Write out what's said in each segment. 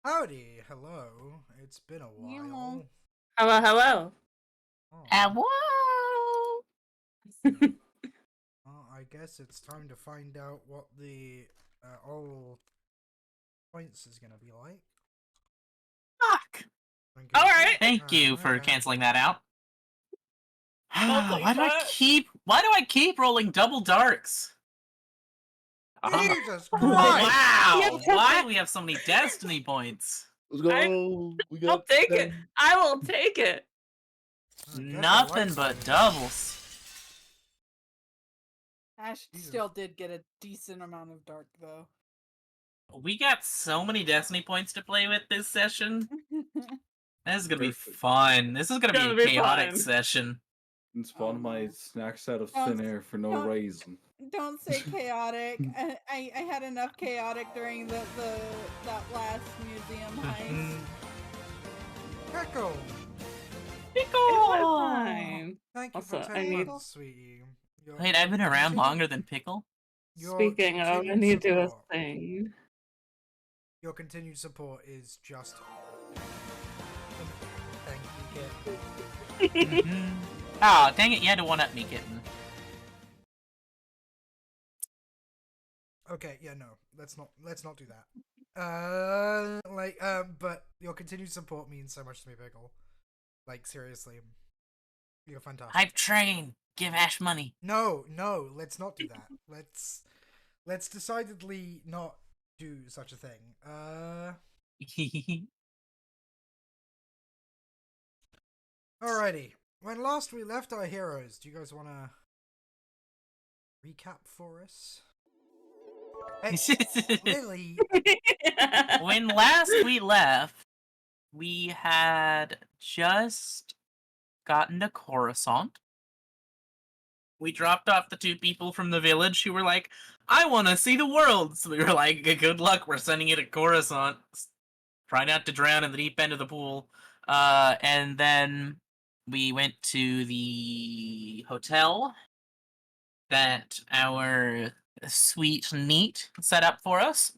Howdy, hello. It's been a Hello. while. Hello, hello. Oh, Whoa. well, I guess it's time to find out what the all points is gonna be like. Fuck. Think All it's- right. Thank you for okay. canceling that out. I'll take Why do I that. keep rolling double darks? Jesus Christ! Wow! Yeah. Why do we have so many destiny points? Let's go. We I'll got take it. 10. I will take it. I guess the Nothing lights but are- doubles. Ash Jesus. still did get a decent amount of dark, though. We got so many destiny points to play with this session. This is gonna be Perfect. fun. This is gonna be a Gonna be chaotic fun. session. And spawn Oh, my no. snacks out of Don't- thin air for no don't- reason. Don't say chaotic. I had enough chaotic during that last museum heist. Pickle! It was fine. Thank you Also, for I 10 need- months, sweetie. Your- Wait, I've been your around continu- longer than Pickle? your Speaking of, I continued need to do a support- thing. Your continued support is just. Thank you, kid. Oh, dang it, you had to one-up me, kitten. Okay, yeah, no, let's not do that. But your continued support means so much to me, Pickle. Like, seriously, you're fantastic. Hype train! Give Ash money. No, let's not do that. Let's decidedly not do such a thing. Alrighty. When last we left our heroes, do you guys want to recap for us? Hey, Lily. When last we left, we had just gotten to Coruscant. We dropped off the two people from the village who were like, I want to see the world. So we were like, good luck, we're sending you to Coruscant. Try not to drown in the deep end of the pool. And then we went to the hotel that our sweet Neat set up for us.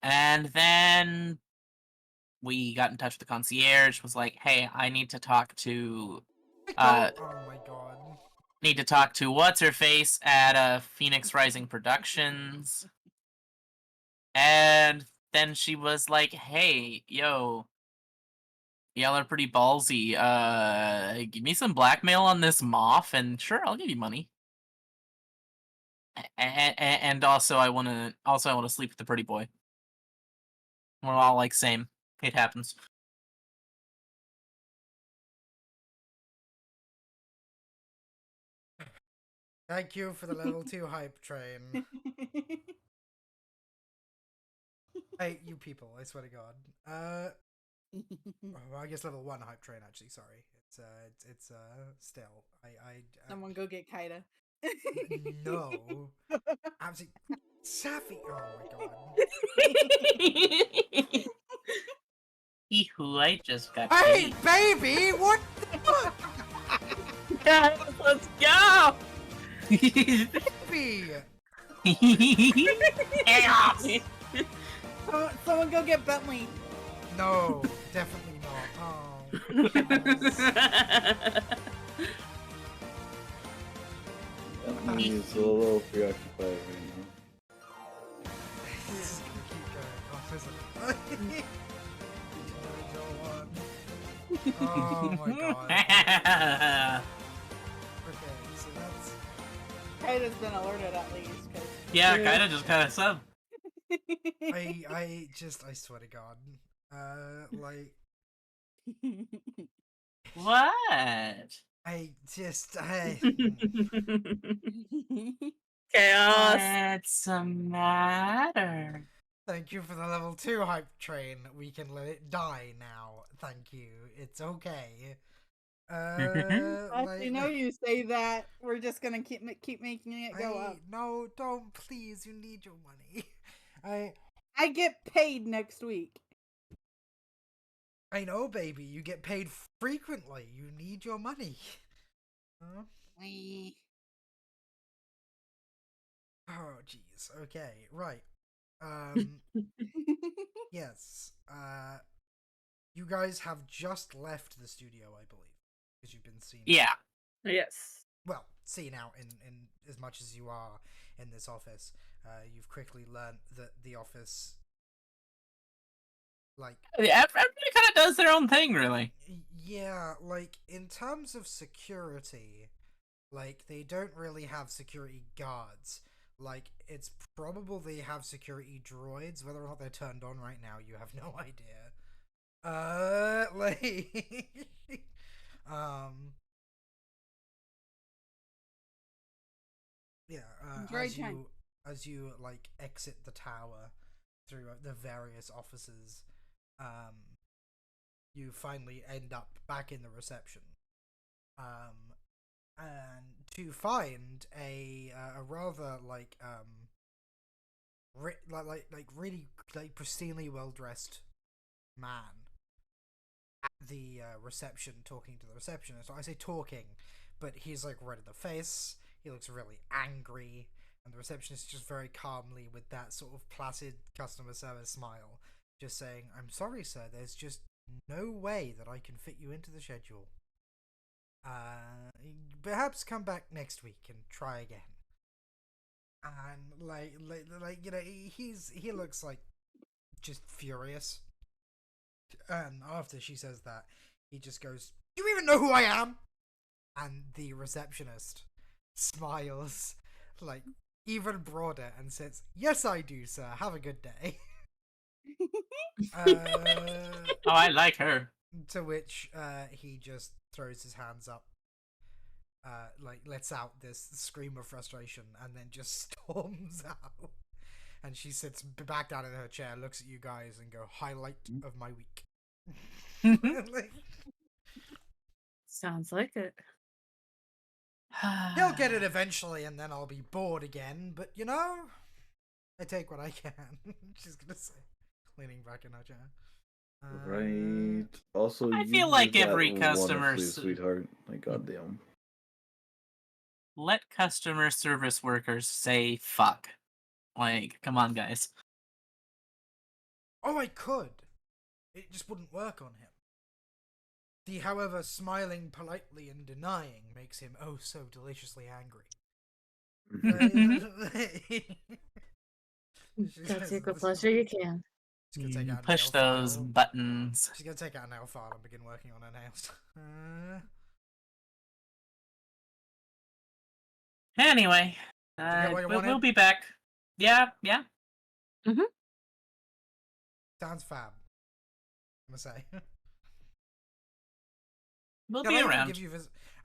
And then we got in touch with the concierge, was like, hey, I need to talk to Oh my god. need to talk to what's her face at Phoenix Rising Productions. And then she was like, hey, yo, y'all are pretty ballsy. Give me some blackmail on this moth, and sure, I'll give you money. And also, I wanna sleep with the pretty boy. We're all like same. It happens. Thank you for the level 2 hype train. Hey, you people, I swear to god. I guess level 1 hype train actually, sorry. It's still. I Someone go get Kaida. No. Absolutely Safi. Oh my god. Who I just got Hey, baby! What the fuck? Guys, let's go! Baby! Chaos! Someone go get Bentley. No, definitely not. Oh. He is a little preoccupied right now. This is gonna keep going off, isn't it? Oh my god. Okay, so that's. Kaida's been alerted at least. Yeah, kinda just kinda sub. I swear to god. Like. What? Chaos. What's the matter? Thank you for the level 2 hype train. We can let it die now. Thank you. It's okay. You know you say that. We're just gonna keep making it go up. No, don't, please. You need your money. I get paid next week. I know, baby. You get paid frequently. You need your money. Huh? Oh, jeez. Okay, right. Um, yes. You guys have just left the studio, I believe, because you've been seen. Yeah. Yes. Well, seen out in as much as you are in this office. You've quickly learned that the office, like, Everybody kind of does their own thing, really. yeah, like in terms of security, like they don't really have security guards. Like it's probable they have security droids. Whether or not they're turned on right now, you have no idea. Like, um, yeah. Droid time. As you like exit the tower through the various offices, you finally end up back in the reception. And to find a rather like really like pristinely well dressed man at the reception talking to the receptionist. I say talking, but he's like red in the face. He looks really angry, and the receptionist just very calmly with that sort of placid customer service smile, just saying, "I'm sorry, sir. There's just no way that I can fit you into the schedule. Perhaps come back next week and try again." And like you know, he looks like just furious. And after she says that, he just goes, "You even know who I am?" And the receptionist smiles like even broader and says, "Yes, I do, sir. Have a good day." Oh, I like her. To which he just throws his hands up, like lets out this scream of frustration, and then just storms out. And she sits back down in her chair, looks at you guys, and go, "Highlight of my week." Like, Sounds like it. he'll get it eventually, and then I'll be bored again. But you know, I take what I can. She's gonna say, leaning back in her chair. Right. Also, I you feel like just got every one customer of sleep, sweetheart. Like, goddamn. Let customer service workers say fuck. Like, come on, guys. Oh, I could. It just wouldn't work on him. The, however, smiling politely and denying makes him oh so deliciously angry. Gotta take what pleasure you can. She's gonna take out a Push nail those file. buttons. She's gonna take out a nail file and begin working on her nails. Anyway, get what you we'll wanted? be back. Yeah. Sounds fab. I'm gonna say. We'll Did be I even around. give you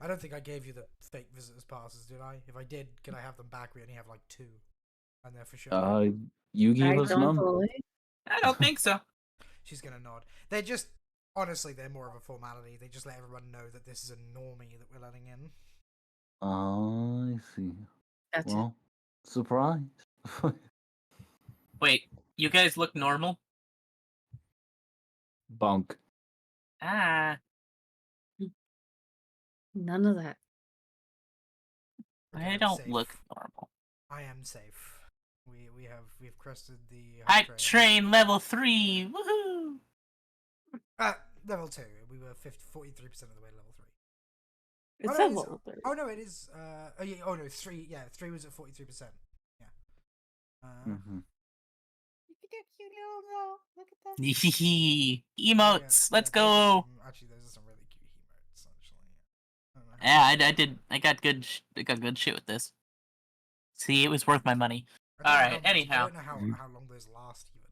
I don't think I gave you the fake visitors passes, did I? If I did, can I have them back? We only have like 2. And they're for sure. You gave I us don't none. believe. I don't think so. She's gonna nod. They're just honestly, they're more of a formality. They just let everyone know that this is a normie that we're letting in. I see. Gotcha. Well, surprise. Wait, you guys look normal? Bunk. Ah, None of that. Okay, I I'm don't safe. look normal. I am safe. We've crested the Hype train level 3. Woohoo! level 2. We were 43% of the way to level 3. It's Oh, no, a it is, level 3. oh no, it is. Oh yeah. Oh no, 3. Yeah, 3 was at 43%. Yeah. Mm-hmm. Look at that cute little girl. Look at that. Emotes. Let's go. Actually, those are some really cute emotes. Actually, I don't know how Yeah, I did. I got good. I got good shit with this. See, it was worth my money. I don't know All how right. much- Anyhow. I don't know how long those last. Even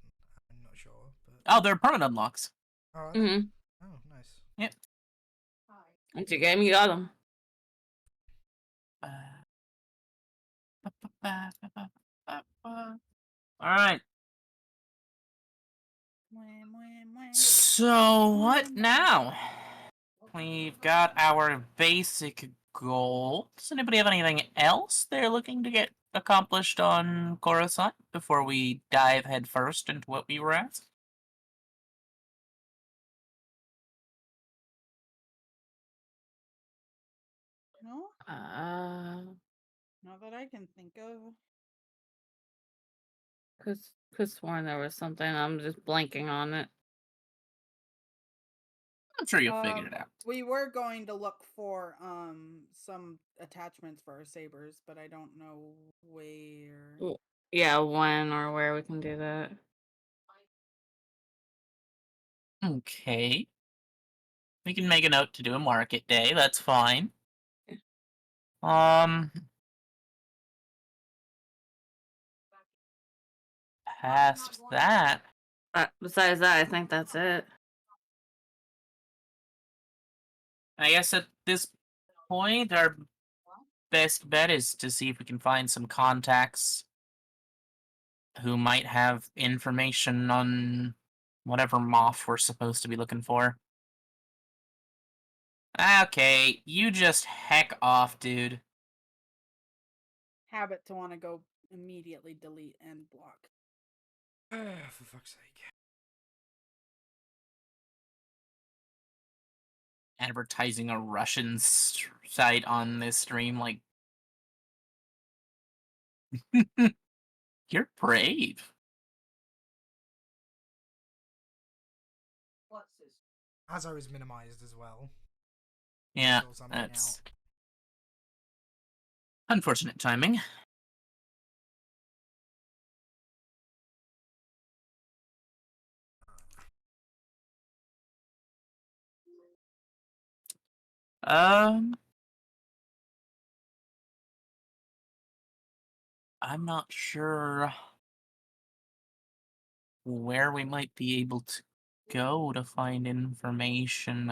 I'm not sure. But Oh, they're permanent unlocks. oh, are they? Mm-hmm. Oh, nice. Yep. Once you get me, you got them. All right. Mwah, mwah, mwah. So what now? We've got our basic goals. Does anybody have anything else they're looking to get accomplished on Coruscant before we dive headfirst into what we were asked? No, not that I can think of. Because Could sworn there was something. I'm just blanking on it. I'm sure you'll figure it out. We were going to look for some attachments for our sabers, but I don't know where. Yeah, when or where we can do that. Okay. We can make a note to do a market day. That's fine. Past that, Besides that, I think that's it. I guess at this point, our best bet is to see if we can find some contacts who might have information on whatever moth we're supposed to be looking for. Okay, you just heck off, dude. Habit to want to go immediately delete and block. For fuck's sake. Advertising a Russian site on this stream, like... You're brave. As I was minimized as well. Yeah, Saw something that's... out. Unfortunate timing. I'm not sure where we might be able to go to find information.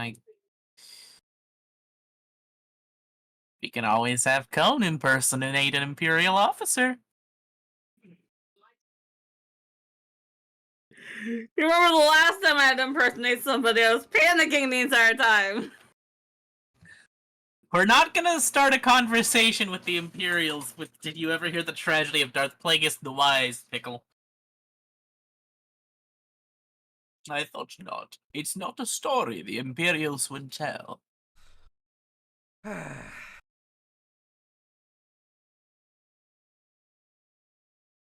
We can always have Cone impersonate an Imperial officer. You remember the last time I had to impersonate somebody? I was panicking the entire time. We're not gonna start a conversation with the Imperials with "Did you ever hear the tragedy of Darth Plagueis the Wise, Pickle?" I thought not. It's not a story the Imperials would tell.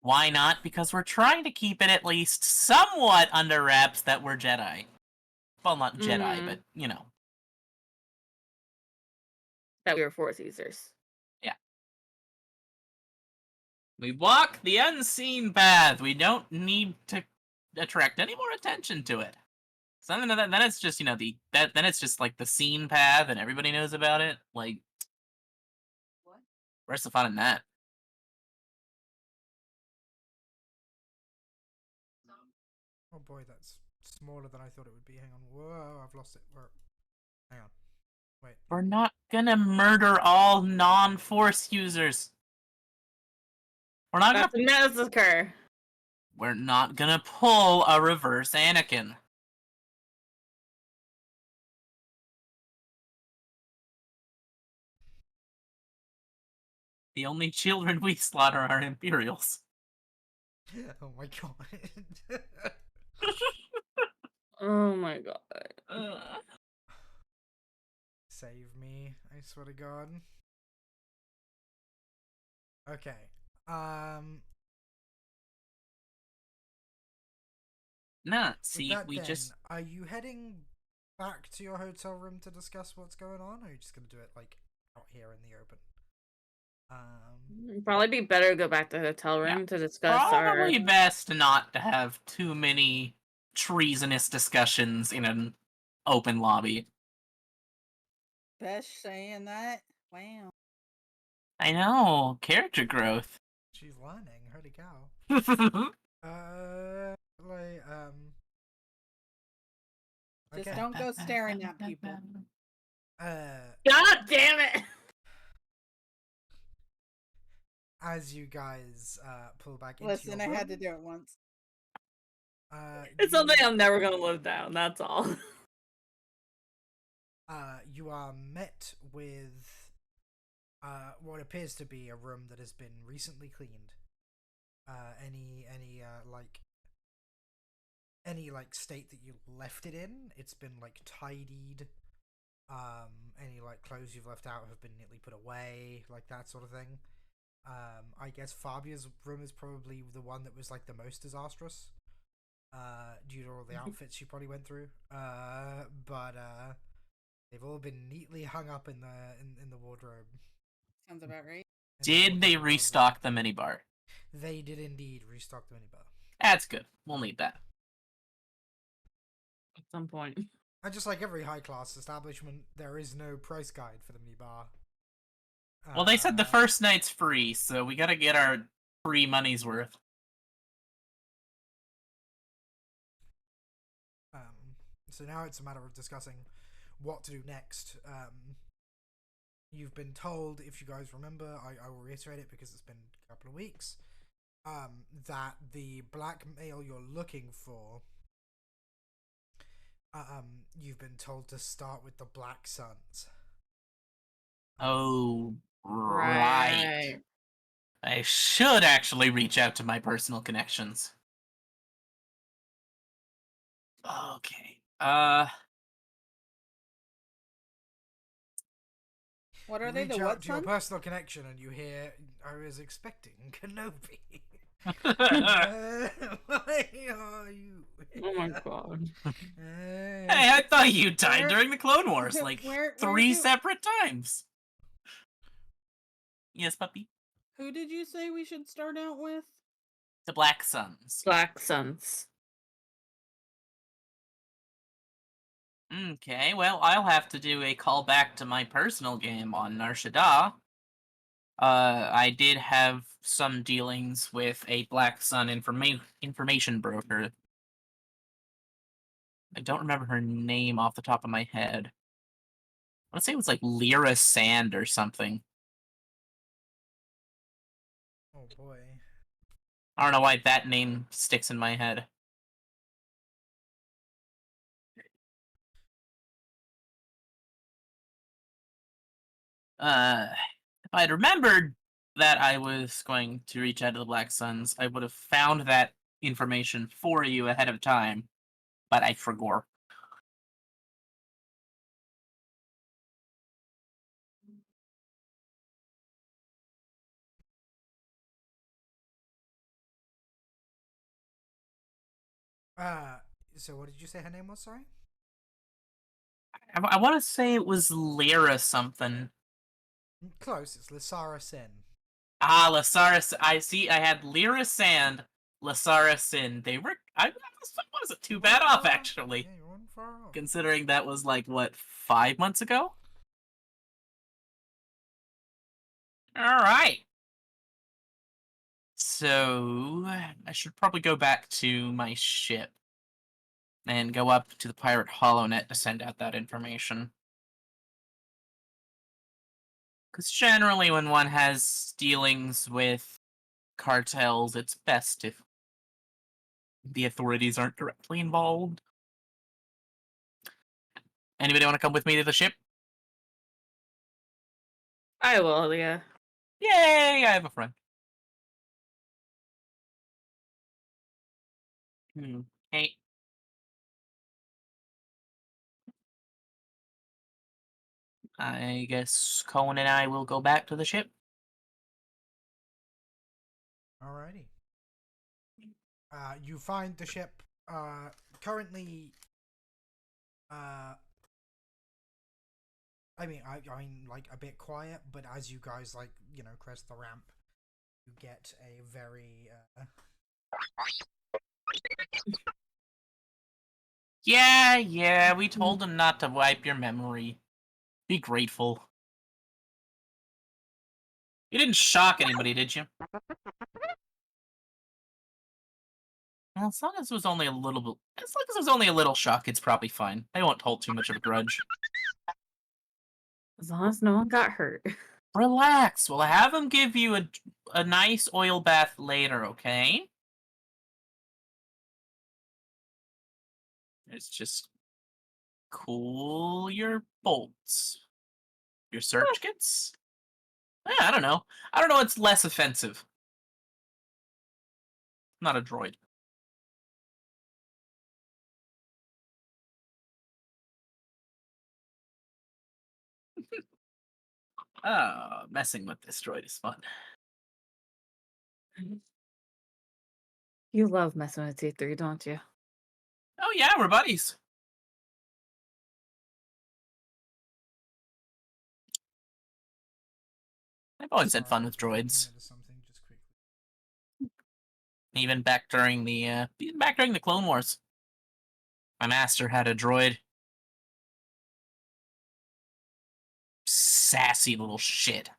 Why not? Because we're trying to keep it at least somewhat under wraps that we're Jedi. Well, not Jedi, but, you know. That we were Force users. Yeah. We walk the unseen path. We don't need to attract any more attention to it. So then it's just, you know, then it's just like the scene path and everybody knows about it. Like, where's the fun in that? Oh boy, that's smaller than I thought it would be. Hang on. Whoa, I've lost it. Hang on. Wait. We're not gonna murder all non-Force users. We're not That's a massacre. We're not gonna pull a reverse Anakin. The only children we slaughter are Imperials. Oh my god. Oh my god. Save me, I swear to god. Okay. Nah, see, we then, just... Are you heading back to your hotel room to discuss what's going on, or are you just gonna do it, like, out here in the open? It'd probably be better to go back to the hotel room to discuss Probably best not to have too many treasonous discussions in an open lobby. Besh saying that? Wow. I know, character growth. She's learning, holy cow. Just Okay. don't go staring at people. God damn it! As you guys pull back into Listen, your room, I had to do it once. It's something I'm never gonna live down, that's all. You are met with what appears to be a room that has been recently cleaned. Any state that you left it in, it's been like tidied. Any like clothes you've left out have been neatly put away, like that sort of thing. I guess Fabia's room is probably the one that was like the most disastrous, due to all the outfits she probably went through. But they've all been neatly hung up in the wardrobe. Sounds about right. in the Did they wardrobe above them. restock the minibar? They did indeed restock the minibar. That's good. We'll need that. At some point. And just like every high class establishment, there is no price guide for the minibar. Well, they said the Uh, first night's free, so we gotta get our free money's worth. So now it's a matter of discussing what to do next. You've been told, if you guys remember, I will reiterate it because it's been a couple of weeks, that the blackmail you're looking for, you've been told to start with the Black Suns. Oh, right. I should actually reach out to my personal connections. Okay. What are they? Reach The out what to your son? personal connection and you hear, I was expecting Kenobi. Why are you? Oh my god. Hey, I thought you died Where- during the Clone Wars, like where 3 do- separate times. Yes, puppy. Who did you say we should start out with? The Black Suns. Black Suns. Okay, well, I'll have to do a callback to my personal game on Nar Shaddaa. I did have some dealings with a Black Sun information broker. I don't remember her name off the top of my head. I want to say it was like Lyra Sand or something. Oh boy. I don't know why that name sticks in my head. If I'd remembered that I was going to reach out to the Black Suns, I would have found that information for you ahead of time, but I forgot. So what did you say her name was, sorry? I want to say it was Lyra something. Close, it's Lysara Sin. Ah, Lasara. I see. I had Lyra Sand, Lasara Sin. They were. I wasn't too bad off actually, Yeah, you're on far off. considering that was like what 5 months ago. All right. So I should probably go back to my ship and go up to the Pirate HoloNet to send out that information. Because generally, when one has dealings with cartels, it's best if the authorities aren't directly involved. Anybody want to come with me to the ship? I will, yeah. Yay, I have a friend. Hey. I guess Cohen and I will go back to the ship. Alrighty. You find the ship, currently, I mean, like, a bit quiet, but as you guys, like, you know, crest the ramp, you get a very, Yeah, we told him not to wipe your memory. Be grateful. You didn't shock anybody, did you? Well, as long as it was only a little bit, as long as it was only a little shock, it's probably fine. They won't hold too much of a grudge. As long as no one got hurt. Relax. We'll have him give you a nice oil bath later, okay? It's just cool your bolts. Your search kits? Yeah, I don't know. I don't know what's less offensive. Not a droid. Messing with this droid is fun. You love messing with T3, don't you? Oh yeah, we're buddies. I've always had fun with droids. Something just quickly. Even back during the Clone Wars. My master had a droid. Sassy little shit.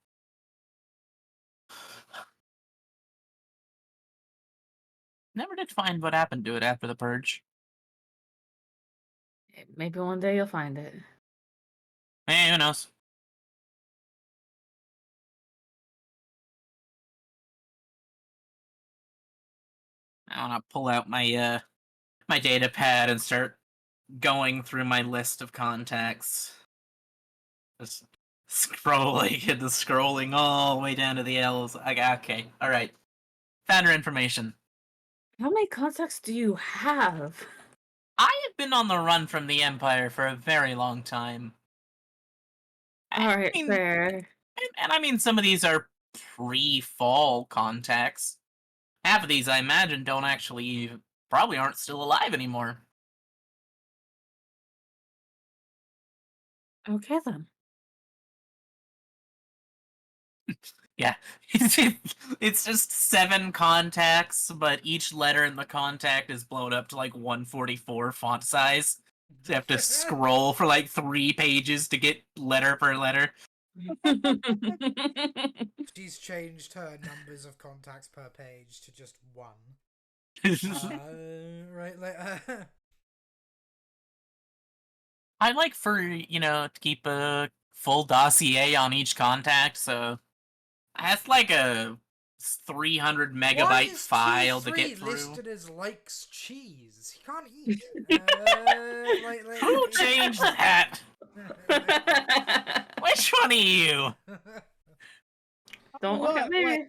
Never did find what happened to it after the purge. Maybe one day you'll find it. Hey, who knows? I want to pull out my my data pad and start going through my list of contacts. Just scrolling and scrolling all the way down to the L's. Okay, all right. Found her information. How many contacts do you have? I have been on the run from the Empire for a very long time. Alright, fair. And I mean, some of these are pre-fall contacts. Half of these, I imagine, probably aren't still alive anymore. Okay then. Yeah, it's just 7 contacts, but each letter in the contact is blown up to like 144 font size. So you have to scroll for like 3 pages to get letter per letter. She's changed her numbers of contacts per page to just 1. Right, like. I like to keep a full dossier on each contact, so that's like a 300 megabyte file to get through. Listed as likes cheese. He can't eat. Who changed that? Which one are you? Don't look at me. What?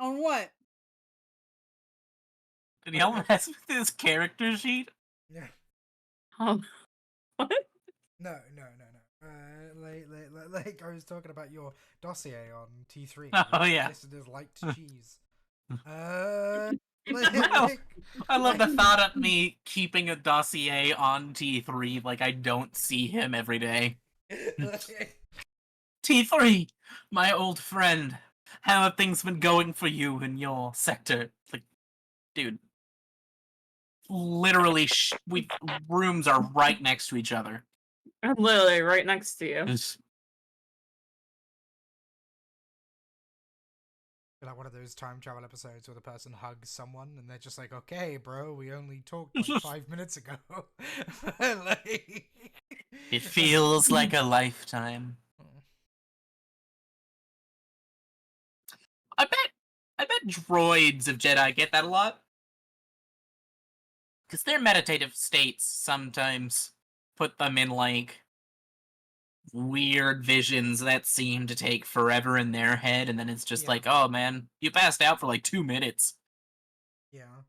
On what? Did y'all mess with his character sheet? Yeah. Oh, what? No. Like I was talking about your dossier on T3. Oh, yeah. Listed as liked cheese. I love the thought of me keeping a dossier on T3 like I don't see him every day. T3, my old friend, how have things been going for you in your sector? Like, dude, literally, rooms are right next to each other. I'm literally right next to you. Like one of those time travel episodes where the person hugs someone and they're just like, "Okay, bro, we only talked like 5 minutes ago." Like... It feels like a lifetime. I bet droids of Jedi get that a lot. Because their meditative states sometimes put them in, like, weird visions that seem to take forever in their head, and then it's just like, oh man, you passed out for like 2 minutes. Yeah.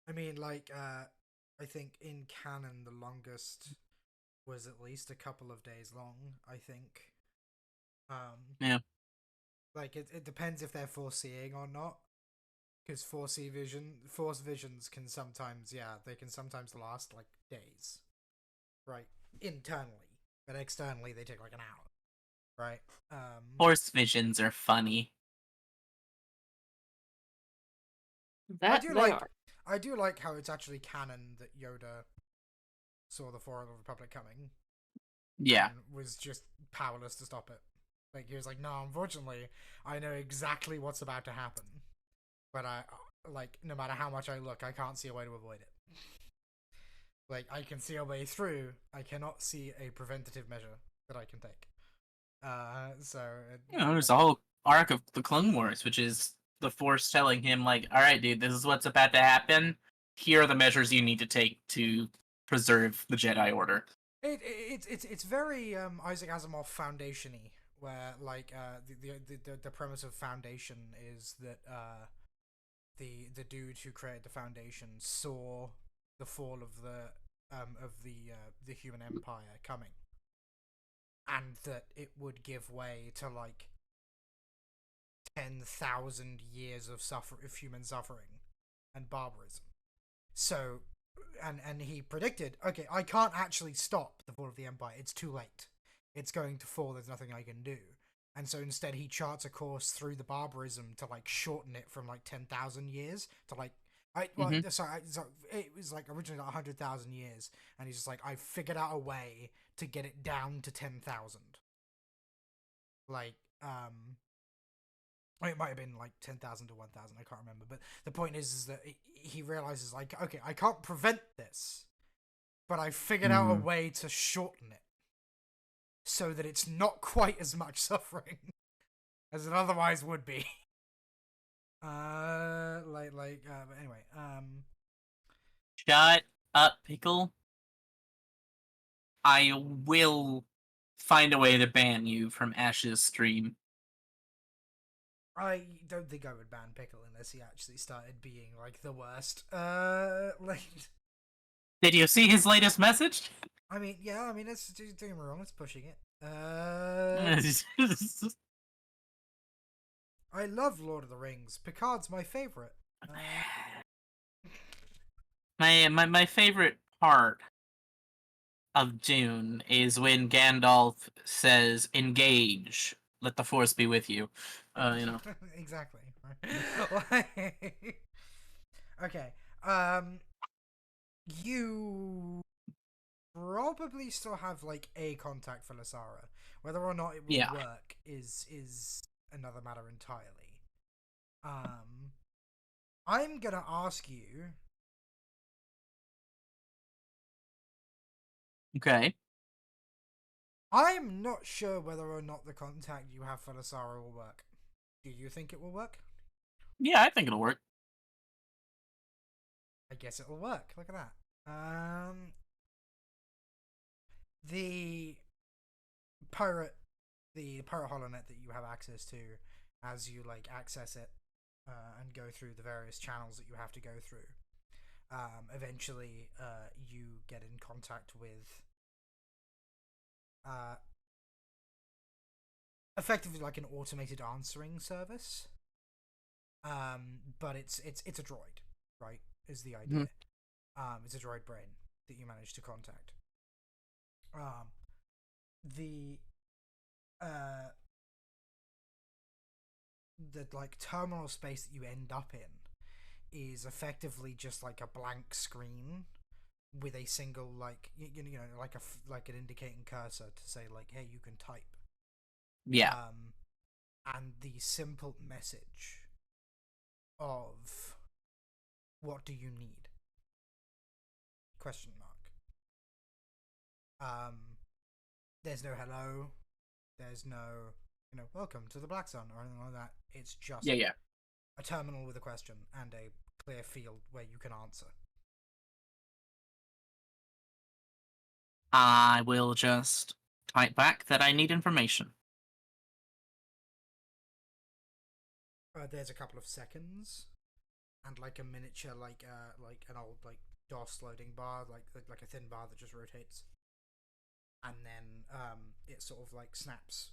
I mean, like, I think in canon the longest was at least a couple of days long, I think. Yeah. Like, it depends if they're foreseeing or not. Because force visions can sometimes, they can sometimes last, like, days. Right? Internally. But externally, they take, like, an hour. Right? Force visions are funny. I do like how it's actually canon that Yoda saw the Fall of the Republic coming. Yeah. And was just powerless to stop it. Like, he was like, no, unfortunately, I know exactly what's about to happen. But no matter how much I look, I can't see a way to avoid it. Like, I can see a way through, I cannot see a preventative measure that I can take. There's a whole arc of the Clone Wars, which is the Force telling him, like, alright, dude, this is what's about to happen. Here are the measures you need to take to preserve the Jedi Order. It's very Isaac Asimov Foundation-y, where, like, the premise of Foundation is that the dude who created the Foundation saw the fall of the human empire coming, and that it would give way to, like, 10,000 years of human suffering and barbarism. So, and he predicted, okay, I can't actually stop the fall of the Empire. It's too late. It's going to fall. There's nothing I can do. And so instead he charts a course through the barbarism to like shorten it from like 10,000 years to like so it was like originally like 100,000 years, and he's just like, I figured out a way to get it down to 10,000. Like it might have been like 10,000 to 1,000. I can't remember, but the point is that he realizes like, okay, I can't prevent this, but I figured out a way to shorten it so that it's not quite as much suffering as it otherwise would be. But anyway, Shut up, Pickle. I will find a way to ban you from Ash's stream. I don't think I would ban Pickle unless he actually started being like the worst. Did you see his latest message? I mean, yeah, I mean, it's doing wrong. It's pushing it. I love Lord of the Rings. Picard's my favorite. My favorite part of Dune is when Gandalf says, "Engage, let the Force be with you." You know. Exactly. Okay. You probably still have like a contact for Lasara. Whether or not it will work is another matter entirely. I'm gonna ask you. Okay. I'm not sure whether or not the contact you have for Lasara will work. Do you think it will work? Yeah, I think it'll work. I guess it'll work. Look at that. The pirate holonet that you have access to, as you like access it and go through the various channels that you have to go through, eventually you get in contact with effectively like an automated answering service, but it's a droid, right, is the idea. It's a droid brain that you manage to contact. The like terminal space that you end up in is effectively just like a blank screen with a single like you know like an indicating cursor to say like, hey, you can type. Yeah. And the simple message of what do you need? Question mark. There's no hello. There's no, welcome to the Black Sun or anything like that. It's just a terminal with a question and a clear field where you can answer. I will just type back that I need information. There's a couple of seconds and like a miniature like an old like DOS loading bar, like a thin bar that just rotates. And then it sort of like snaps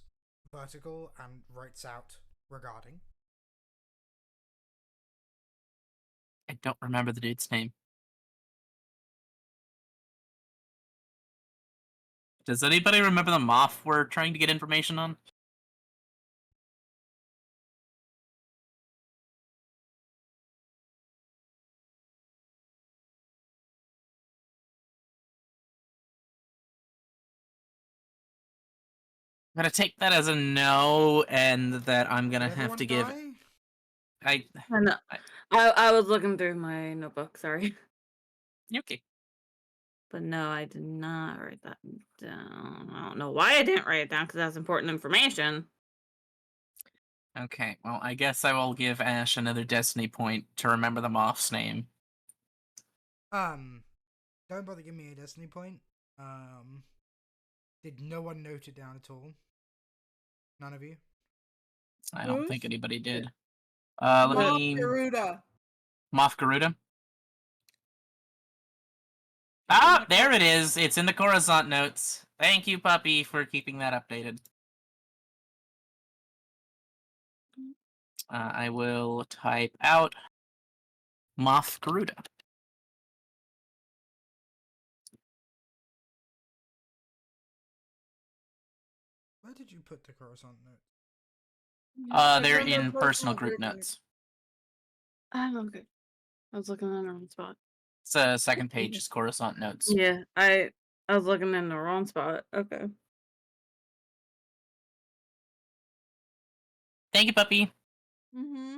vertical and writes out regarding. I don't remember the dude's name. Does anybody remember the Moff we're trying to get information on? I'm gonna take that as a no, and that I'm gonna have to give. I know. I was looking through my notebook. Sorry, Okay. but no, I did not write that down. I don't know why I didn't write it down because that's important information. Okay. Well, I guess I will give Ash another destiny point to remember the Moff's name. Don't bother giving me a destiny point. Did no one note it down at all? None of you? I don't think anybody did. Moff Let me. Garuda. Moff Garuda. Ah, there it is. It's in the Coruscant notes. Thank you, Puppy, for keeping that updated. I will type out Moth Garuda. Where did you put the Coruscant notes? They're It's under in personal group notes. Okay. I was looking in the wrong spot. It's the second page is Coruscant notes. Yeah, I was looking in the wrong spot. Okay. Thank you, puppy. Mm-hmm.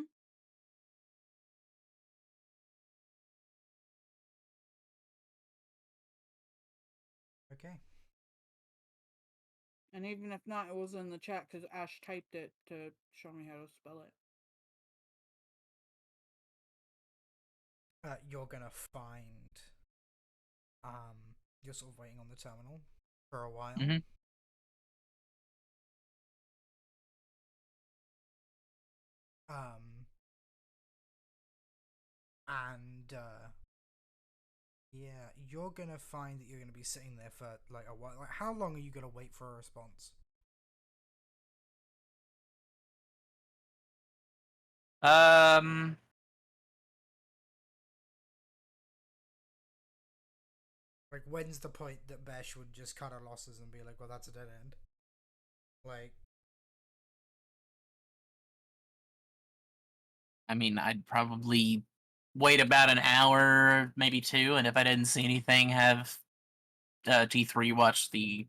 Okay. And even if not, it was in the chat because Ash typed it to show me how to spell it. You're gonna find. You're sort of waiting on the terminal for a while. Mm-hmm. And yeah, you're gonna find that you're gonna be sitting there for like a while. Like, how long are you gonna wait for a response? Like, when's the point that Besh would just cut her losses and be like, "Well, that's a dead end"? Like, I mean, I'd probably wait about an hour, maybe 2, and if I didn't see anything, have T3 watch the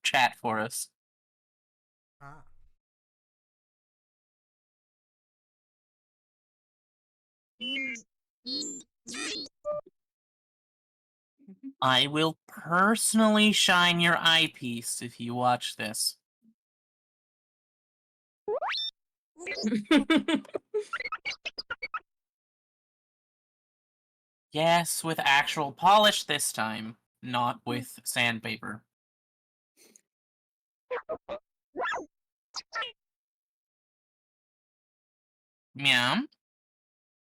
chat for us. ah, I will personally shine your eyepiece if you watch this. Yes, with actual polish this time, not with sandpaper. Meow.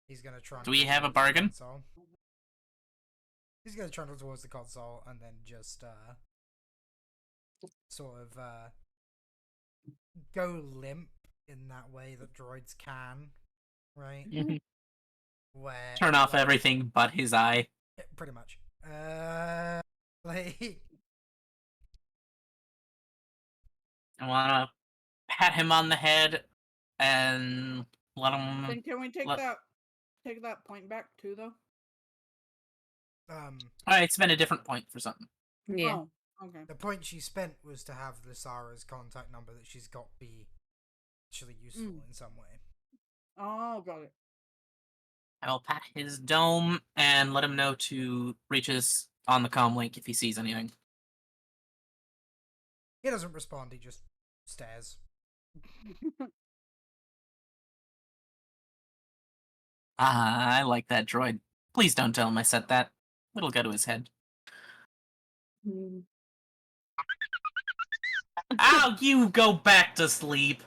he's gonna trundle. Do we have a towards the bargain? console. He's gonna trundle towards the console and then just sort of go limp in that way that droids can, right? Where Turn off like, everything but his eye. pretty much. Like, I wanna pat him on the head and let him. Then can we take let- that point back too, though? Alright, spend a different point for something. Yeah. Oh, okay. the point she spent was to have Lysara's contact number that she's got be actually useful in some way. Oh, got it. I'll pat his dome and let him know to reach us on the comm link if he sees anything. He doesn't respond, he just stares. Ah, I like that droid. Please don't tell him I said that. It'll go to his head. Mm. Ow, you go back to sleep.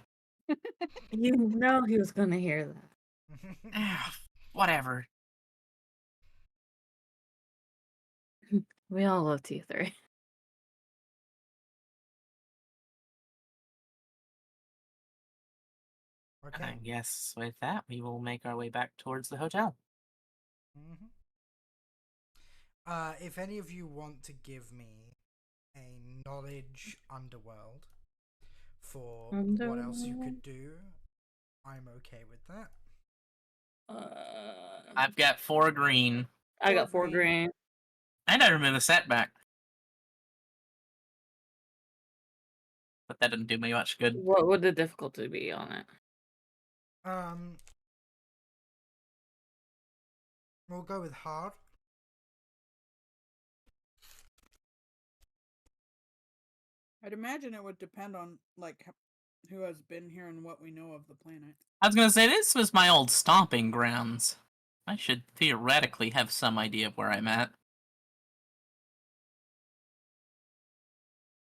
You know he was gonna hear that. Ah, whatever. We all love T3. Okay. I guess with that, we will make our way back towards the hotel. If any of you want to give me a knowledge underworld for what else you could do, I'm okay with that. I've got 4 green. I got 4 4 green. green. And I remove a setback. But that didn't do me much good. What would the difficulty be on it? We'll go with hard. I'd imagine it would depend on like who has been here and what we know of the planet. I was gonna say, this was my old stomping grounds. I should theoretically have some idea of where I'm at.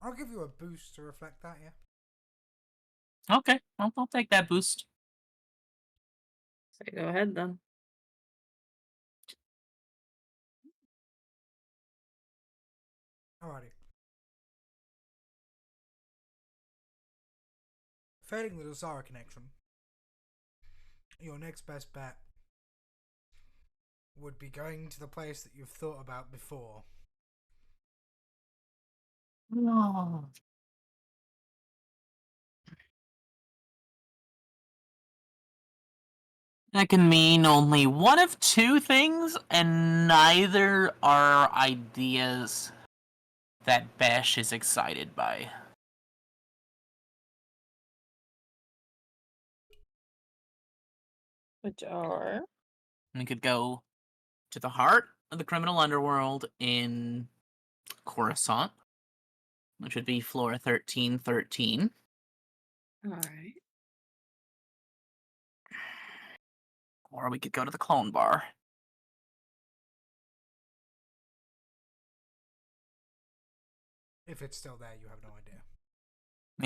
I'll give you a boost to reflect that, yeah. Okay, I'll take that boost. So go ahead then. Alrighty. Failing the Dosara connection, Your next best bet would be going to the place that you've thought about before. No. That can mean only one of two things, and neither are ideas that Besh is excited by. Which are? We could go to the heart of the criminal underworld in Coruscant, which would be floor 1313. Alright. Or we could go to the clone bar. If it's still there, you have no idea.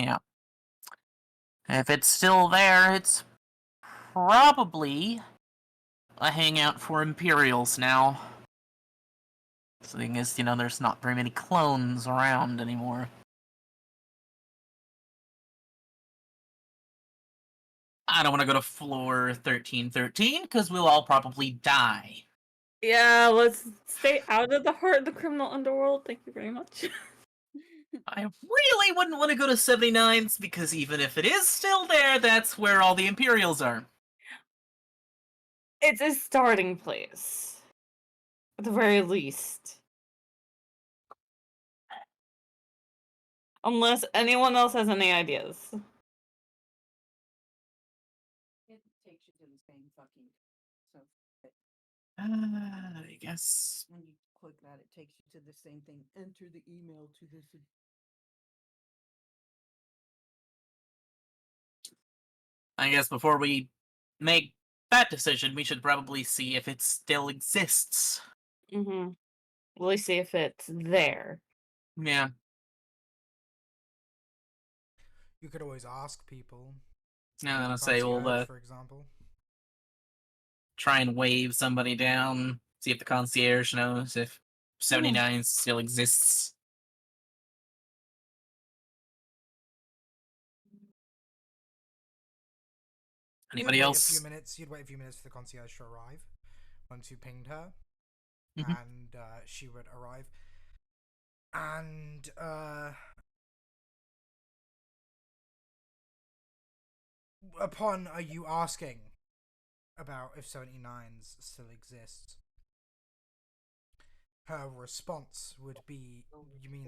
Yeah. If it's still there, it's probably a hangout for Imperials now. The thing is, there's not very many clones around anymore. I don't want to go to floor 1313 because we'll all probably die. Yeah, let's stay out of the heart of the criminal underworld. Thank you very much. I really wouldn't want to go to 79's because even if it is still there, that's where all the Imperials are. It's a starting place. At the very least. Unless anyone else has any ideas. It takes you to the same fucking. So I guess. when you click that, it takes you to the same thing. Enter the email to this. I guess before we make that decision, we should probably see if it still exists. Mm-hmm. At least see if it's there. Yeah. You could always ask people. Now I'm The gonna say concierge, we'll for example. try and wave somebody down, see if the concierge knows if 79 still exists. Anybody You'd else? Wait a few minutes. You'd wait a few minutes for the concierge to arrive. Once you pinged her, Mhm. and she would arrive. And upon you asking about if 79s still exist, her response would be, "You mean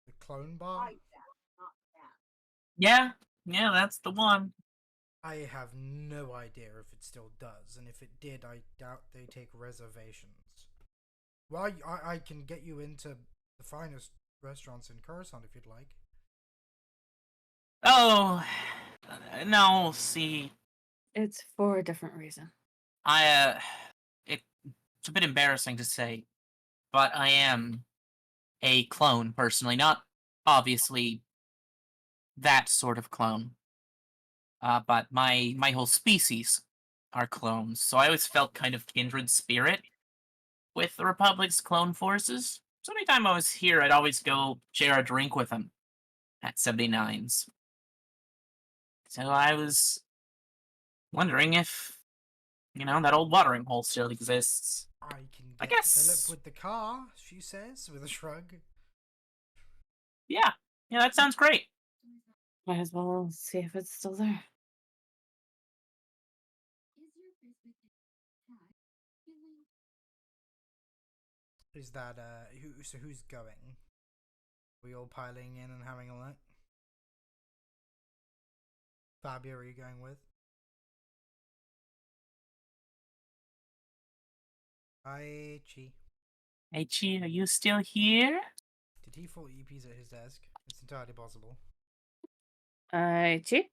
the clone bar?" Yeah, that's the one. I have no idea if it still does, and if it did, I doubt they take reservations. Well, I can get you into the finest restaurants in Coruscant if you'd like. Oh, no, see, It's for a different reason. it's a bit embarrassing to say, but I am a clone personally, not obviously that sort of clone. But my whole species are clones, so I always felt kind of kindred spirit with the Republic's clone forces. So anytime I was here, I'd always go share a drink with them at 79's. So I was wondering if, that old watering hole still exists. I can I get guess. Philip with the car, she says, with a shrug. Yeah, that sounds great. Might as well see if it's still there. Is that, who's going? We all piling in and having a look? Fabio, are you going with? Hi, Chi. Hey, Chi, are you still here? Did he fall EPs at his desk? It's entirely possible. Chi?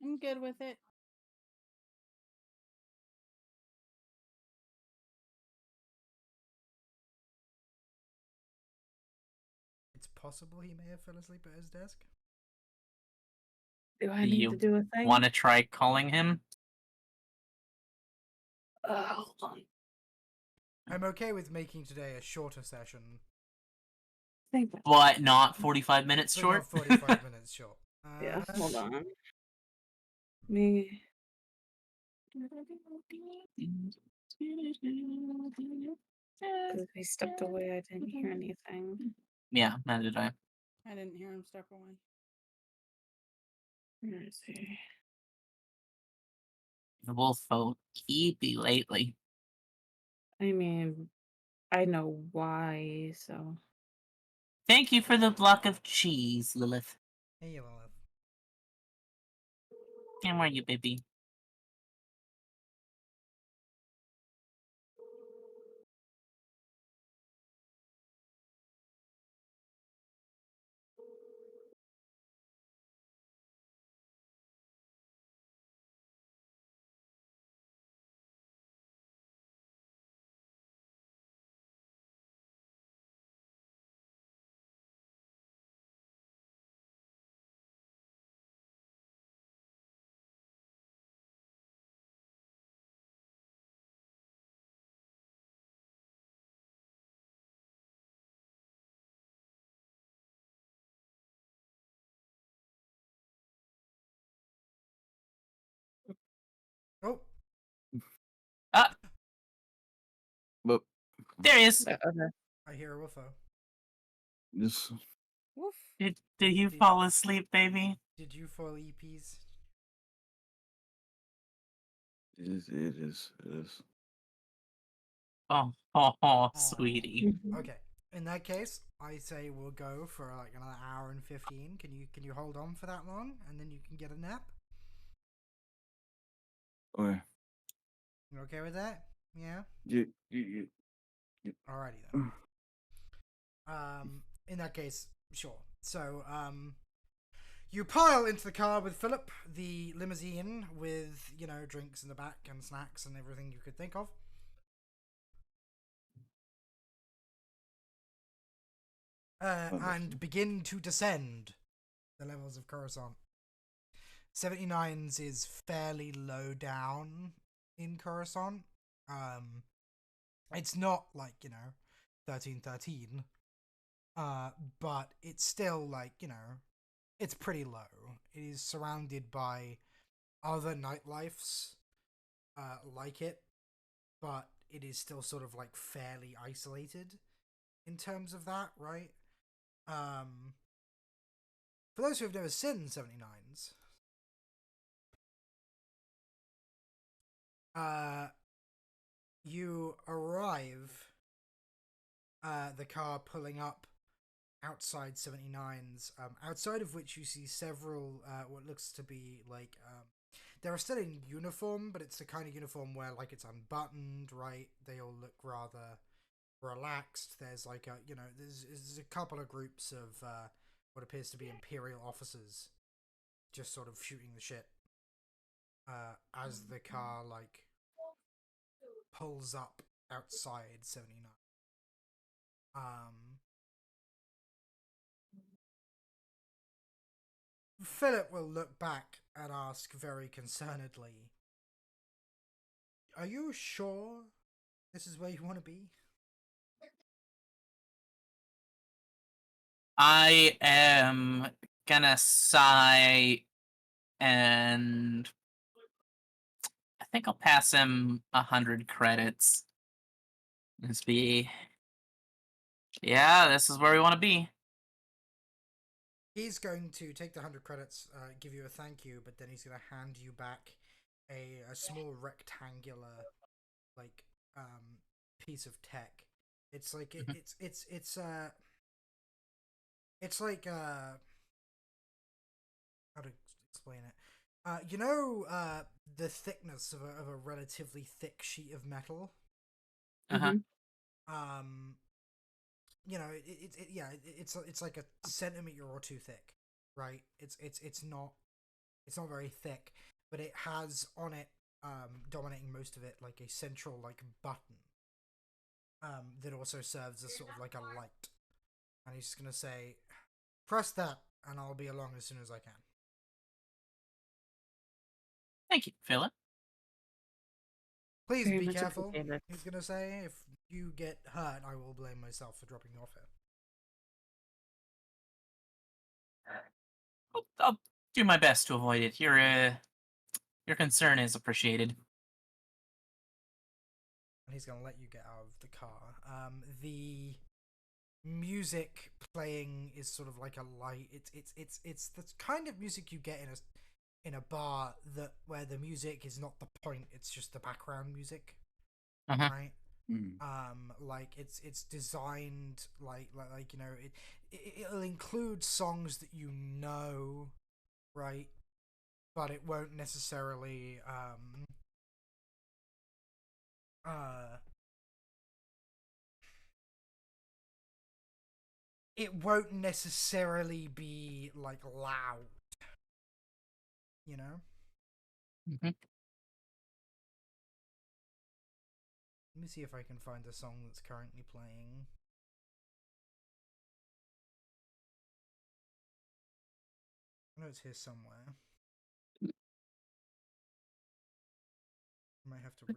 I'm good with it. It's possible he may have fell asleep at his desk. Do I Do need you to do a thing? Want to try calling him? Hold on. I'm okay with making today a shorter session. think that's But not 45 minutes So short. not 45 minutes short. yeah. Hold on. Me. Because we stepped away, I didn't hear anything. Yeah, neither did I. I didn't hear him step away. Where is he? The wolf felt keepy lately. I mean, I know why, so. Thank you for the block of cheese, Lilith. Hey, Lilith. And where are you, baby? Oh, Ah, But there he is. Okay. I hear a woofo. this Woof. Did you fall asleep, baby? Did you fall EPs? it is. Oh, sweetie. Okay. In that case, I say we'll go for like another hour and 15. Can you hold on for that long, and then you can get a nap? Okay. You okay with that? Yeah. You. Alrighty then. In that case, sure. So, you pile into the car with Philip, the limousine with, drinks in the back and snacks and everything you could think of. And begin to descend the levels of Coruscant. 79's is fairly low down in Coruscant. It's not like, 1313. But it's still like, it's pretty low. It is surrounded by other nightlifes like it, but it is still sort of like fairly isolated in terms of that, right? For those who have never seen 79's, you arrive, the car pulling up outside 79's, outside of which you see several, what looks to be like, they're still in uniform, but it's the kind of uniform where, like, it's unbuttoned, right? They all look rather relaxed. There's, like, there's a couple of groups of, what appears to be Imperial officers just sort of shooting the shit, as the car, like, pulls up outside 79. Philip will look back and ask very concernedly, "Are you sure this is where you want to be?" I am gonna sigh, and I think I'll pass him 100 credits. Let's be. Yeah, this is where we want to be. He's going to take the 100 credits, give you a thank you, but then he's going to hand you back a small rectangular, like, piece of tech. It's like it's like how to explain it. The thickness of a relatively thick sheet of metal. Uh-huh. It's like a centimeter or two thick, right? It's not very thick, but it has on it, dominating most of it, like a central like button, that also serves as sort of like a light. And he's just gonna say, "Press that, and I'll be along as soon as I can." Thank you, Philip. Please Very be much careful. appreciated. He's gonna say, "If you get hurt, I will blame myself for dropping you off here." I'll do my best to avoid it. Your concern is appreciated. And he's gonna let you get out of the car. The music playing is sort of like a light. It's the kind of music you get in a bar that where the music is not the point. It's just the background music, right? Like it's designed like you know it'll include songs that you know, right? But it won't necessarily it won't necessarily be like loud, you know. Mm-hmm. Let me see if I can find a song that's currently playing. I know it's here somewhere. I might have to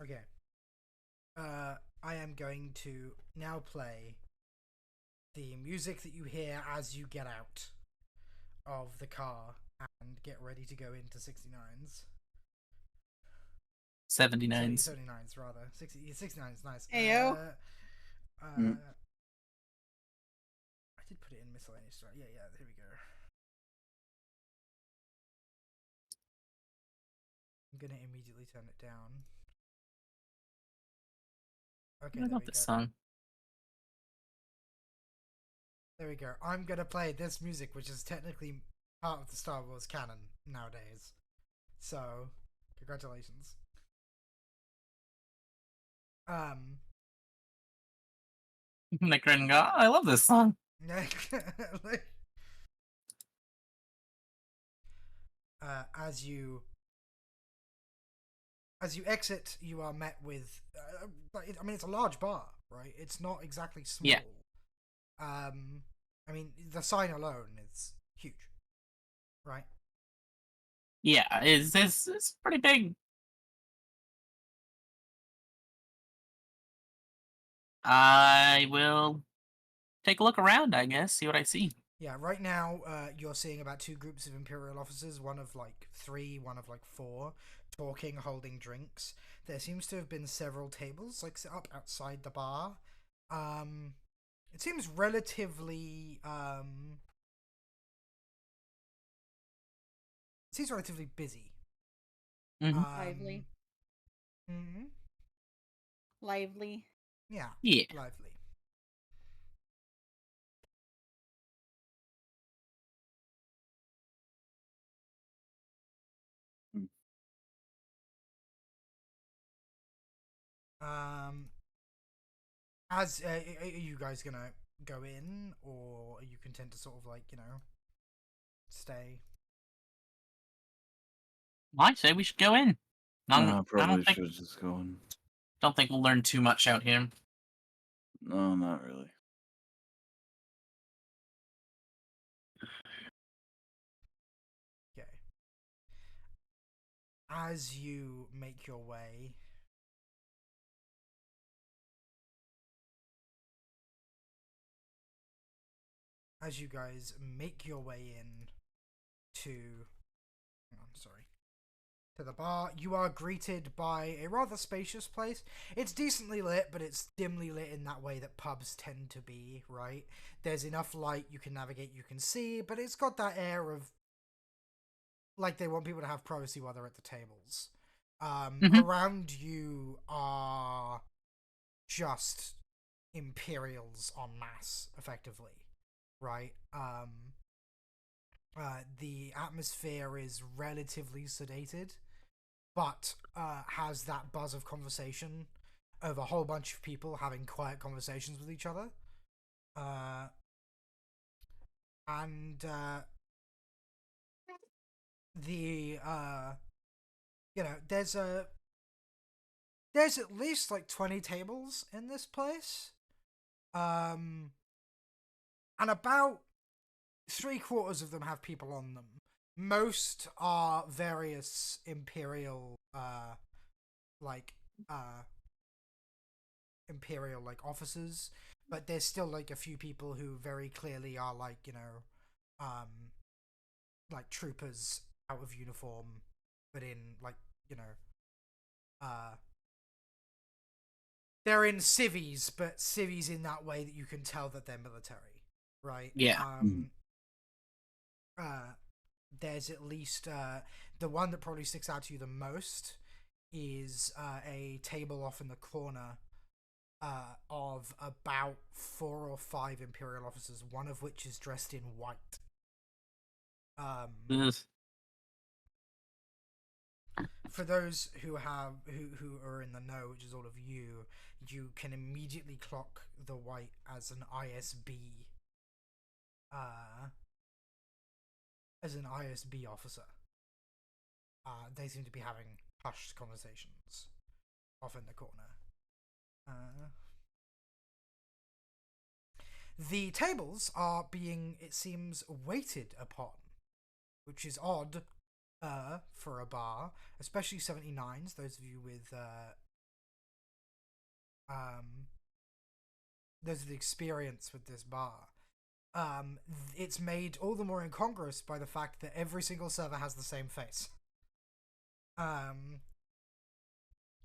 Okay. I am going to now play the music that you hear as you get out of the car and get ready to go into 69s. 79s. 79s, rather. 69 is nice. Ayo. I did put it in miscellaneous, right? Yeah, here we go. I'm gonna immediately turn it down. Okay, I there love we this go. song. There we go. I'm gonna play this music, which is technically part of the Star Wars canon nowadays. So, congratulations. Like, I love this song. like, as you exit, you are met with. I mean, it's a large bar, right? It's not exactly small. Yeah. I mean, the sign alone is huge, right? Yeah, it's pretty big. I will take a look around, I guess, see what I see. Yeah, right now you're seeing about 2 groups of Imperial officers, one of like 3, one of like 4, talking, holding drinks. There seems to have been several tables like set up outside the bar. It seems relatively busy. Lively. Mm-hmm. Lively. Yeah. Yeah. Lively. As are you guys gonna go in, or are you content to sort of like stay? I say we should go in. I Probably don't think should just go in. don't think we'll learn too much out here. No, not really. Okay. As you make your way, as you guys make your way in to, hang on, sorry, to the bar, you are greeted by a rather spacious place. It's decently lit, but it's dimly lit in that way that pubs tend to be, right? There's enough light you can navigate, you can see, but it's got that air of like they want people to have privacy while they're at the tables. Around you are just Imperials en masse, effectively, right? The atmosphere is relatively sedated, but has that buzz of conversation of a whole bunch of people having quiet conversations with each other. And the you know, there's at least like 20 tables in this place. And about 3/4 of them have people on them. Most are various Imperial, Imperial, like, officers, but there's still, like, a few people who very clearly are, like, you know, like, troopers out of uniform, but in, like, you know, they're in civvies, but civvies in that way that you can tell that they're military, right? Yeah. There's at least the one that probably sticks out to you the most is a table off in the corner of about 4 or 5 Imperial officers, one of which is dressed in white. For those who are in the know, which is all of you, you can immediately clock the white as an ISB. As an ISB officer. They seem to be having hushed conversations off in the corner. The tables are being, it seems, waited upon, which is odd for a bar, especially 79s, those of you with those with experience with this bar. It's made all the more incongruous by the fact that every single server has the same face.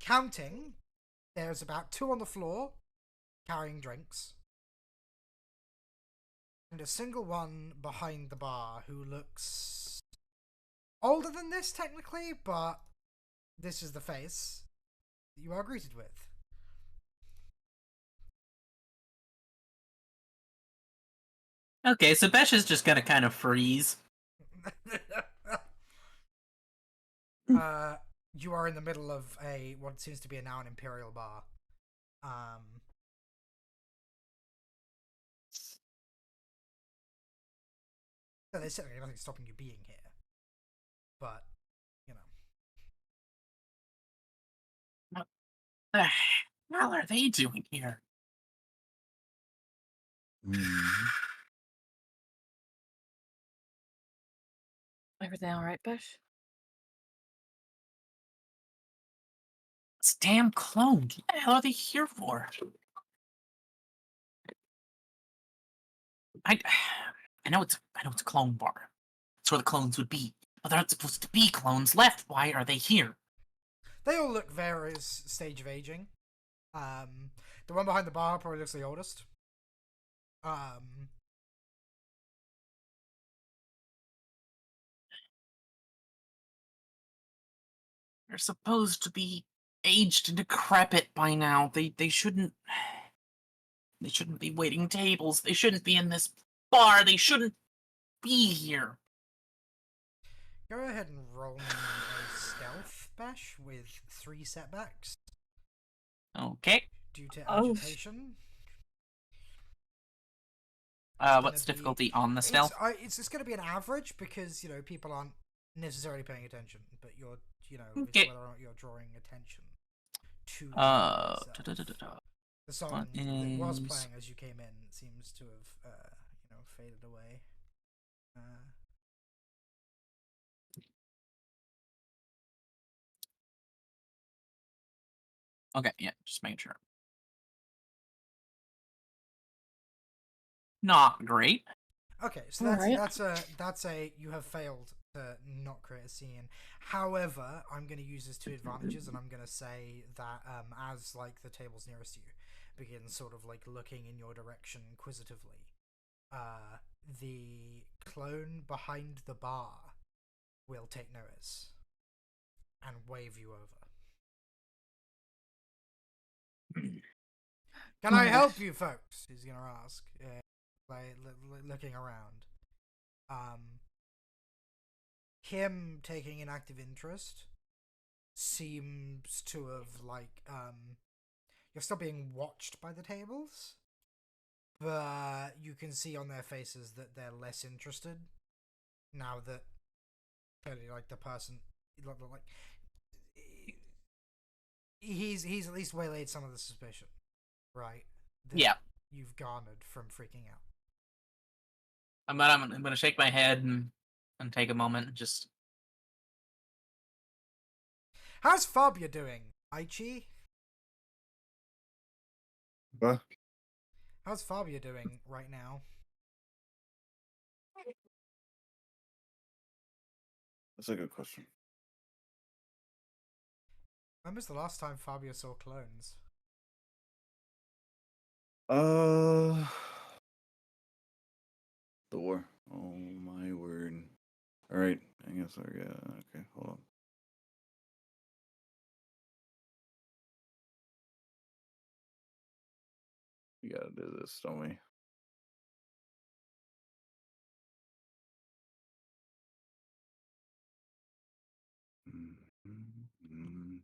Counting, there's about 2 on the floor carrying drinks, and a single one behind the bar who looks older than this technically, but this is the face that you are greeted with. Okay, so Besh is just gonna kind of freeze. You are in the middle of what seems to be now an Imperial bar. So there's certainly nothing stopping you being here, but you know. What the hell are they doing here? Everything all right, Bush? This damn clone. What the hell are they here for? I know it's a clone bar. That's where the clones would be. But they're not supposed to be clones left. Why are they here? They all look various stage of aging. The one behind the bar probably looks the oldest. They're supposed to be aged and decrepit by now. They shouldn't be waiting tables. They shouldn't be in this bar. They shouldn't be here. Go ahead and roll me a stealth, Bash, with 3 setbacks. Okay. Due to agitation. What's difficulty on the stealth? It's going to be an average because, you know, people aren't necessarily paying attention, but you're, you know, Okay. it's whether or not you're drawing attention to yourself. The song that was playing as you came in seems to have, you know, faded away. Okay, yeah, just making sure. Not great. Okay, so that's a you have failed to not create a scene. However, I'm going to use this to advantages, and I'm going to say that as like the tables nearest you begin sort of like looking in your direction inquisitively, the clone behind the bar will take notice and wave you over. Can I help you, folks? He's gonna ask, looking around. Him taking an active interest seems to have like you're still being watched by the tables, but you can see on their faces that they're less interested now that clearly, like, the person, like, he's at least waylaid some of the suspicion, right? That Yeah. you've garnered from freaking out. I'm gonna shake my head and take a moment and just. How's Fabia doing, Aichi? What? How's Fabia doing right now? That's a good question. When was the last time Fabia saw clones? Thor. Oh my word. Alright, I guess I got okay, hold on. We gotta do this, don't we? Mhm.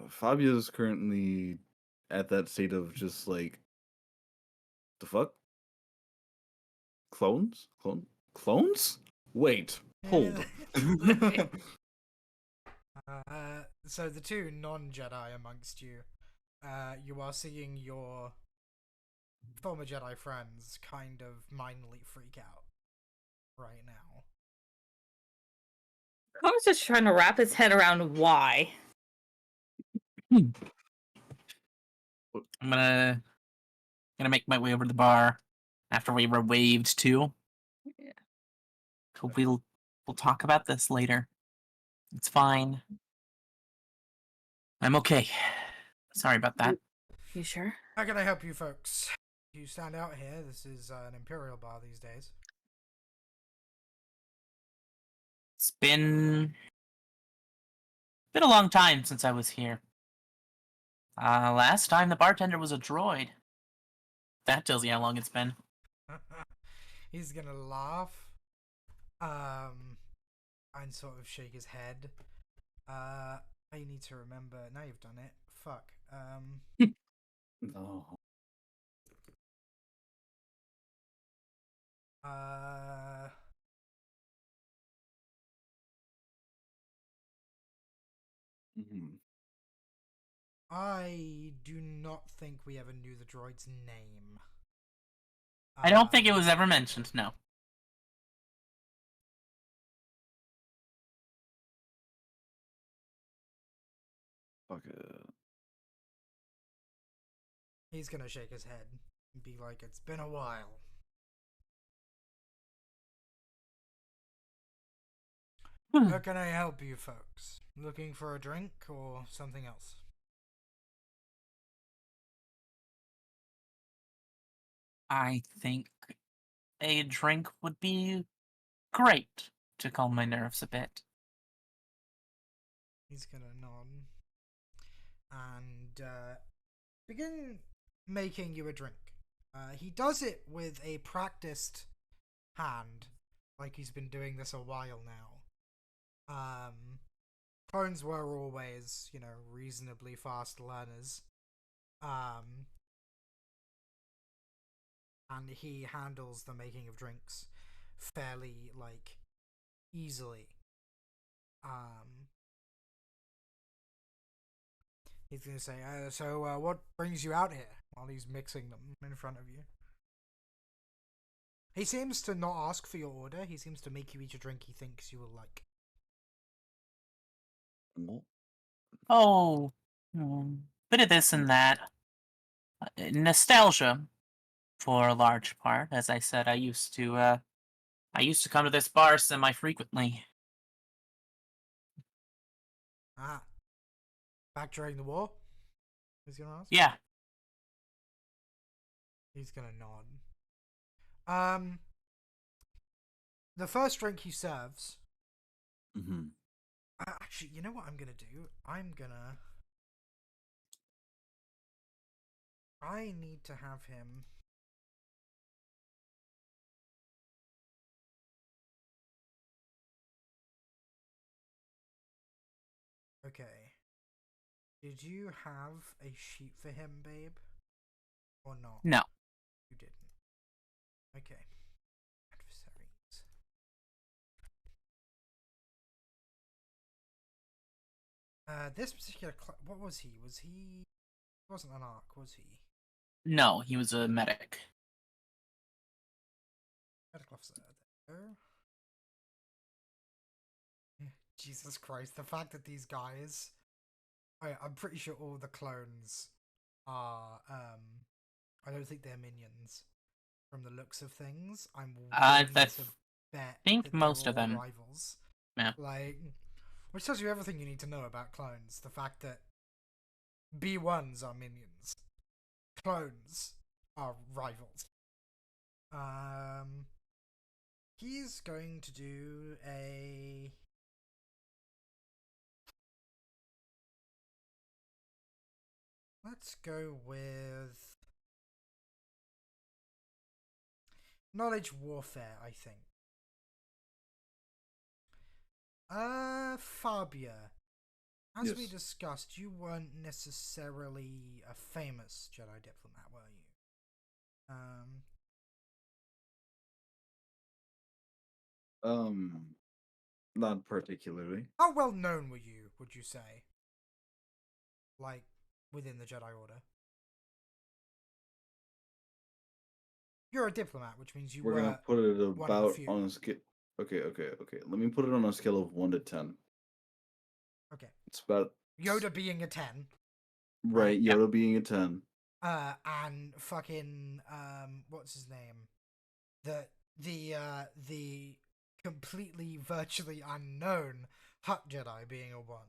Fabia's currently at that state of just like the fuck? Clones? Wait, hold. So the two non-Jedi amongst you, you are seeing your former Jedi friends kind of mindly freak out right now. Conor's just trying to wrap his head around why. I'm gonna make my way over to the bar after we were waved to. Yeah. We'll talk about this later. It's fine. I'm okay. Sorry about that. You sure? How can I help you folks? You stand out here. This is an Imperial bar these days. It's been a long time since I was here. Last time the bartender was a droid. That tells you how long it's been. He's gonna laugh, and sort of shake his head. I need to remember. Now you've done it. Fuck. No. Mhm. I do not think we ever knew the droid's name. I don't think it was ever mentioned, no. Fuck it. He's gonna shake his head and be like, "It's been a while." How can I help you folks? Looking for a drink or something else? I think a drink would be great to calm my nerves a bit. He's gonna nod and begin making you a drink. He does it with a practiced hand, like he's been doing this a while now. Clones were always, reasonably fast learners. And he handles the making of drinks fairly, easily. He's gonna say, so what brings you out here? While he's mixing them in front of you. He seems to not ask for your order. He seems to make you eat a drink he thinks you will like. Oh, bit of this and that. Nostalgia, for a large part. As I said, I used to come to this bar semi-frequently. Ah. Back during the war? He's gonna ask? Yeah. He's gonna nod. The first drink he serves. Mm-hmm. Actually, you know what I'm gonna do? I need to have him. Okay. Did you have a sheet for him, babe? Or not? No. You didn't. Okay. Adversaries. This particular what was he? He wasn't an arc, was he? No, he was a medic. Medical officer. There we go. Jesus Christ, the fact that these guys... I'm pretty sure all the clones are, I don't think they're minions. From the looks of things, I'm willing to bet think that most they're of all them. rivals. Yeah. Like, which tells you everything you need to know about clones. The fact that B1s are minions. Clones are rivals. He's going to do a... Let's go with... Knowledge warfare, I think. Fabia. As we Yes. discussed, you weren't necessarily a famous Jedi diplomat, were you? Not particularly. How well known were you, would you say? Like, within the Jedi Order? You're a diplomat, which means you We're were gonna put it one of the about few. on a scale. Okay. Let me put it on a scale of 1 to 10. Okay. It's about Yoda being a 10. right. Yep. Yoda being a 10. And fucking, what's his name? The completely virtually unknown Hut Jedi being a 1.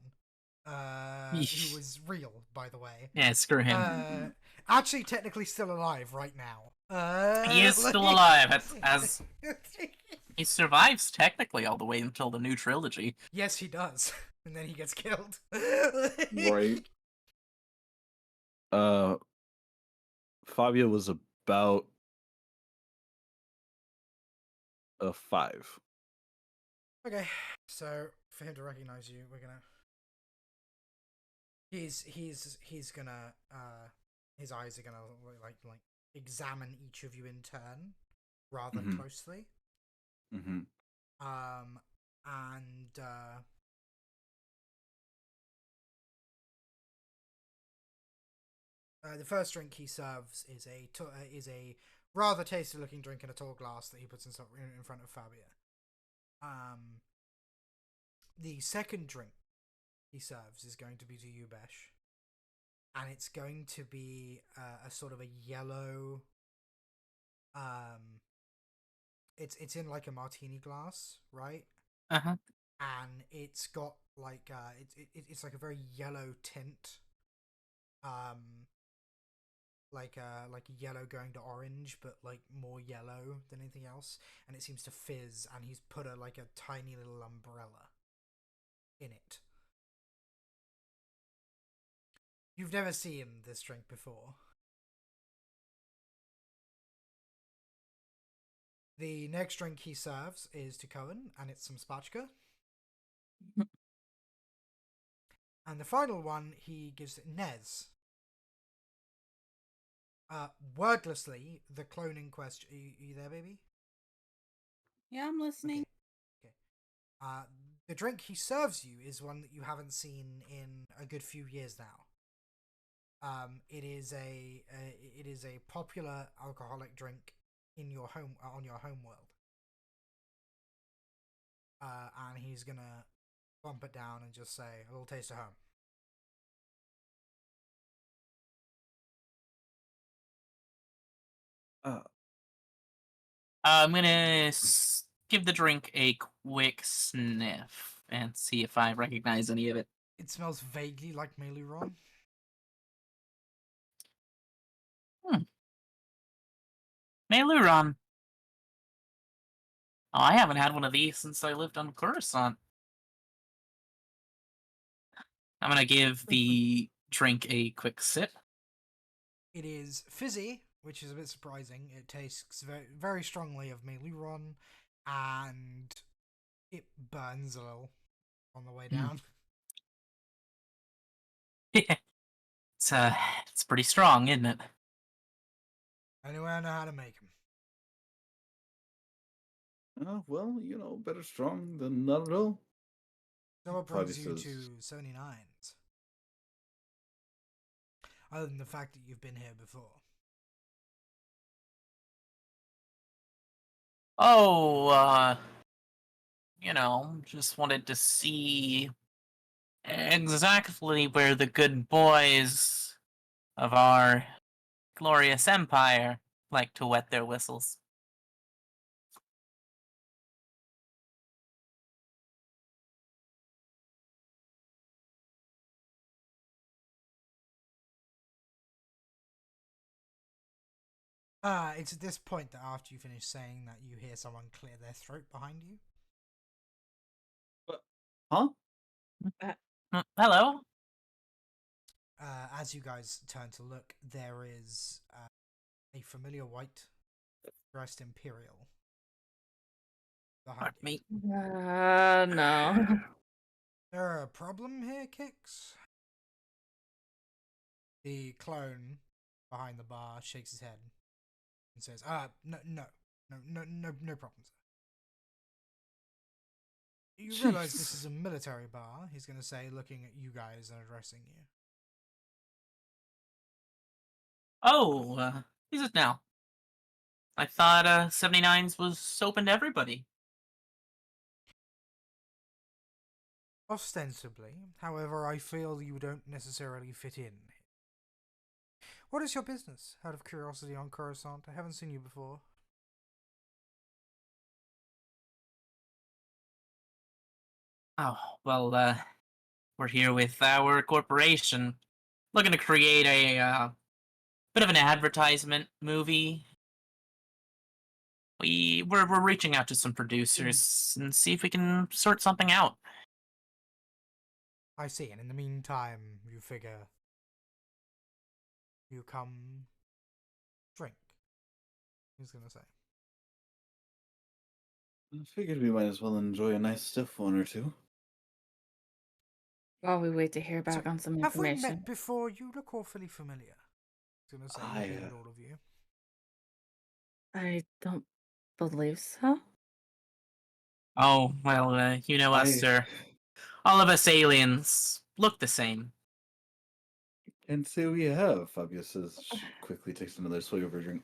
Who was real, by the way. Yeah, screw him. Actually technically still alive right now. He is still alive, as he survives technically all the way until the new trilogy. Yes, he does. And then he gets killed. Right. Fabio was about a 5. Okay, so for him to recognize you, we're gonna... He's gonna, his eyes are gonna, like examine each of you in turn, rather Mhm. closely. Mm-hmm. And, the first drink he serves is a rather tasty looking drink in a tall glass that he puts in front of Fabia. The second drink he serves is going to be to you, Besh. And it's going to be a sort of a yellow... It's in like a martini glass, right? Uh-huh. And it's got like it's like a very yellow tint, like yellow going to orange, but like more yellow than anything else. And it seems to fizz. And he's put a tiny little umbrella in it. You've never seen this drink before. The next drink he serves is to Cohen, and it's some spatchka. And the final one he gives to Nez. Wordlessly, the cloning question. Are you there, baby? Yeah, I'm listening. Okay. The drink he serves you is one that you haven't seen in a good few years now. It is a popular alcoholic drink in your home on your home world. And he's gonna bump it down and just say a little taste of home. I'm gonna give the drink a quick sniff and see if I recognize any of it. It smells vaguely like Mailuron. Mailuron. Oh, I haven't had one of these since I lived on Coruscant. I'm gonna give the drink a quick sip. It is fizzy, which is a bit surprising. It tastes very, very strongly of Mailuron, and it burns a little on the way down. It's pretty strong, isn't it? Anyway, I know how to make them. Well, better strong than not at all. So what Probably brings you says, to 79s? Other than the fact that you've been here before. Oh, just wanted to see exactly where the good boys of our glorious empire like to wet their whistles. It's at this point that after you finish saying that you hear someone clear their throat behind you. huh? Hello? As you guys turn to look, there is a familiar white dressed Imperial behind Pardon you. me. No. There a problem here, Kix? The clone behind the bar shakes his head and says, no problem, sir. You realize this is a military bar, he's going to say, looking at you guys and addressing you. Oh, is it now? I thought 79s was open to everybody. Ostensibly, however, I feel you don't necessarily fit in. What is your business, out of curiosity, on Coruscant? I haven't seen you before. Oh, well, we're here with our corporation, looking to create a bit of an advertisement movie. We're reaching out to some producers and see if we can sort something out. I see, and in the meantime, you figure you come drink. He's gonna say. I figured we might as well enjoy a nice stiff one or two. While we wait to hear back So, on some have we information. met before? You look awfully familiar. He's gonna say, looking at all of you. I don't believe so. Oh, well, you know us, sir. All of us aliens look the same. And so we have, Fabio says. She quickly takes another swig of her drink.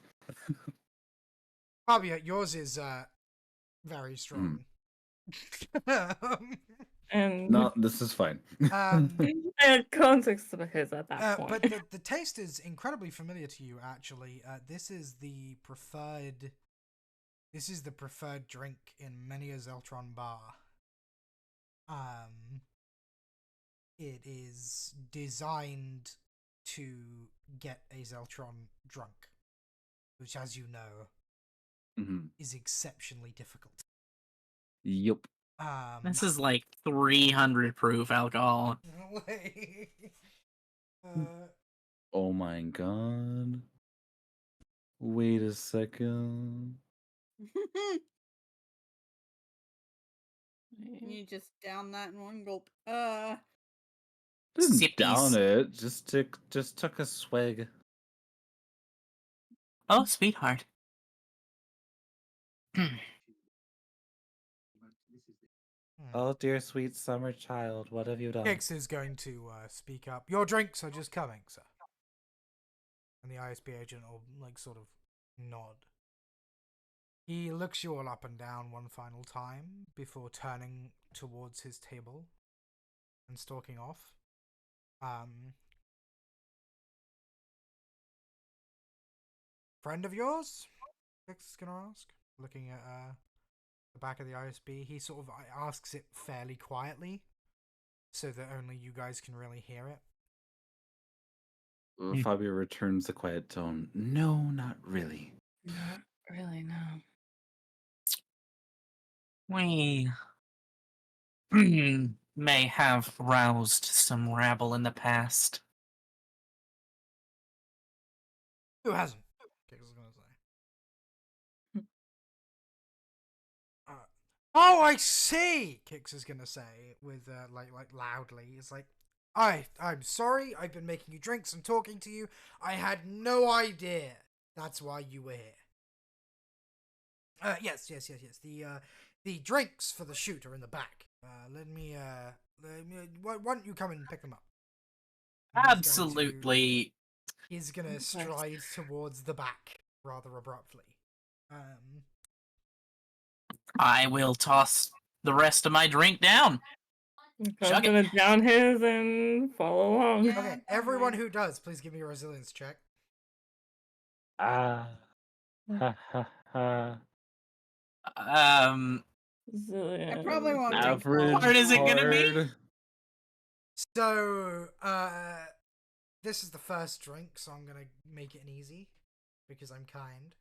Fabio, yours is very strong. And No, this is fine. and context of his at that point. But the taste is incredibly familiar to you. Actually, this is the preferred. This is the preferred drink in many a Zeltron bar. It is designed to get a Zeltron drunk, which, as you know, is exceptionally difficult. Yep. This is like 300 proof alcohol. Oh my god. Wait a second. You just down that in one gulp. Didn't Sippies. down it. Just took a swig. Oh, sweetheart. Oh dear sweet summer child, what have you done? Kix is going to speak up. Your drinks are just coming, sir. And the ISB agent will, like, sort of nod. He looks you all up and down one final time before turning towards his table and stalking off. Friend of yours? Kix is gonna ask, looking at the back of the ISB. He sort of asks it fairly quietly, so that only you guys can really hear it. Fabio returns the quiet tone. No, not really. Not really, no. We may have roused some rabble in the past. Who hasn't? Kix is gonna say. Oh, I see. Kix is gonna say with like loudly. It's like, I'm sorry. I've been making you drinks and talking to you. I had no idea that's why you were here. Yes. The drinks for the shoot are in the back. Why don't you come and pick them up? And Absolutely. He's gonna stride towards the back rather abruptly. I will toss the rest of my drink down. I'm Chug it. gonna down his and follow along. Yeah, Okay, don't everyone worry. who does, please give me a resilience check. Ha ha ha. I probably won't take Average. all hard is it gonna be? hard. So, this is the first drink, so I'm gonna make it an easy because I'm kind.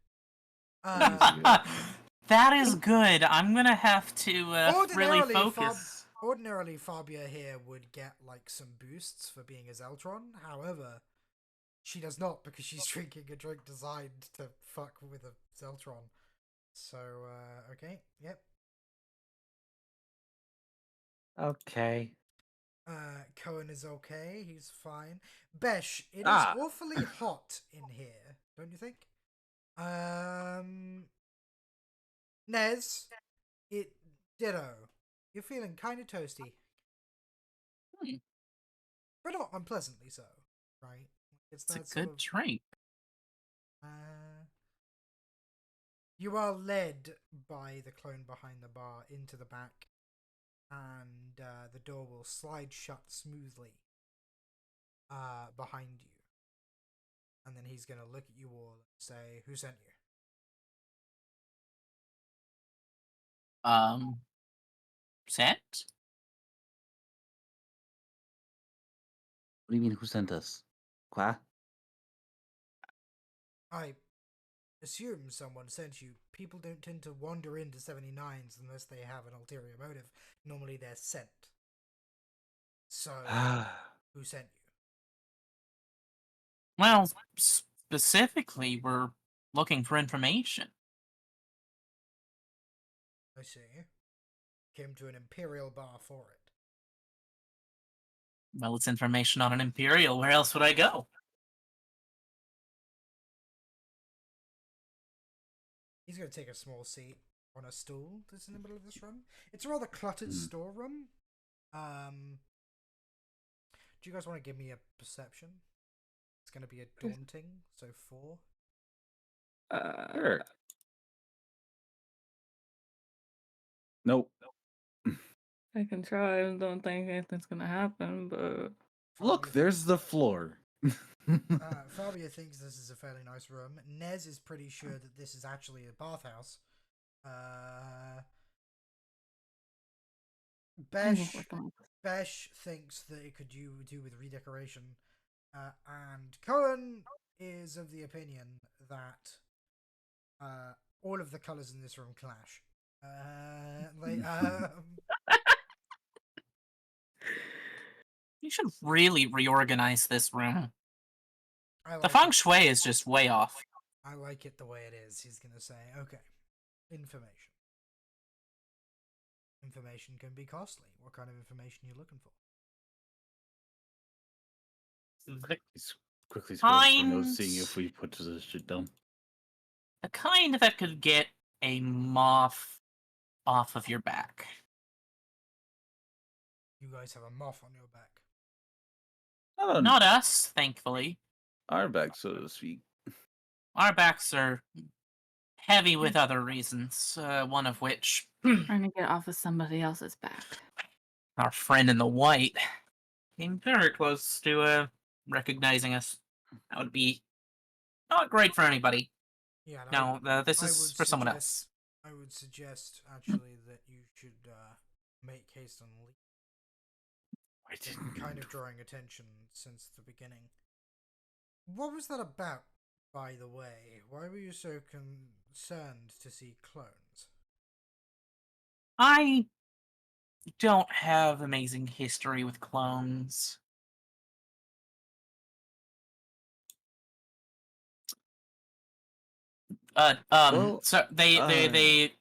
That is good. I'm gonna have to really Ordinarily, focus. Ordinarily, Fabia here would get like some boosts for being a Zeltron. However, she does not because she's drinking a drink designed to fuck with a Zeltron. So, okay, yep. Okay. Cohen is okay. He's fine. Besh, it is awfully hot in here, don't you think? Nez, ditto. You're feeling kind of toasty. But not unpleasantly so, right? It's that a sort good of, drink. You are led by the clone behind the bar into the back, and the door will slide shut smoothly behind you. And then he's going to look at you all and say, "Who sent you?" Sent? What do you mean, who sent us? Qua? I assume someone sent you. People don't tend to wander into 79s unless they have an ulterior motive. Normally they're sent. So, who sent you? Well, specifically, we're looking for information. I see. Came to an Imperial bar for it. Well, it's information on an Imperial. Where else would I go? He's going to take a small seat on a stool that's in the middle of this room. It's a rather cluttered storeroom. Do you guys want to give me a perception? It's going to be a daunting, so 4. Sure. Nope. I can try. I don't think anything's gonna happen, but Look, there's the floor. Fabia thinks this is a fairly nice room. Nez is pretty sure that this is actually a bathhouse. Besh thinks that it could do with redecoration. And Cohen is of the opinion that all of the colours in this room clash. You should really reorganize this room. Like the feng shui is just way off. I like it the way it is. He's going to say, okay, information. Information can be costly. What kind of information are you looking for? He's quickly scrolling through notes, Kinds- seeing if we put this shit down. The kind that could get a moth off of your back. You guys have a moth on your back. Not us, thankfully. Our back, so to speak. Our backs are heavy with other reasons, one of which trying to get off of somebody else's back. our friend in the white came very close to recognizing us. That would be not great for anybody. Yeah. No, this is for someone else. I would suggest actually that you should make haste and leave. I didn't kind of drawing attention since the beginning. What was that about, by the way? Why were you so concerned to see clones? I don't have amazing history with clones. So they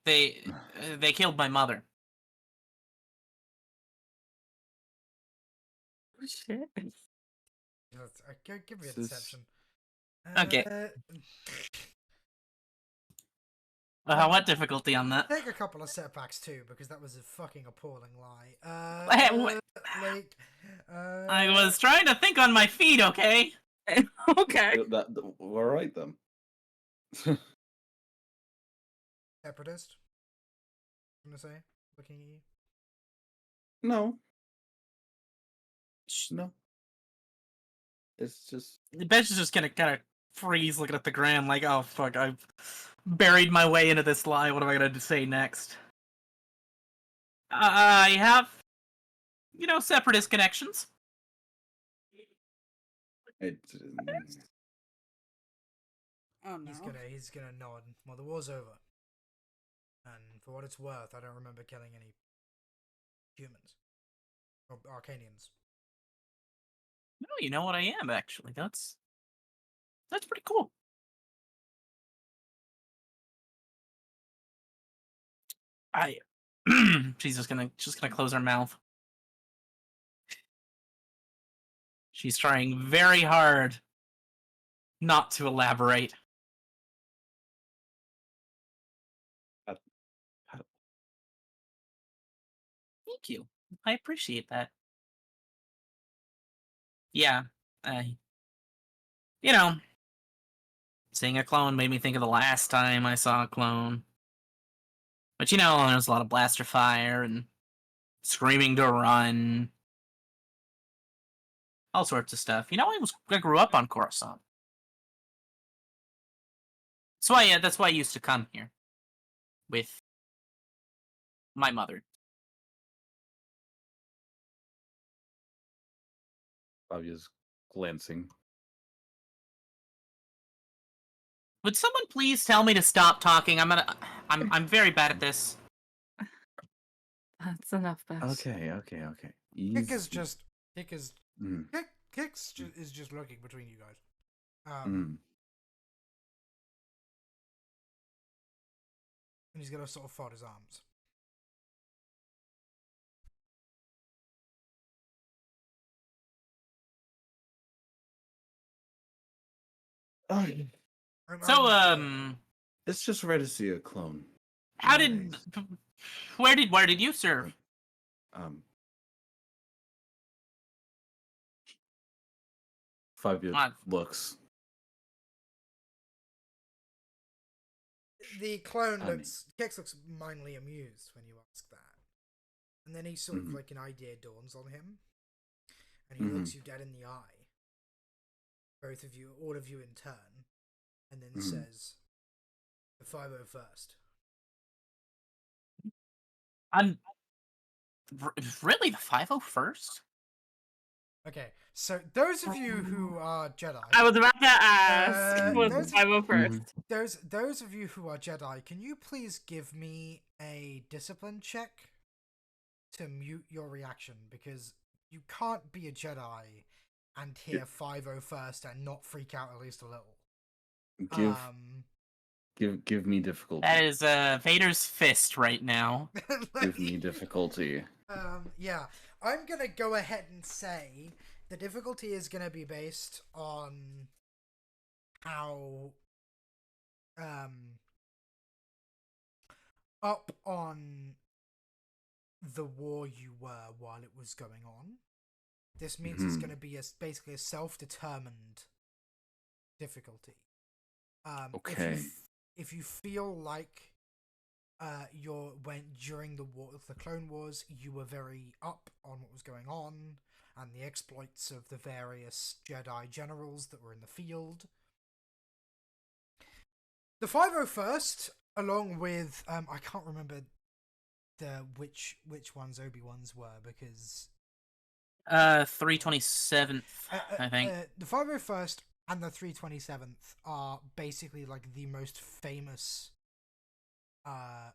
killed my mother. Oh, shit. Give me a deception. Okay. What difficulty on that? Take a couple of setbacks too, because that was a fucking appalling lie. Like, I was trying to think on my feet, okay? Okay. All right then. separatist. I'm gonna say, looking at you. No. No. It's just Bench is just gonna kind of freeze looking at the ground like, oh fuck, I've buried my way into this lie. What am I gonna say next? I have, separatist connections. it. Oh no. He's gonna nod. Well, the war's over, and for what it's worth, I don't remember killing any humans or Arcanians. No, you know what I am actually. That's pretty cool. She's gonna close her mouth. She's trying very hard not to elaborate. Thank you. I appreciate that. Yeah, you know, seeing a clone made me think of the last time I saw a clone. But there was a lot of blaster fire and screaming to run. All sorts of stuff. I grew up on Coruscant. That's why I used to come here. With my mother. Fabia's glancing. Would someone please tell me to stop talking? I'm very bad at this. That's enough, Bex. Okay. Kick Easy. is just Mm. is just looking between you guys. Mm. And he's gonna sort of fold his arms. Okay. And It's just rare to see a clone. How nowadays. where did you serve? Fabia looks. the clone I mean- looks Kix looks mildly amused when you ask that. And then he sort of like an idea dawns on him. And he looks you dead in the eye. Both of you, all of you in turn. And then says, the 501st. Really, the 501st? Okay, so those of you who are Jedi, I was about to ask. Was those- 501st? those of you who are Jedi, can you please give me a discipline check to mute your reaction, because you can't be a Jedi and hear 501st and not freak out at least a little. Give me difficulty. That is Vader's fist right now. Give me difficulty. Yeah, I'm gonna go ahead and say the difficulty is gonna be based on how up on the war you were while it was going on. This means it's gonna be basically a self-determined difficulty. Okay. If you feel like during the Clone Wars, you were very up on what was going on and the exploits of the various Jedi generals that were in the field. The 501st, along with I can't remember which ones Obi-Wan's were, because 327th, I think. the 501st and the 327th are basically like the most famous fuck,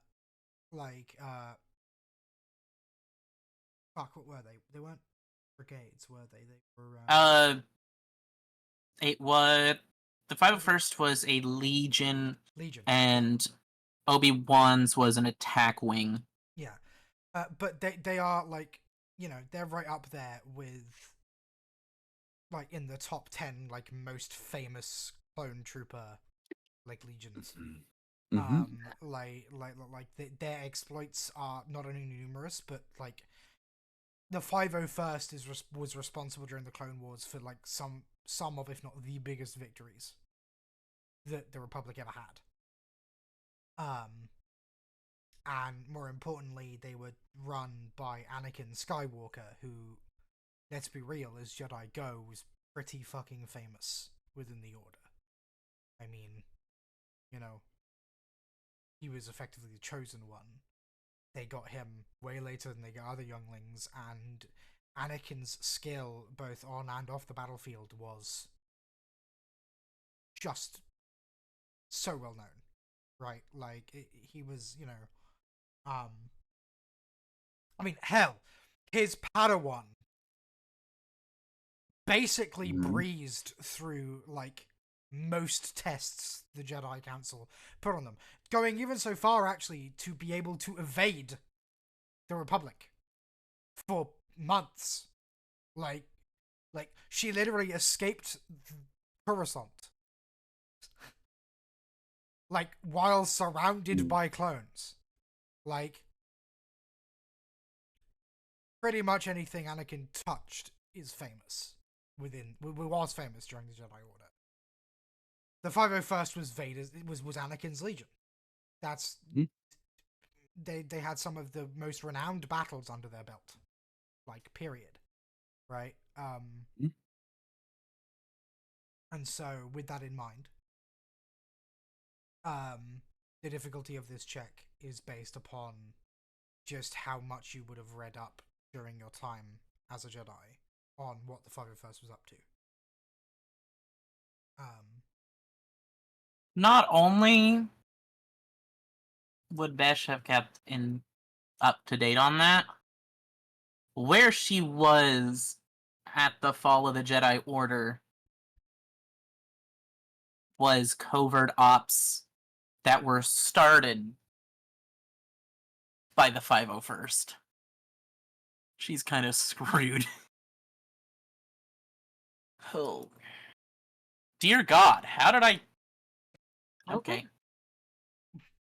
what were they? They weren't brigades, were they? They were It was the 501st was a legion, and Obi-Wan's was an attack wing. Yeah, but they are like, they're right up there with like in the top 10 like most famous clone trooper like legions. Their exploits are not only numerous, but like the 501st was responsible during the Clone Wars for like some of, if not the biggest victories that the Republic ever had. And more importantly, they were run by Anakin Skywalker, who, let's be real, as Jedi go, was pretty fucking famous within the Order. I mean, you know, he was effectively the chosen one. They got him way later than they got other younglings, and Anakin's skill, both on and off the battlefield, was just so well known, right? Like, he was, you know, I mean, hell, his Padawan basically breezed through, like, most tests the Jedi Council put on them, going even so far, actually, to be able to evade the Republic for months. Like she literally escaped Coruscant, like, while surrounded by clones. Like, pretty much anything Anakin touched is famous. Was famous during the Jedi Order. The 501st was was Anakin's Legion. That's they had some of the most renowned battles under their belt, like, period, right? And so with that in mind, the difficulty of this check is based upon just how much you would have read up during your time as a Jedi on what the 501st was up to. Not only would Besh have kept up to date on that, where she was at the fall of the Jedi Order was covert ops that were started by the 501st. She's kind of screwed. Oh. Dear God, how did I... Okay.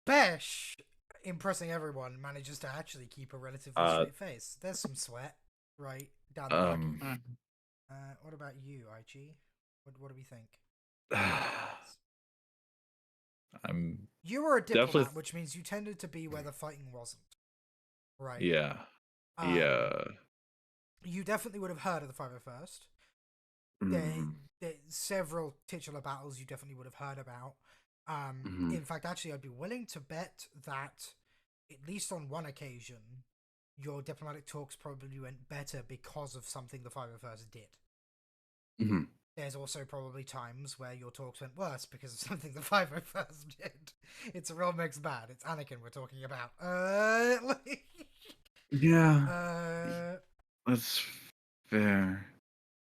Besh, impressing everyone, manages to actually keep a relatively straight face. There's some sweat, right, down the neck. What about you, IG? What do we think? You were a diplomat, which means you tended to be where the fighting wasn't, right? Yeah. You definitely would have heard of the 501st. There several titular battles you definitely would have heard about. In fact, actually, I'd be willing to bet that, at least on one occasion, your diplomatic talks probably went better because of something the 501st did. There's also probably times where your talks went worse because of something the 501st did. It's a real mixed bag. It's Anakin we're talking about. Yeah. That's fair.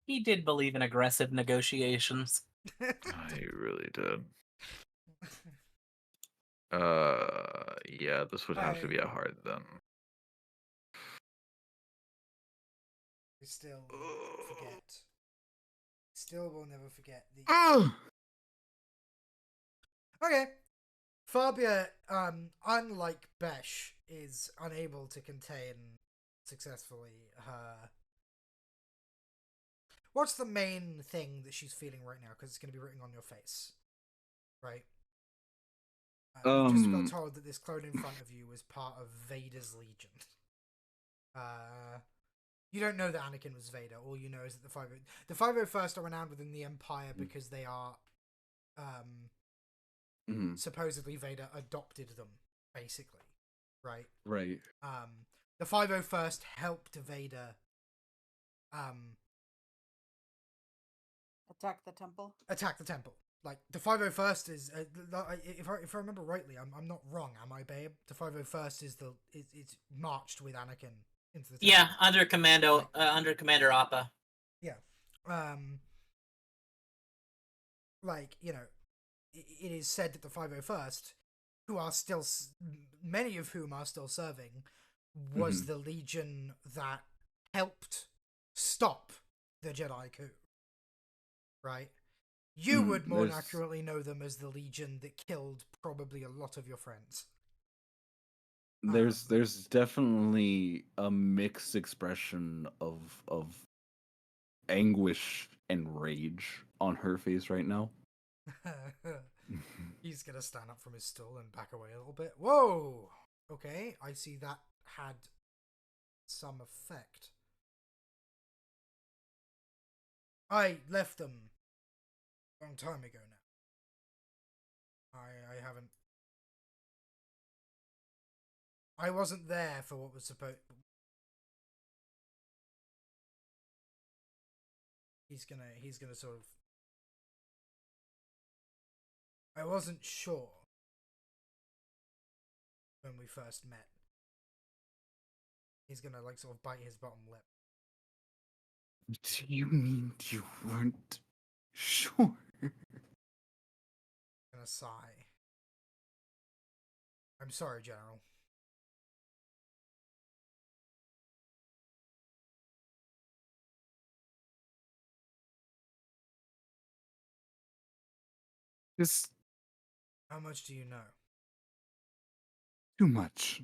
He did believe in aggressive negotiations. He really did. Yeah, this would have to be a hard then. We still forget. Still will never forget the... Okay. Fabia, unlike Besh, is unable to contain successfully her... What's the main thing that she's feeling right now? Because it's going to be written on your face. Right? You just got told that this clone in front of you was part of Vader's Legion. You don't know that Anakin was Vader. All you know is that the 501st are renowned within the Empire because they are supposedly Vader adopted them, basically. Right? Right. The 501st helped Vader Attack the temple. Like, the 501st is, if I remember rightly, I'm not wrong, am I, babe? The 501st is it's marched with Anakin into the temple. Yeah, under Commander Appa. Yeah. Like, you know, it is said that the 501st, who are still, many of whom are still serving, was the Legion that helped stop the Jedi coup. Right? You would more there's accurately know them as the Legion that killed probably a lot of your friends. there's definitely a mixed expression of anguish and rage on her face right now. He's gonna stand up from his stool and back away a little bit. Whoa! Okay, I see that had some effect. I left them a long time ago now. I haven't. I wasn't there for what was supposed. He's gonna sort of. I wasn't sure when we first met. He's gonna like sort of bite his bottom lip. Do you mean you weren't sure? Gonna sigh. I'm sorry, General. It's How much do you know? too much.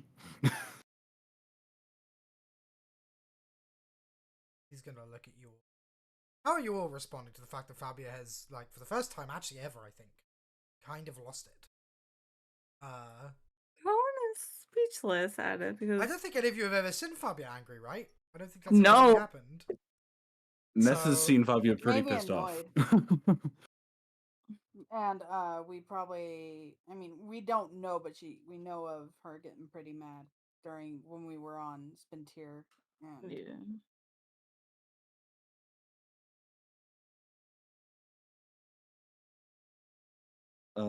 He's gonna look at you all. How are you all responding to the fact that Fabia has, like, for the first time actually ever, I think, kind of lost it? Cohen is speechless at it because I don't think any of you have ever seen Fabia angry, right? I don't think that's ever No. really happened. Nessa's So- seen Fabio pretty Maybe pissed off. And we probably, I mean, we don't know, but we know of her getting pretty mad during when we were on Spintier. And yeah.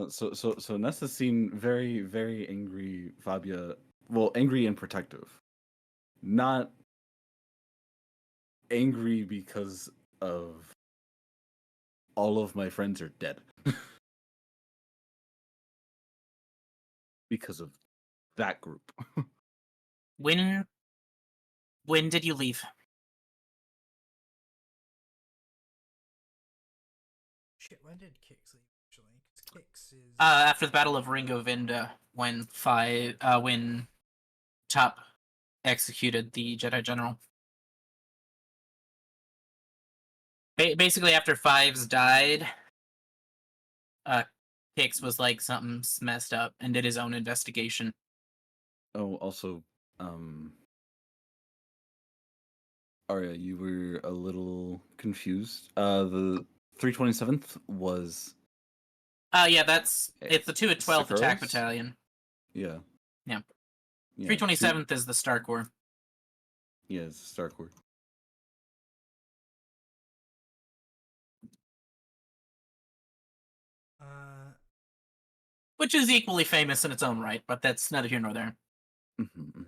So Nessa's seen very, very angry Fabia. Well, angry and protective. Not angry because of all of my friends are dead. Because of that group. When did you leave? Shit, when did Kix leave, actually? 'Cause Kix is... After the Battle of Ringo Vinda, when Top executed the Jedi General. Basically, after Fives died, Hicks was like, something's messed up, and did his own investigation. Oh, also, Arya, you were a little confused. The 327th was Yeah, it's the 2 at 12th Attack Sakura's? Battalion. Yeah. Yeah. Yeah, 327th is the Star Corps. Yeah, it's Star Corps. Which is equally famous in its own right, but that's neither here nor there. Mhm.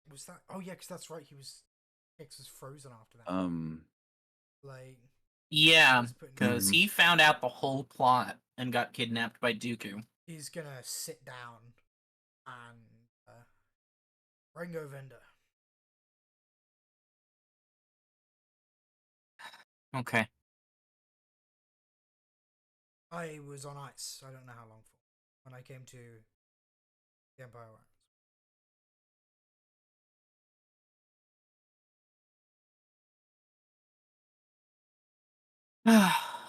Was that... Oh, yeah, because that's right, Kix was frozen after that. Like... Yeah, he's putting- because he found out the whole plot and got kidnapped by Dooku. He's gonna sit down and... Ringo Vendor. Okay. I was on ice, I don't know how long for, when I came to the Empire Realms.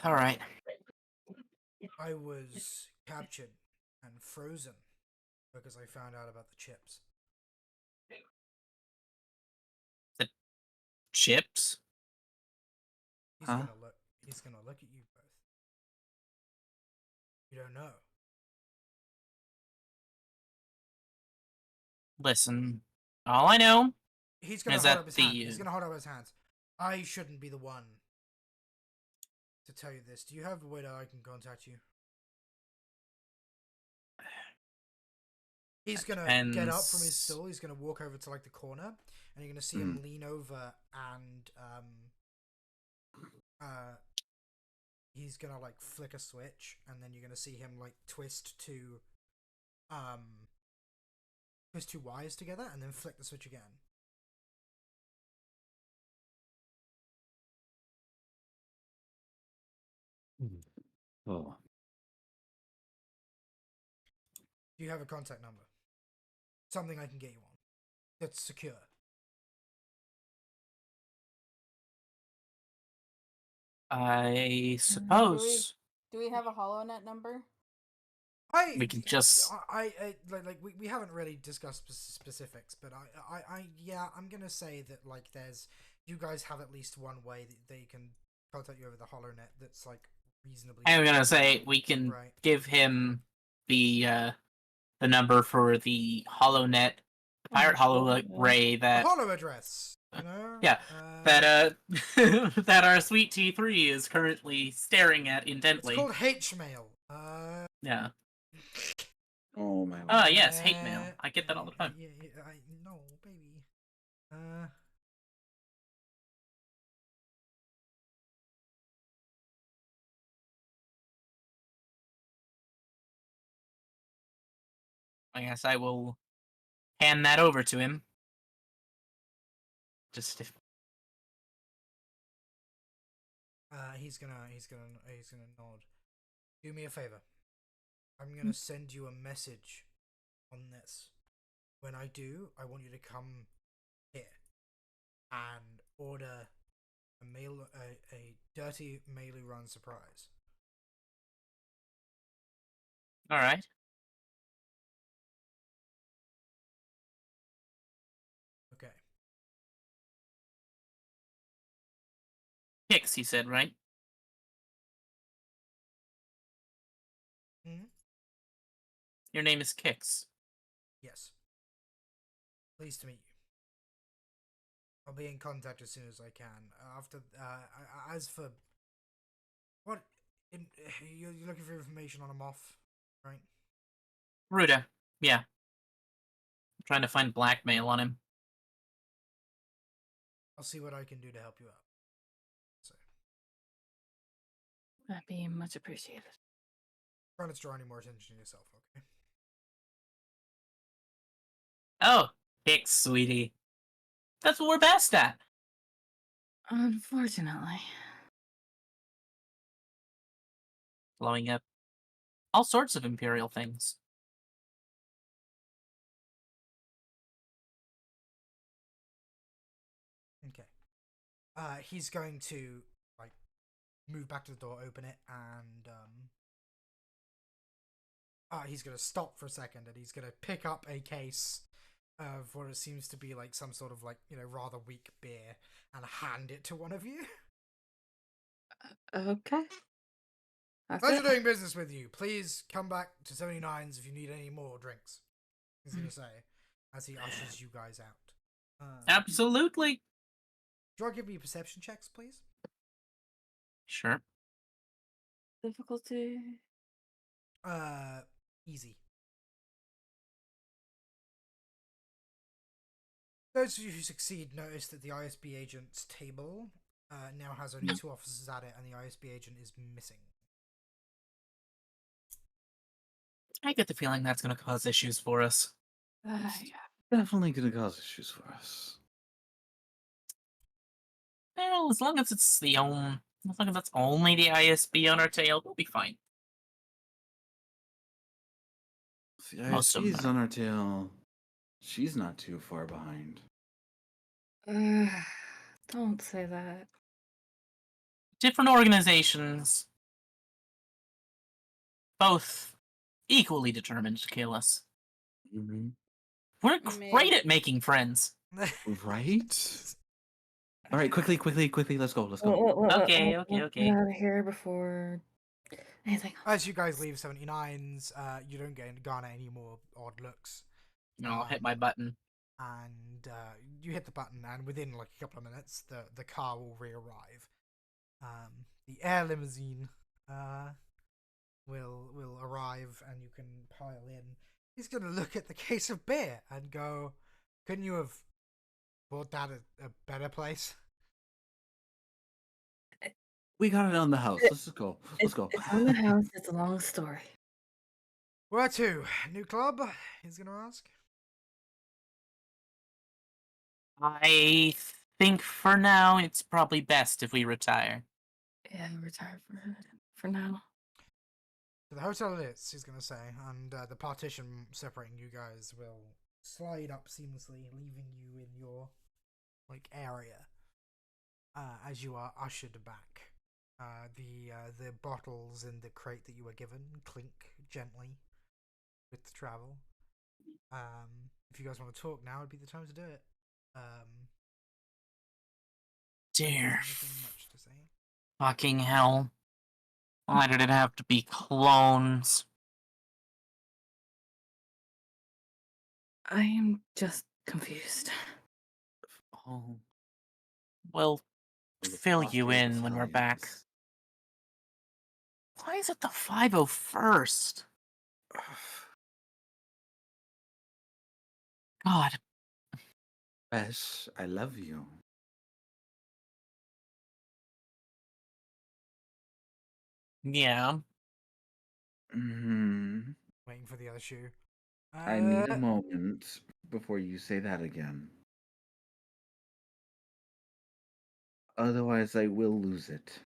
All right. I was captured and frozen because I found out about the chips. Chips? He's Huh? gonna look. He's gonna look at you both. You don't know. Listen, all I know He's gonna is hold that up his hand. the He's gonna hold up his hands. I shouldn't be the one to tell you this. Do you have a way that I can contact you? He's gonna get up from his depends. stool. He's gonna walk over to like the corner, and you're gonna see him lean over and he's gonna like flick a switch, and then you're gonna see him like twist to twist 2 wires together and then flick the switch again. Oh. Do you have a contact number? Something I can get you on that's secure. I suppose Do we have a HoloNet number? we can just. We haven't really discussed specifics, but yeah, I'm gonna say that like there's you guys have at least one way that they can contact you over the HoloNet that's like reasonably. I'm gonna say we can Right. give him the number for the HoloNet, the pirate holo ray that Holo address. You know. yeah, that that our sweet T3 is currently staring at intently. It's called H-mail. Yeah. Oh my. Yes, hate mail. I get that all the time. Yeah, no, baby. I guess I will hand that over to him. Just if He's gonna nod. Do me a favor. I'm gonna send you a message on this. When I do, I want you to come here and order a dirty melee run surprise. all right. Okay. Kix, he said, right? Hmm? Your name is Kix. Yes. Pleased to meet you. I'll be in contact as soon as I can. As for what, you're looking for information on a moth, right? Ruda. Yeah. I'm trying to find blackmail on him. I'll see what I can do to help you out. So, That'd be much appreciated. try not to draw any more attention to yourself, okay? Oh, Kix, sweetie. That's what we're best at. Unfortunately. Blowing up all sorts of Imperial things. Okay. He's going to like move back to the door, open it, and he's gonna stop for a second, and he's gonna pick up a case of what it seems to be like some sort of like rather weak beer, and hand it to one of you. Okay. Pleasure doing business with you. Please come back to 79s if you need any more drinks. He's gonna say as he ushers you guys out. Absolutely. Do you want to give me perception checks, please? Sure. Difficulty. Easy. Those of you who succeed notice that the ISB agent's table now has only 2 officers at it, and the ISB agent is missing. I get the feeling that's going to cause issues for us. Yeah. Definitely gonna cause issues for us. Well, as long as it's as long as that's only the ISB on our tail, we'll be fine. If the Most of them ISB's are. on our tail, she's not too far behind. Don't say that. Different organizations, both equally determined to kill us. Mm-hmm. We're May- great at making friends. Right? All right, quickly, let's go. Okay. Get out of here before anything. As you guys leave 79s, you don't garner any more odd looks. I'll hit my button. And you hit the button, and within like a couple of minutes, the car will re-arrive. The air limousine will arrive, and you can pile in. He's gonna look at the case of beer and go, "Couldn't you have bought that at a better place?" We got it on the house. Let's just go. Let's go. It's on the house. It's a long story. Where to? New club? He's gonna ask. I think for now it's probably best if we retire. Yeah, retire for now. To the hotel it is, he's gonna say, and the partition separating you guys will slide up seamlessly, leaving you in your area as you are ushered back. The bottles in the crate that you were given clink gently with the travel. If you guys want to talk, now would be the time to do it. Dear Nothing much to say. fucking hell. Why did it have to be clones? I am just confused. Oh. We'll The fill you foster in when we're back. battalions. Why is it the 501st? God. Besh, I love you. Yeah. Waiting for the other shoe. I need a moment before you say that again. Otherwise, I will lose it.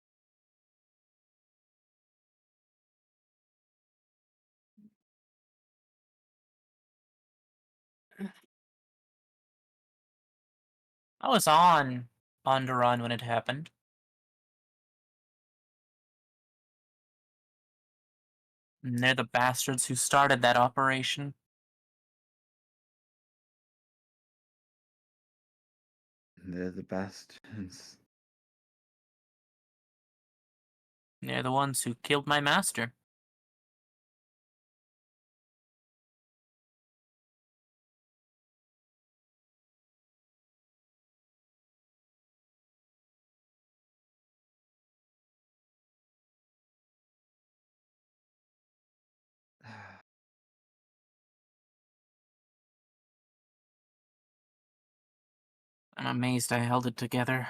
I was on Bondurant when it happened. And they're the bastards who started that operation. They're the bastards. They're the ones who killed my master. I'm amazed I held it together.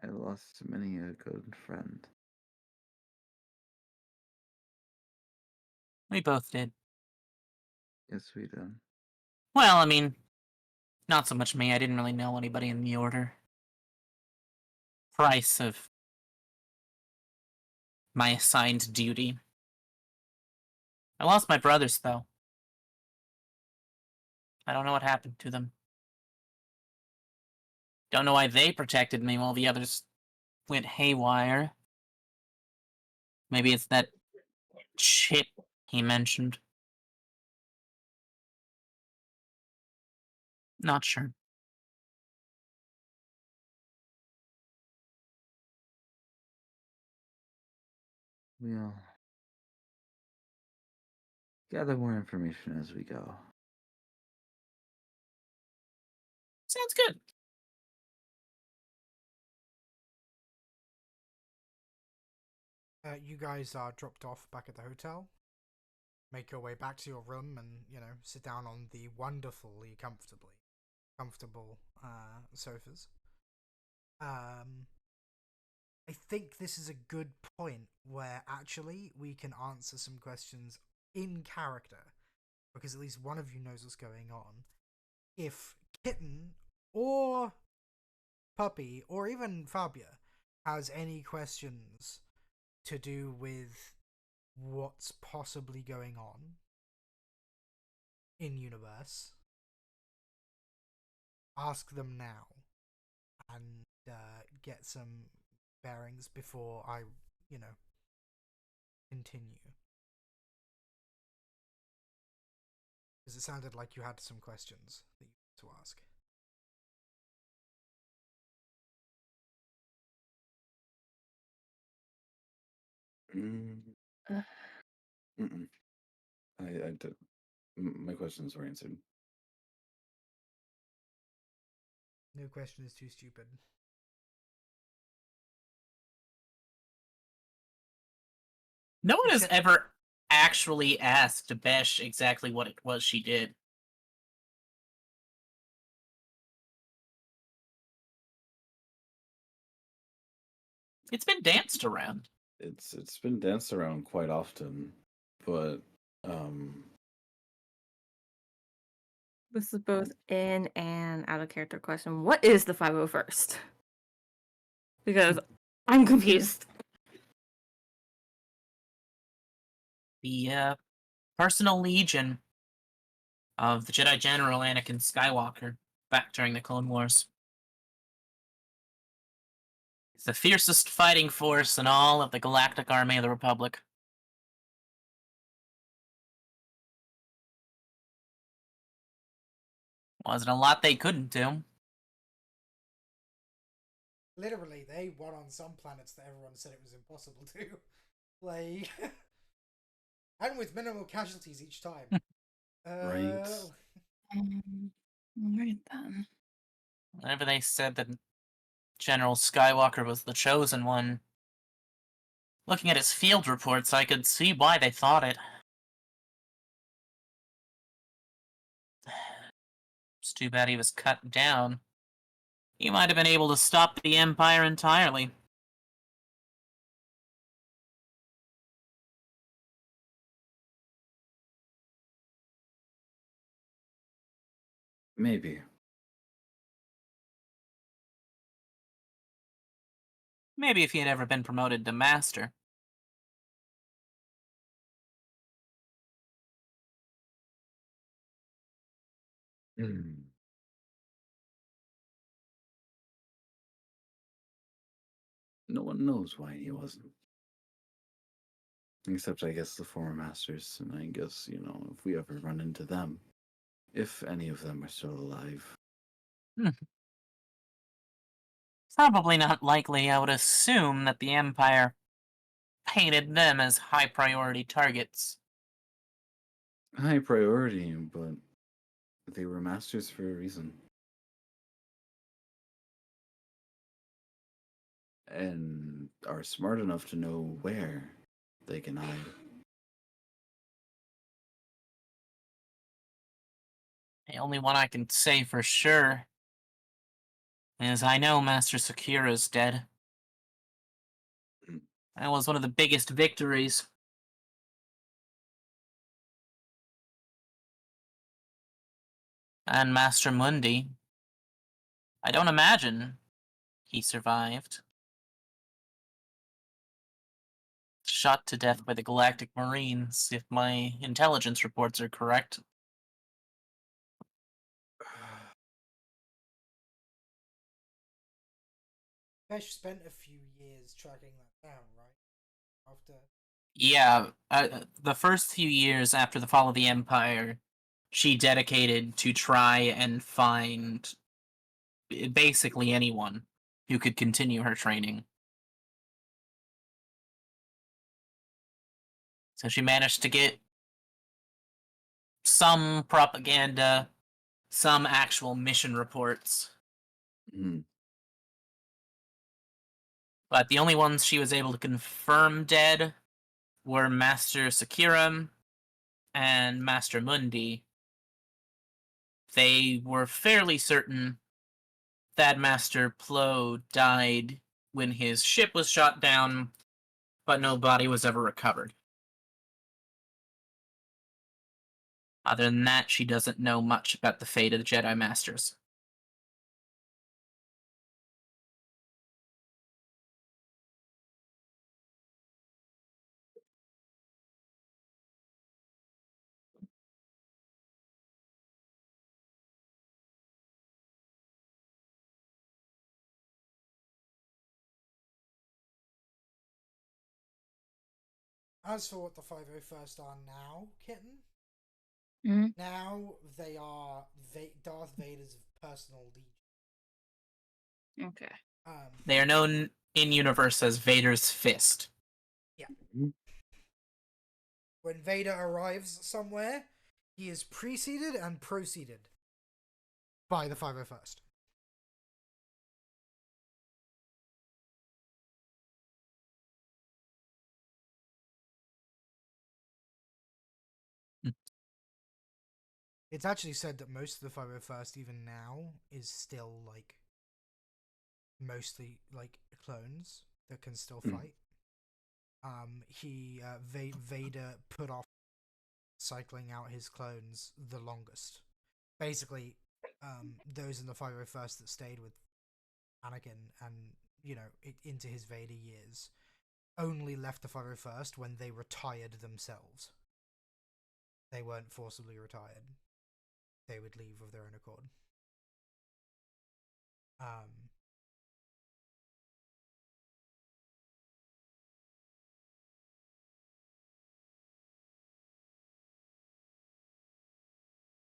I lost many a good friend. We both did. Yes, we did. Well, I mean, not so much me. I didn't really know anybody in the order. Price of my assigned duty. I lost my brothers, though. I don't know what happened to them. Don't know why they protected me while the others went haywire. Maybe it's that chip he mentioned. Not sure. We'll gather more information as we go. Sounds good. You guys are dropped off back at the hotel. Make your way back to your room and, sit down on the wonderfully comfortable sofas. I think this is a good point where actually we can answer some questions in character, because at least one of you knows what's going on. If Kitten or Puppy or even Fabia has any questions to do with what's possibly going on in universe, ask them now and get some bearings before I, continue. Because it sounded like you had some questions that you wanted to ask. My questions were answered. No question is too stupid. No one has Except- ever actually asked Besh exactly what it was she did. It's been danced around. It's been danced around quite often, but This is both in and out of character question. What is the 501st? Because I'm confused. The personal legion of the Jedi General Anakin Skywalker back during the Clone Wars. It's the fiercest fighting force in all of the Galactic Army of the Republic. Wasn't a lot they couldn't do. Literally, they won on some planets that everyone said it was impossible to. Like, and with minimal casualties each time. Right. Right then. Whenever they said that General Skywalker was the chosen one, looking at his field reports, I could see why they thought it. It's too bad he was cut down. He might have been able to stop the Empire entirely. maybe. Maybe if he had ever been promoted to Master. Hmm. No one knows why he wasn't. Except, I guess, the former masters, and I guess, if we ever run into them, if any of them are still alive. Probably not likely. I would assume that the Empire painted them as high priority targets. High priority, but they were masters for a reason. And are smart enough to know where they can hide. The only one I can say for sure is I know Master Sakura's dead. That was one of the biggest victories. And Master Mundi. I don't imagine he survived. Shot to death by the Galactic Marines, if my intelligence reports are correct. Pesh spent a few years tracking that down, right? After. Yeah, the first few years after the fall of the Empire, she dedicated to try and find basically anyone who could continue her training. So she managed to get some propaganda, some actual mission reports. But the only ones she was able to confirm dead were Master Sakura and Master Mundi. They were fairly certain that Master Plo died when his ship was shot down, but no body was ever recovered. Other than that, she doesn't know much about the fate of the Jedi Masters. As for what the 501st are now, Kitten, Mhm. now they are Darth Vader's personal legion. Okay. They are known in universe as Vader's Fist. Yeah. When Vader arrives somewhere, he is preceded and proceeded by the 501st. It's actually said that most of the 501st, even now, is still, like, mostly, like, clones. that can still Mm. fight. Vader put off cycling out his clones the longest. Basically, those in the 501st that stayed with Anakin and, into his Vader years only left the 501st when they retired themselves. They weren't forcibly retired. They would leave of their own accord.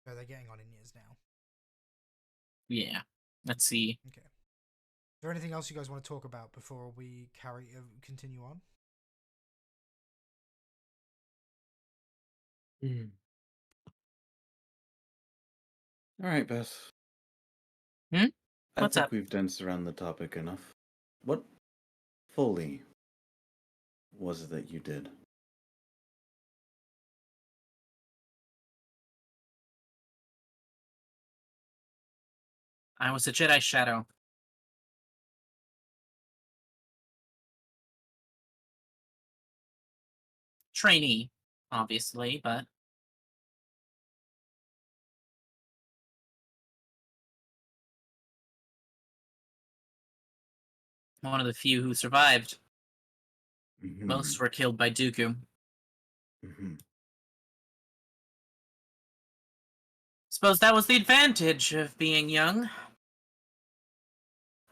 So they're getting on in years now. Yeah. Let's see. Okay. Is there anything else you guys want to talk about before we continue on? All right, Bess. Hmm? I What's think up? we've danced around the topic enough. What fully was it that you did? I was a Jedi Shadow. Trainee, obviously, but one of the few who survived. Most were killed by Dooku. Suppose that was the advantage of being young.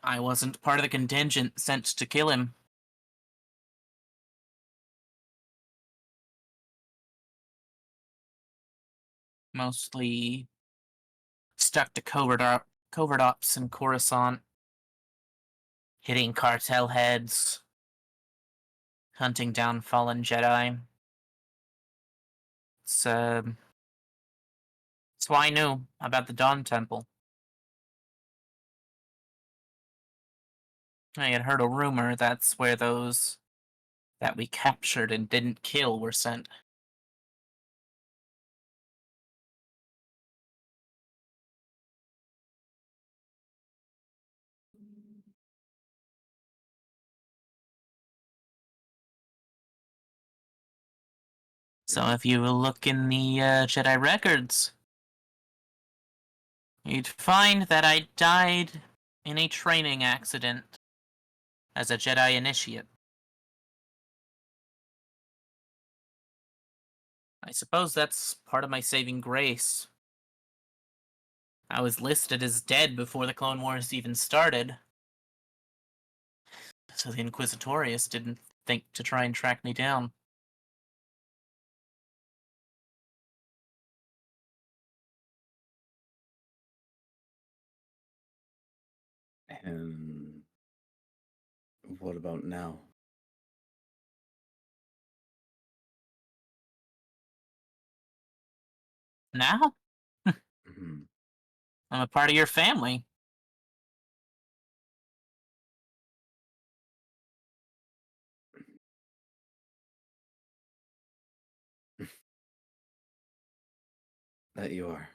I wasn't part of the contingent sent to kill him. Mostly stuck to covert ops in Coruscant, hitting cartel heads, hunting down fallen Jedi. It's why I knew about the Dawn Temple. I had heard a rumor that's where those that we captured and didn't kill were sent. So if you look in the Jedi records, you'd find that I died in a training accident as a Jedi initiate. I suppose that's part of my saving grace. I was listed as dead before the Clone Wars even started, so the Inquisitorius didn't think to try and track me down. And what about now? Now, Mhm. I'm a part of your family. That you are.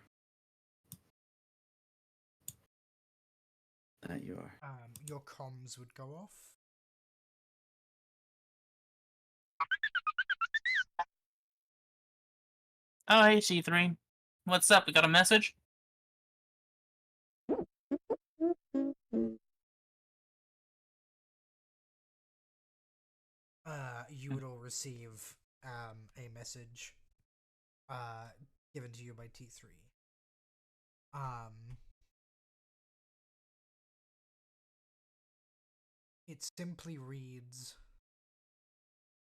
That you are. Your comms would go off. Oh, hey, C3. What's up? We got a message? You would all receive a message given to you by T3. It simply reads,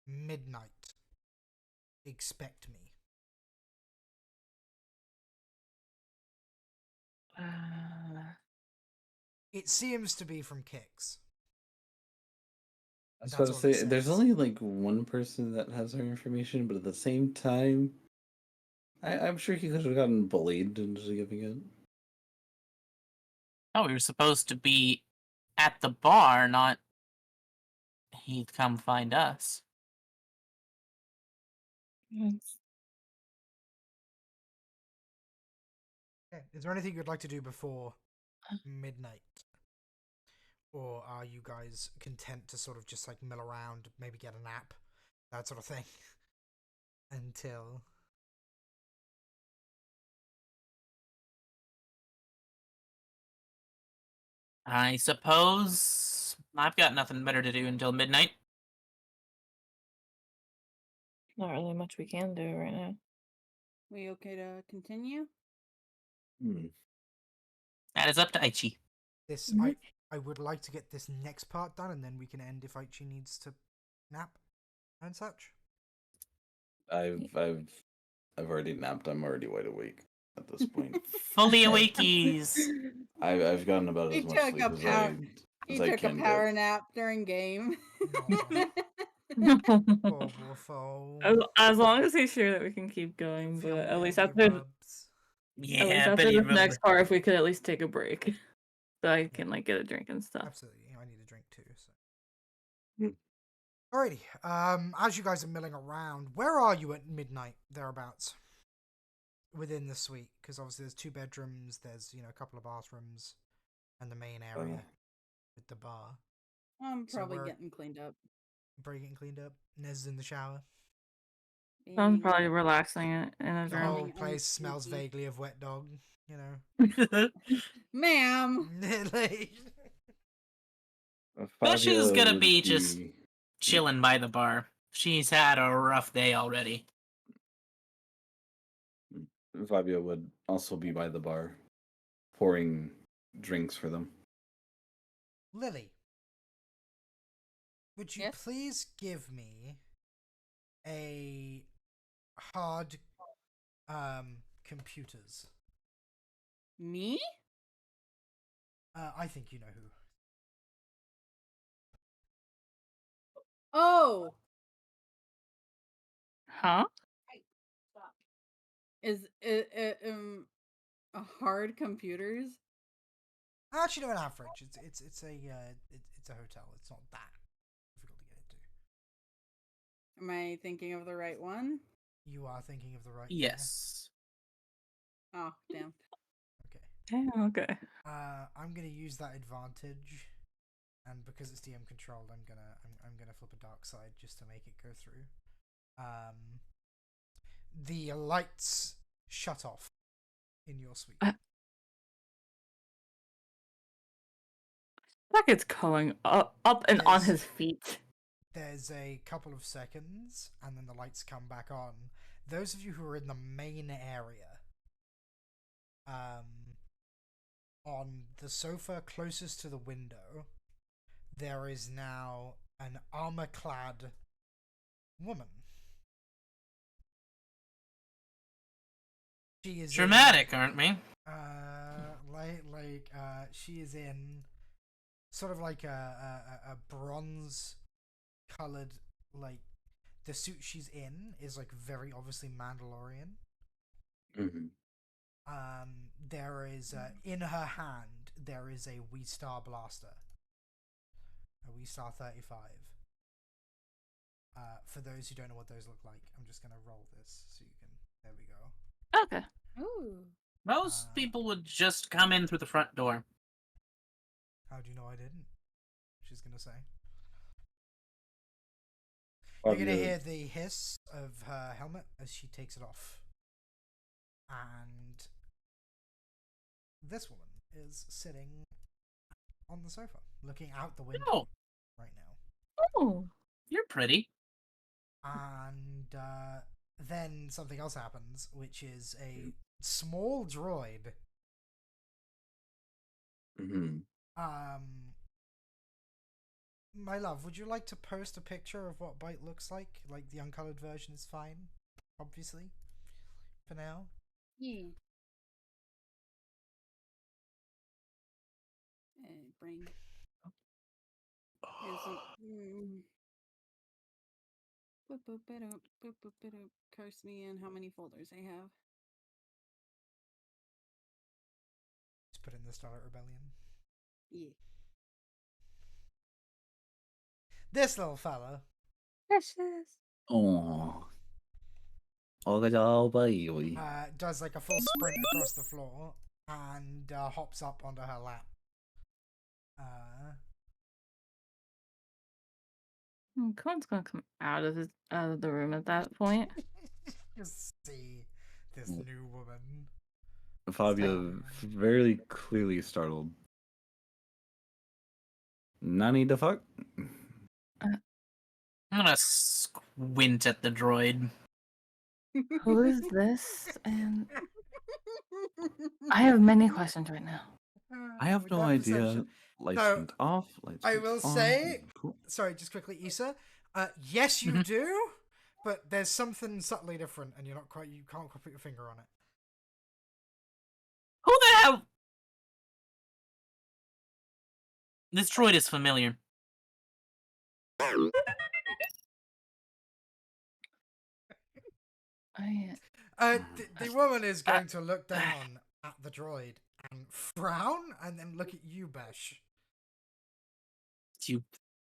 "Midnight. Expect me." It seems to be from Kix. I was That's about to all it say, there's says. only like one person that has our information, but at the same time, I'm sure he could have gotten bullied into giving it. Oh, we were supposed to be at the bar, not he'd come find us. Okay. Is there anything you'd like to do before midnight? Or are you guys content to sort of just like mill around, maybe get a nap, that sort of thing, until... I suppose I've got nothing better to do until midnight. Not really much we can do right now. We okay to continue? Hmm. That is up to Aichi. This Mhm. I would like to get this next part done, and then we can end if Aichi needs to nap and such. I've already napped. I'm already wide awake at this point. Fully awakeys. I've gotten about He as much took sleep a as power. I He as I took a can power get. nap during game. Poor Wolfo. As long as he's sure that we can keep going, Feel but at least belly after rubs. Yeah, this Betty next part, if we could at least take a break, so I can like get a drink and stuff. Absolutely, I need a drink too. So. Hmm. Alrighty. As you guys are milling around, where are you at midnight thereabouts? Within the suite, because obviously there's 2 bedrooms. There's a couple of bathrooms, and the main area with the bar. I'm So probably we're- getting cleaned up. Probably getting cleaned up. Nez is in the shower. I'm Being- probably relaxing it in his The room. whole Feeling place smells unsneaky. vaguely of wet dog. Ma'am. Like- Tasha's Fabio gonna would be just chilling by the bar. She's had a rough day already. Fabio would also be by the bar, pouring drinks for them. Lily, would you Yes? please give me a hard computers? Me? I think you know who. Oh, Huh? is it a hard computers? Actually, no, an average. It's a it's a hotel. It's not that difficult to get into. Am I thinking of the right one? You are thinking of the right. Yes. Oh, damn. Okay. Damn, okay. I'm gonna use that advantage, and because it's DM controlled, I'm gonna flip a dark side just to make it go through. The lights shut off in your suite. Like it's going up and on There's- his feet. There's a couple of seconds, and then the lights come back on. Those of you who are in the main area, on the sofa closest to the window, there is now an armor-clad woman. She is Dramatic, aren't we? she is in sort of like a bronze colored, like, the suit she's in is like very obviously Mandalorian. Mm-hmm. There is in her hand there is a Wii Star blaster, a Wii Star 35. For those who don't know what those look like, I'm just gonna roll this so you can. There we go. Okay. Ooh. Most people would just come in through the front door. How do you know I didn't? She's gonna say. You're gonna hear the hiss of her helmet as she takes it off. And this woman is sitting on the sofa, looking out the window Oh, right now. Oh. you're pretty. And then something else happens, which is a small droid. Mm-hmm. My love, would you like to post a picture of what Bite looks like? Like, the uncolored version is fine, obviously, for now. Yeah. Brain. Here's some. Boop, boop, ba-doop, boop, boop, ba-doop. Curse me in how many folders I have. Just put in the Starlight Rebellion. Yeah. This little fella Precious. Oh. Oh, baby. does like a full sprint across the floor and hops up onto her lap. Cohen's gonna come out of the room at that point. Just see this Mm. new woman. Fabio, very clearly startled. Nani the fuck? I'm gonna squint at the droid. Who is this? And I have many questions right now. I have With no that idea. perception- Lights So, went off. Lights I went will on. say- Cool. Sorry, just quickly, Issa. Yes, you Mhm. do, but there's something subtly different, and you can't quite put your finger on it. Who the hell? This droid is familiar. The woman is going to look down at the droid and frown, and then look at you, Besh. You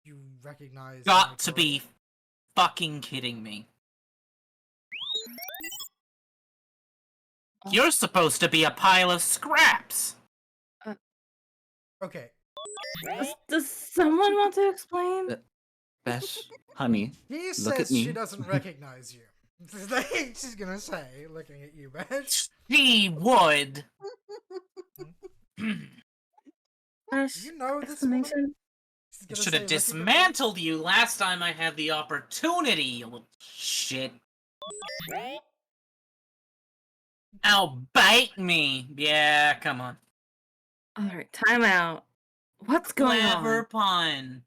You recognize? my got to droid? be fucking kidding me. You're supposed to be a pile of scraps. Okay. Does someone want to explain? Besh, honey, He Look says at me. she doesn't recognize you. She's gonna say, looking at you, Besh. She would. Ash, You know this woman? explanation? She's I gonna should say, have looking at me. dismantled you last time I had the opportunity, you little shit. Now bite me. Yeah, come on. All right, time out. What's going Clever on? pun.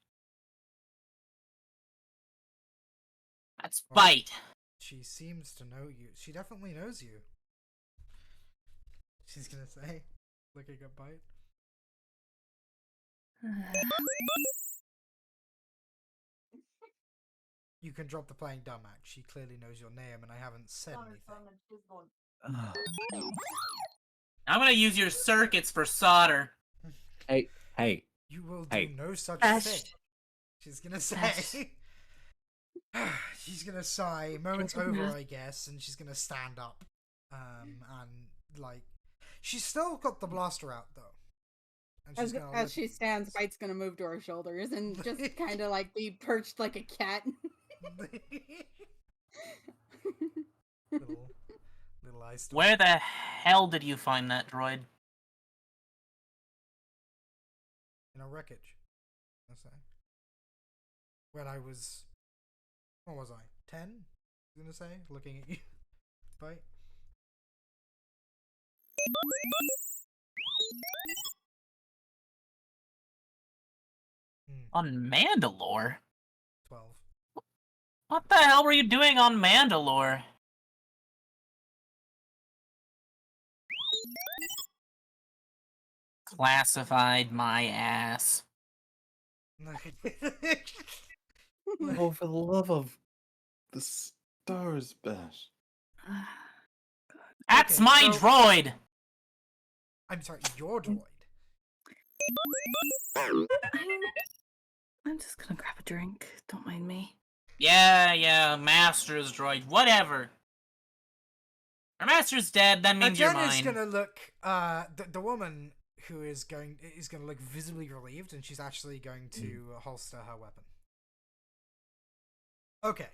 That's Well, bite. She seems to know you. She definitely knows you. She's gonna say, looking at Bite. You can drop the playing dumb act. She clearly knows your name, and I haven't said anything. I'm gonna use your circuits for solder. Hey. You will do Hey. no such Ash. thing. She's gonna Ash. say. She's gonna sigh. Moment's Take a over, breath. I guess, and she's gonna stand up. And like, she's still got the blaster out though. And she's gonna As look- she stands, Bite's gonna move to her shoulders and just kind of like be perched like a cat. little ice. Where the hell did you find that droid? In a wreckage. I say. When I was, what was I? 10? I was gonna say, looking at you. Bite. On Mandalore? 12. What the hell were you doing on Mandalore? Classified my ass. Oh, for the love of the stars, Besh. That's Okay, my so- droid! I'm sorry, your droid. I'm just gonna grab a drink. Don't mind me. Yeah, master's droid, whatever. Our master's dead, that means you're Jen is mine. gonna look. The woman who is going to look visibly relieved, and she's actually going to holster her weapon. Okay.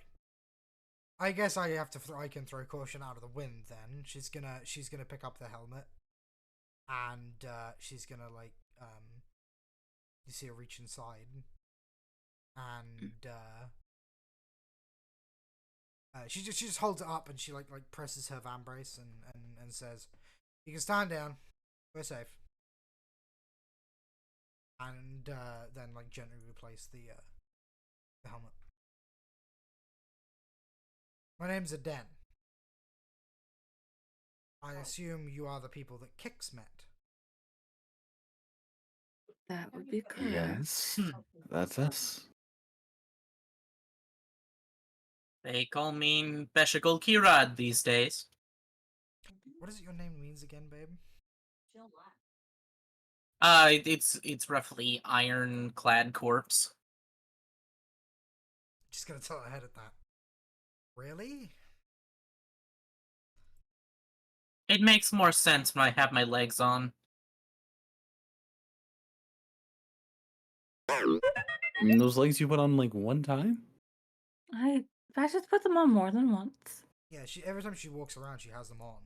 I guess I have to. I can throw caution out of the wind. Then she's gonna pick up the helmet, and she's gonna you see her reach inside, and she just holds it up, and she like presses her van brace and says, "You can stand down. We're safe." And then like gently replace the helmet. My name's Aden. I assume you are the people that Kix met. That would be correct. Yes, that's us. They call me Beshikul Kirad these days. What is it your name means again, babe? It's roughly ironclad corpse. Just gonna tell her head at that. Really? It makes more sense when I have my legs on. I mean, those legs you put on like one time? I just put them on more than once. Yeah, every time she walks around, she has them on.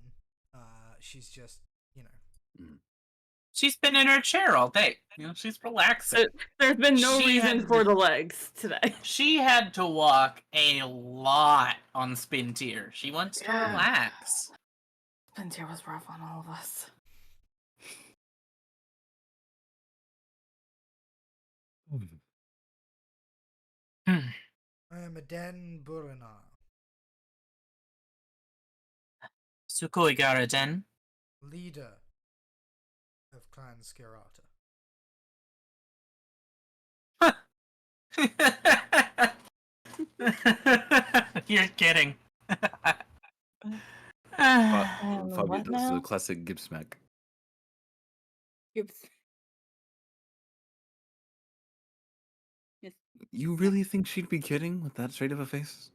She's just, you know. She's been in her chair all day. You know, she's relaxing. There's been no She reason had- for the legs today. She had to walk a lot on spin tier. She wants to Yeah. relax. Spencer was rough on all of us. I am Aden Burana, Sukoi Garaden. leader of Clan Skirata. You're kidding. Fabio what does now? the classic Gib smack. Oops. Yes. You really think she'd be kidding with that straight of a face?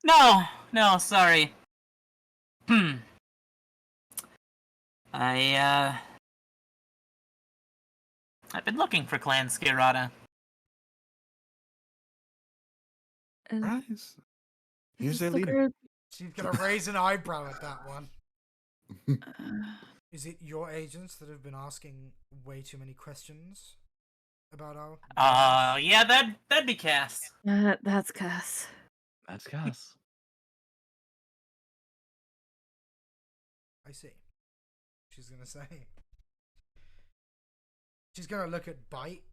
No, sorry. I've been looking for Clan Skirata. Rise. Here's Is their the leader. group- She's gonna raise an eyebrow at that one. Is it your agents that have been asking way too many questions about our? Yeah, that'd be Cass. That's Cass. That's Cass. I see. She's gonna say. She's gonna look at Bite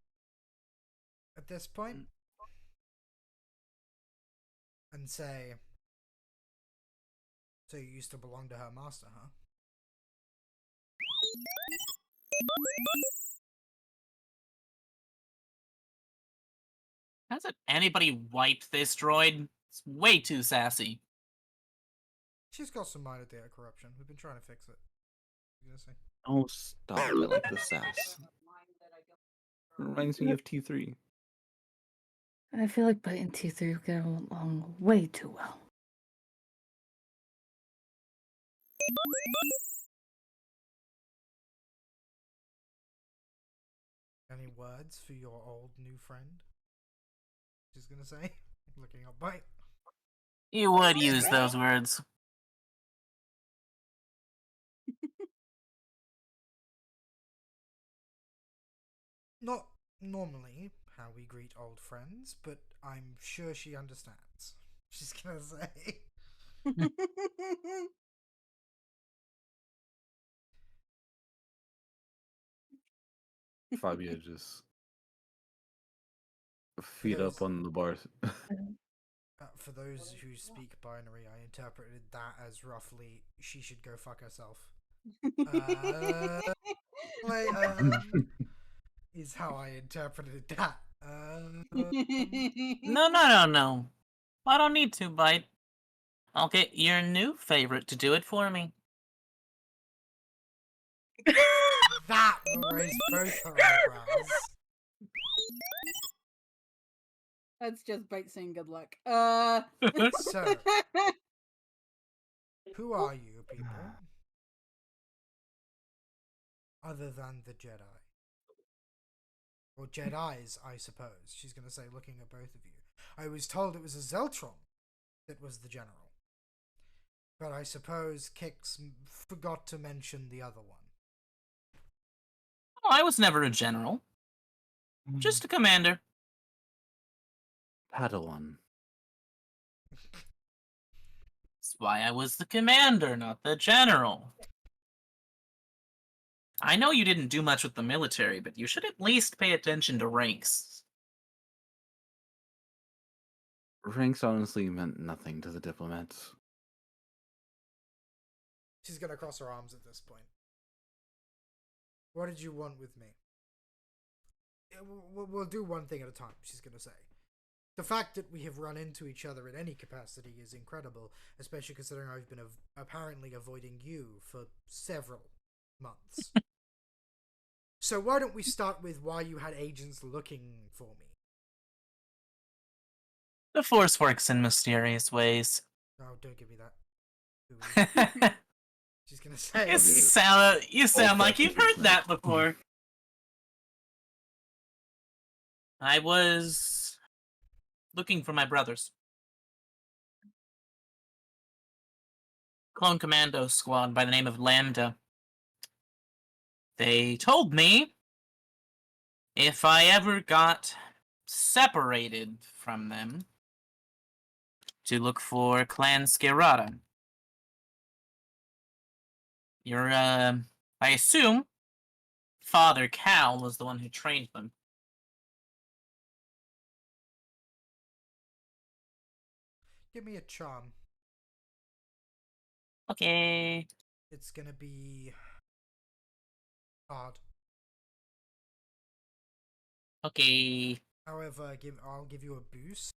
at this point and say, "So you used to belong to her master, huh?" Hasn't anybody wiped this droid? It's way too sassy. She's got some minor data corruption. We've been trying to fix it. You gonna say? Oh, stop. I like the sass. Reminds me of T3. I feel like Bite and T3 get along way too well. Any words for your old new friend? She's gonna say, looking up Bite. You would use those words. Not normally how we greet old friends, but I'm sure she understands. She's gonna say. Fabio just feet up on the bars. For those who speak binary, I interpreted that as roughly she should go fuck herself. Is how I interpreted that. No. I don't need to, Bite. I'll get your new favorite to do it for me. That will raise both her eyebrows. That's just Bite saying good luck. So, who are you people? Other than the Jedi. Or Jedis, I suppose. She's going to say, looking at both of you. I was told it was a Zeltron that was the general. But I suppose Kix forgot to mention the other one. Oh, I was never a general. Just a commander. Padawan. That's why I was the commander, not the general. I know you didn't do much with the military, but you should at least pay attention to ranks. Ranks honestly meant nothing to the diplomats. She's going to cross her arms at this point. What did you want with me? We'll do one thing at a time, she's going to say. The fact that we have run into each other in any capacity is incredible, especially considering I've been apparently avoiding you for several months. So why don't we start with why you had agents looking for me? The Force works in mysterious ways. Oh, don't give me that. She's gonna say. You sound like you've heard that before. I was looking for my brothers. clone commando squad by the name of Lambda. They told me if I ever got separated from them, to look for Clan Skirata. Your, I assume Father Cal was the one who trained them. Give me a charm. Okay. It's gonna be hard. Okay. However, I'll give you a boost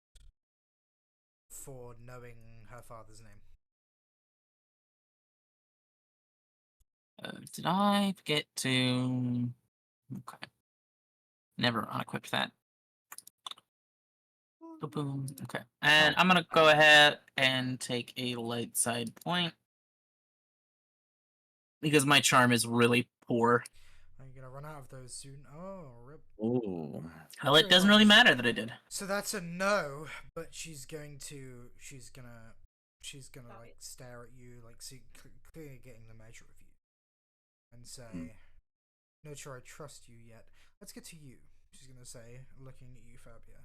for knowing her father's name. Did I forget to... Okay. Never unequipped that. Boom. Okay. And I'm gonna go ahead and take a light side point. Because my charm is really poor. Are you gonna run out of those soon? Oh, rip. Oh. Well, it doesn't really matter that I did. So that's a no, but she's gonna like stare at you, like clearly getting the measure of you, and say, "Not sure I trust you yet. Let's get to you." She's gonna say, looking at you, Fabia.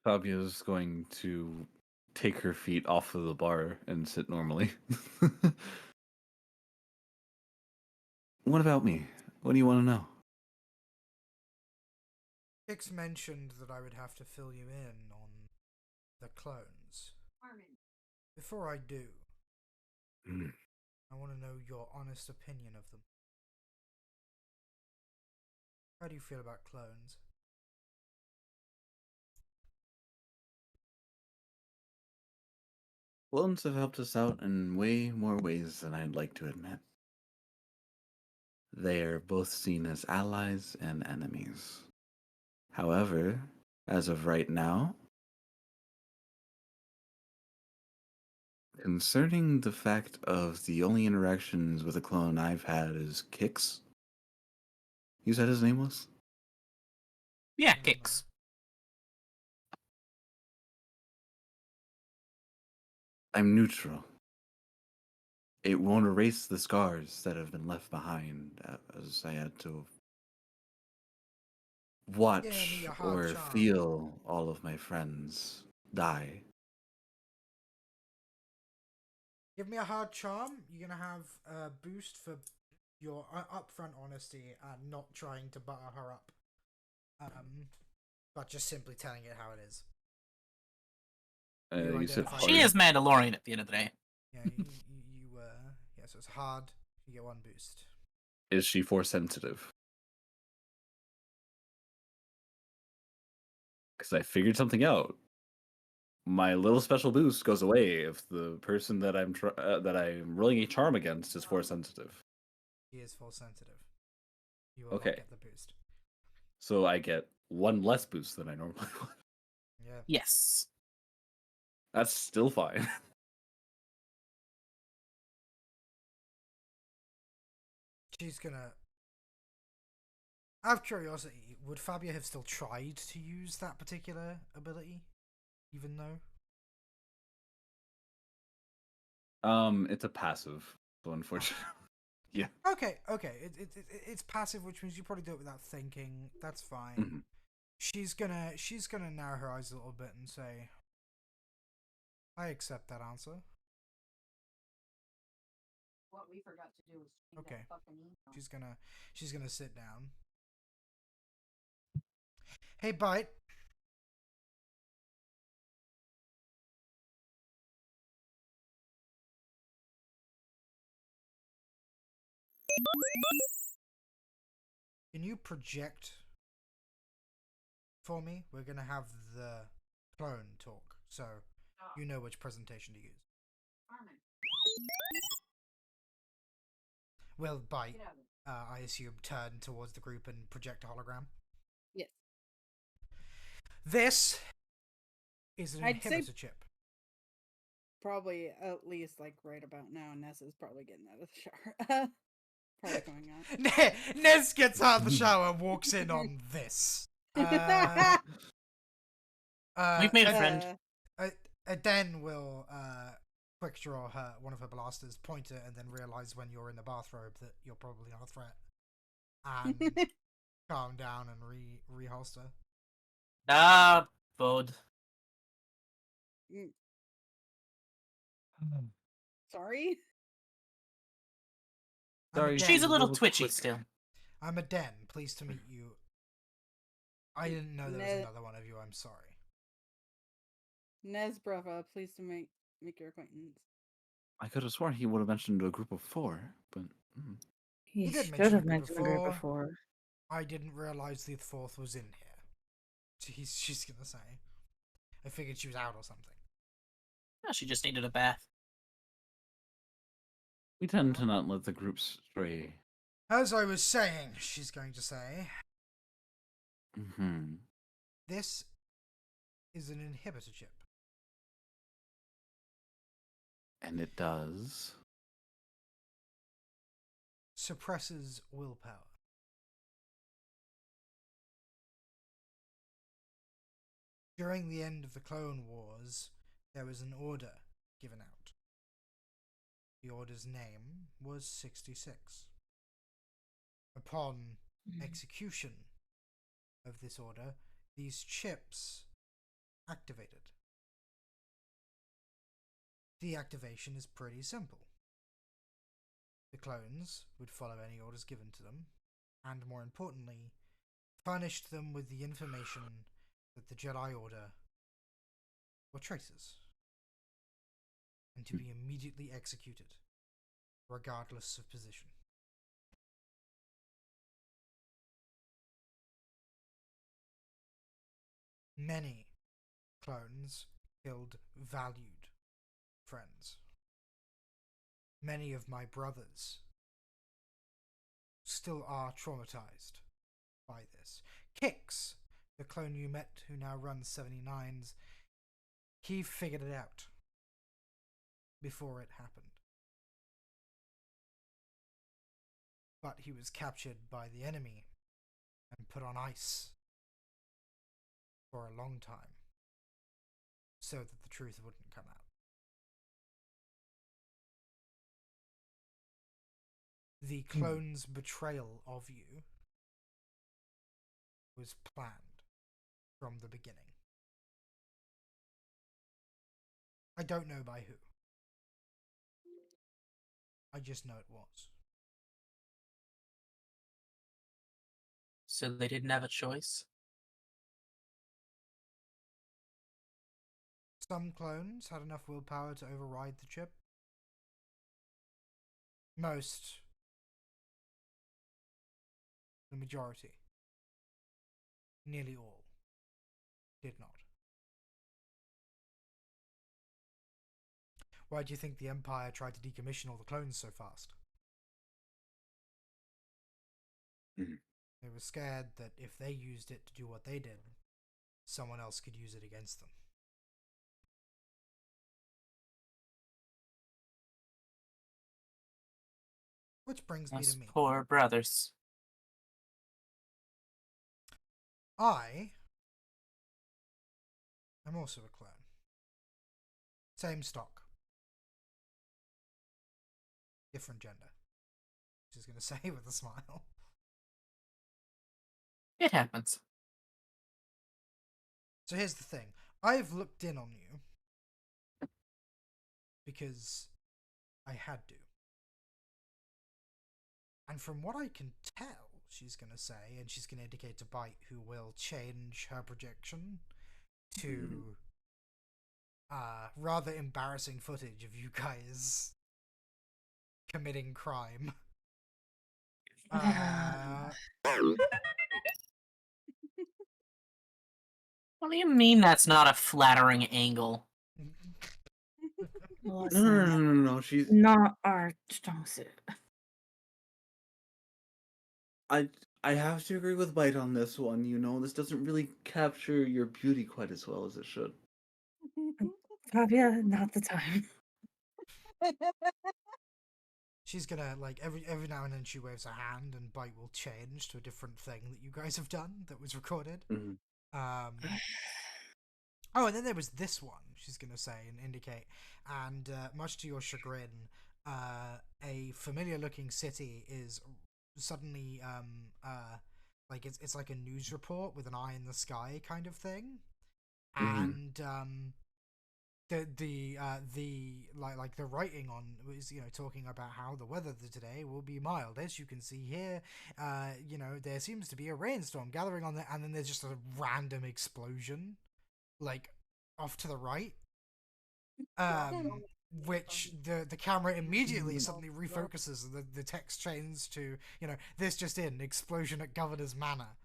Fabia's going to take her feet off of the bar and sit normally. What about me? What do you want to know? Hicks mentioned that I would have to fill you in on the clones. Before I do, I want to know your honest opinion of them. How do you feel about clones? Clones have helped us out in way more ways than I'd like to admit. They are both seen as allies and enemies. However, as of right now, concerning the fact of the only interactions with a clone I've had is Kix. You said his name was? Yeah, Kicks. I'm neutral. It won't erase the scars that have been left behind as I had to watch or feel all of my friends die. Give me a hard charm. You're gonna have a boost for your upfront honesty and not trying to butter her up, but just simply telling it how it is. You said she is Mandalorian at the end of the day. Yeah, yeah, so it's hard. You get one boost. Is she force sensitive? Because I figured something out. My little special boost goes away if the person that I'm rolling a charm against is force sensitive. He is force sensitive. You will Okay. not get the boost. So I get one less boost than I normally would. Yeah. Yes. That's still fine. She's gonna... Out of curiosity, would Fabia have still tried to use that particular ability? Even though? It's a passive, so unfortunately. Yeah. Okay. It's passive, which means you probably do it without thinking. That's fine. Mm-hmm. She's gonna narrow her eyes a little bit and say, "I accept that answer." What we forgot to do was change Okay. that fucking email. She's gonna sit down. Hey, Bite. Can you project for me? We're gonna have the clone talk, so you know which presentation to use. Will Bite, I assume, turn towards the group and project a hologram? Yes. This is an I'd say- inhibitor chip. Probably at least like right about now, Ness is probably getting out of the shower. Probably going out. Ness gets out of the shower and walks in on this. We've made a friend. Den will quick draw one of her blasters, point it, and then realize when you're in the bathrobe that you're probably not a threat, and calm down and reholster. Ah, bud. Sorry. Sorry, She's a little little twitchy quick. still. I'm a Den. Pleased to meet you. I didn't know there was another one of you. I'm sorry. Nesbrava, pleased to make your acquaintance. I could have sworn he would have mentioned a group of 4, but He did should mention have a group mentioned a group before. before. I didn't realize the fourth was in here. She's gonna say. I figured she was out or something. Oh, she just needed a bath. we tend to not let the groups stray. As I was saying, she's going to say, Mm-hmm. this is an inhibitor chip. And it does. Suppresses willpower. During the end of the Clone Wars, there was an order given out. The order's name was 66. Upon execution of this order, these chips activated. The activation is pretty simple. The clones would follow any orders given to them, and more importantly, furnished them with the information that the Jedi Order were traitors, and to be immediately executed, regardless of position. Many clones killed valued friends. Many of my brothers still are traumatized by this. Kix, the clone you met who now runs 79s, he figured it out before it happened. But he was captured by the enemy and put on ice for a long time so that the truth wouldn't come out. The clone's betrayal of you was planned from the beginning. I don't know by who. I just know it was. So they didn't have a choice? Some clones had enough willpower to override the chip. Most. The majority. Nearly all. Did not. Why do you think the Empire tried to decommission all the clones so fast? They were scared that if they used it to do what they did, someone else could use it against them. Which brings me Those to me. poor brothers. I am also a clone. Same stock. Different gender. She's going to say with a smile. It happens. So here's the thing. I've looked in on you because I had to. And from what I can tell, she's going to say, and she's going to indicate to Bite, who will change her projection to rather embarrassing footage of you guys committing crime. What do you mean that's not a flattering angle? No. She's. Not our strong suit. I have to agree with Bite on this one. You know, this doesn't really capture your beauty quite as well as it should. Fabia, not the time. She's gonna, like, every now and then she waves her hand and Bite will change to a different thing that you guys have done that was recorded. Mhm. Oh, and then there was this one. she's gonna say and indicate. And much to your chagrin, a familiar-looking city is suddenly like it's like a news report with an eye in the sky kind of thing, and the like the writing on was talking about how the weather today will be mild, as you can see here. There seems to be a rainstorm gathering on the, and then there's just a random explosion like off to the right, which the camera immediately suddenly refocuses, and the text changes to this just in, explosion at Governor's Manor.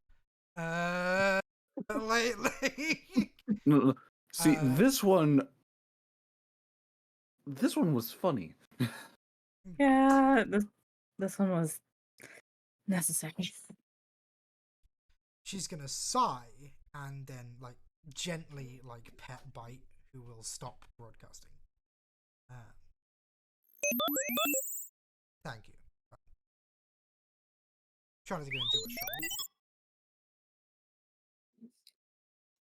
Lately. See, this one was funny. Yeah, this one was necessary. She's gonna sigh and then like gently like pet Bite, who will stop broadcasting. Thank you. Trying to get into much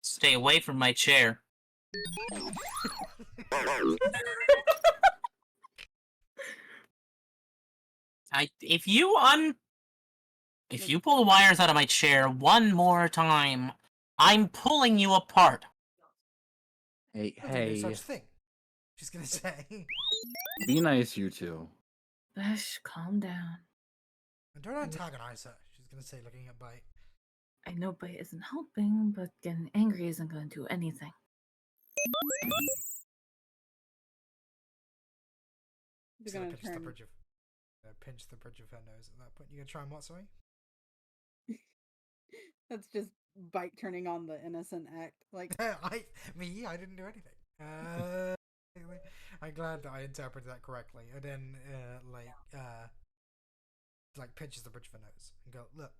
Stay away from my chair. If you pull the wires out of my chair one more time, I'm pulling you apart. Hey, trouble. No such thing. She's gonna say. Be nice, you two. Besh, calm down. And don't antagonize her. She's gonna say, looking at Bite. I know Bite isn't helping, but getting angry isn't going to do anything. You're So gonna pinch the turn. bridge of her nose at that point. You gonna try and what? Sorry. That's just Bite turning on the innocent act. Like I didn't do anything. I'm glad that I interpreted that correctly. And then like pinches the bridge of her nose and go, look.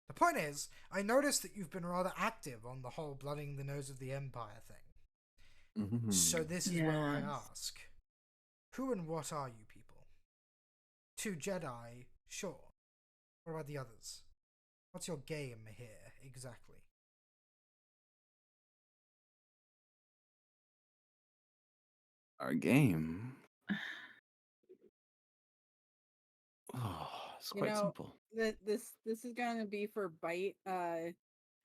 The point is, I noticed that you've been rather active on the whole blooding the nose of the Empire thing. Mm-hmm. So this is where I Yes. ask, who and what are you people? 2 Jedi, sure. What about the others? What's your game here, exactly? Our game. Oh, it's quite simple. this is gonna be for Bite. I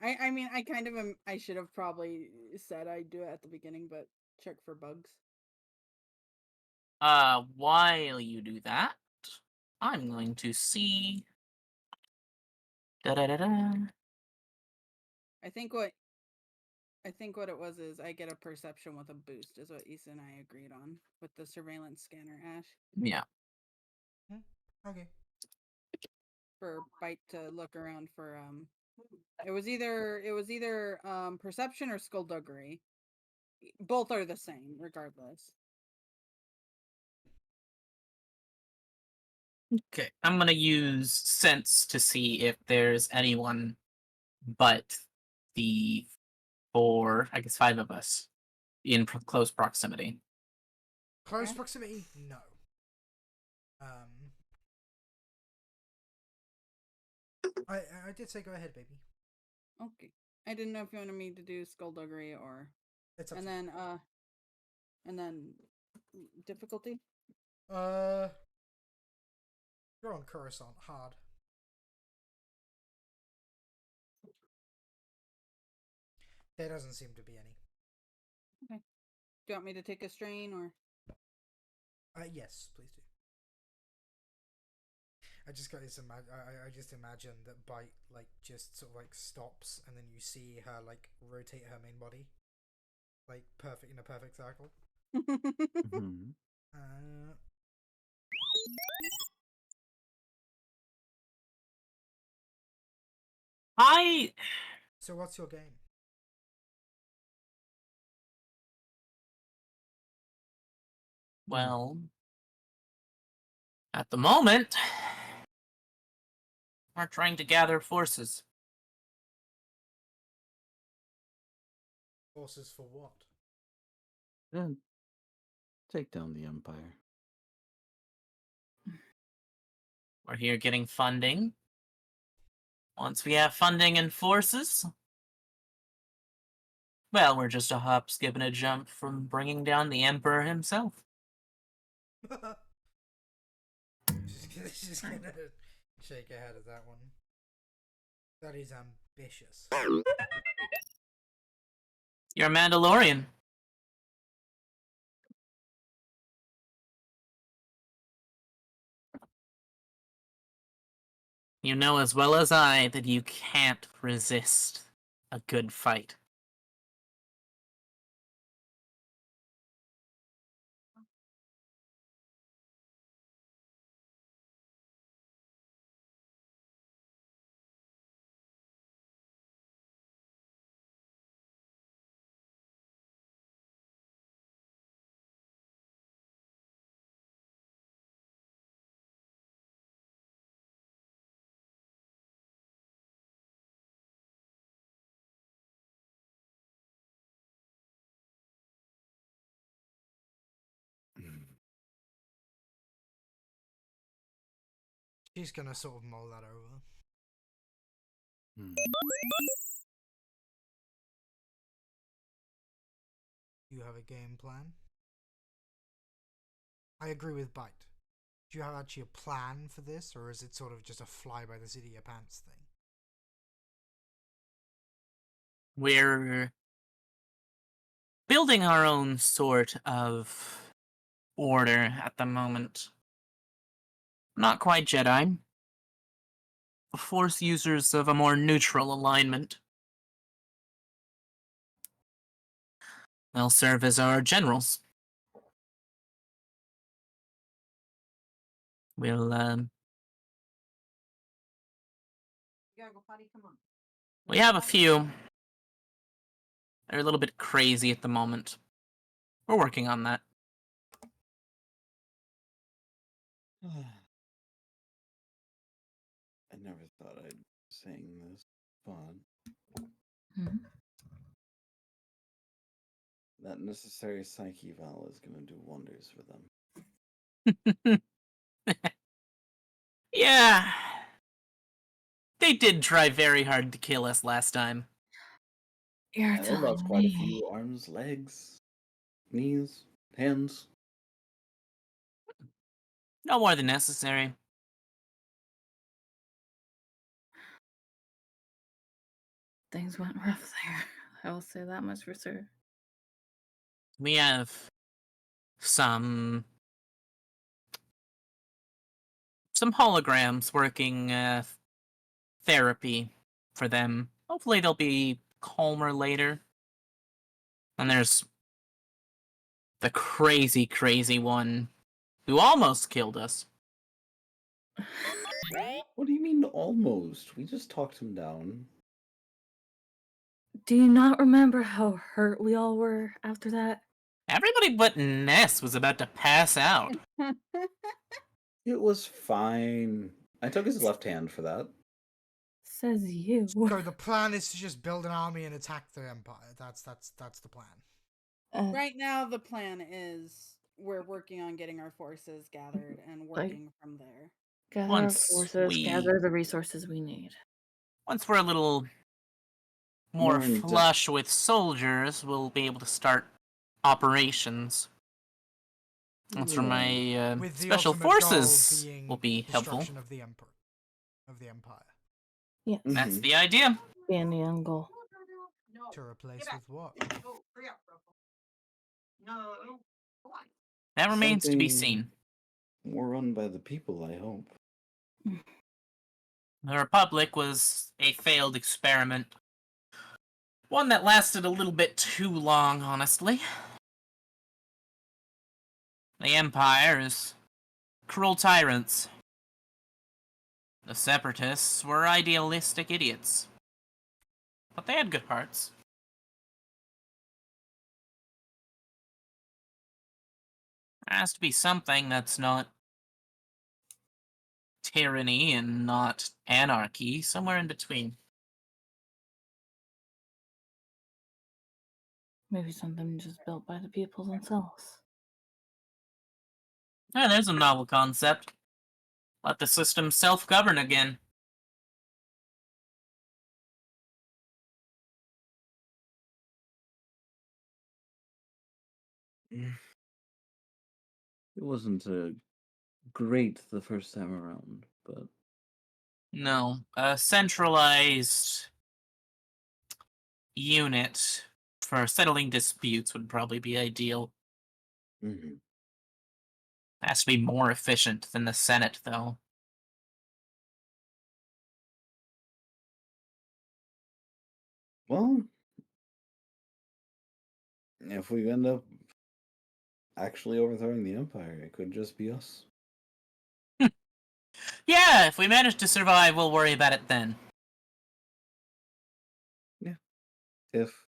mean I kind of I should have probably said I'd do it at the beginning, but check for bugs. While you do that, I'm going to see. Da-da-da-da. I think what it was is I get a perception with a boost is what Issa and I agreed on with the surveillance scanner, Ash. Yeah. Okay. For Bite to look around for it was either perception or skullduggery. Both are the same regardless. Okay, I'm gonna use sense to see if there's anyone but the 5 of us in close proximity. Close Okay. proximity? No. I did say go ahead, baby. Okay. I didn't know if you wanted me to do skullduggery or It's up and to then difficulty. you. You're on Coruscant, hard. There doesn't seem to be any. Okay. Do you want me to take a strain or? Yes, please do. I just got this. I just imagine that Bite like just sort of like stops, and then you see her like rotate her main body, like perfect in a perfect circle. Mm-hmm. So what's your game? Well, at the moment, we're trying to gather forces. Forces for what? Then take down the Empire. We're here getting funding. Once we have funding and forces, Well, we're just a hop, skip, and a jump from bringing down the Emperor himself. She's gonna shake her head at that one. That is ambitious. You're a Mandalorian. You know as well as I that you can't resist a good fight. She's gonna sort of mull that over. Hmm. You have a game plan? I agree with Bite. Do you have actually a plan for this, or is it sort of just a fly by the seat of your pants thing? We're building our own sort of order at the moment. Not quite Jedi. Force users of a more neutral alignment. They'll serve as our generals. We'll, You gotta go potty, come on. we have a few. They're a little bit crazy at the moment. We're working on that. I never thought I'd be saying this, but Mhm. that necessary psyche eval is going to do wonders for them. Yeah. They did try very hard to kill us last time. You're And they telling lost quite a me. few arms, legs, knees, hands. No more than necessary. Things went rough there. I will say that much for sure. We have some holograms working therapy for them. Hopefully they'll be calmer later. And there's the crazy, crazy one who almost killed us. What do you mean almost? We just talked him down. Do you not remember how hurt we all were after that? Everybody but Ness was about to pass out. It was fine. I took his left hand for that. Says you. So the plan is to just build an army and attack the Empire. That's the plan. Right now, the plan is we're working on getting our forces gathered and working from there. Gather our Once forces, we- gather the resources we need. Once we're a little more More in depth. flush with soldiers, we'll be able to start operations. That's where Yeah. my With the special ultimate goal forces being will be helpful. destruction of the Emperor, of the Empire, Yes. That's Mhm. the idea. Being the end goal. to replace with what? That remains to be Something seen. More run by the people, I hope. The Republic was a failed experiment. One that lasted a little bit too long, honestly. The Empire is cruel tyrants. The Separatists were idealistic idiots. But they had good hearts. There has to be something that's not tyranny and not anarchy, somewhere in between. Maybe something just built by the people themselves. Yeah, there's a novel concept. Let the system self-govern again. It wasn't great the first time around, but No, a centralized unit for settling disputes would probably be ideal. mhm. Has to be more efficient than the Senate, though. Well, if we end up actually overthrowing the Empire, it could just be us. Yeah, if we manage to survive, we'll worry about it then. If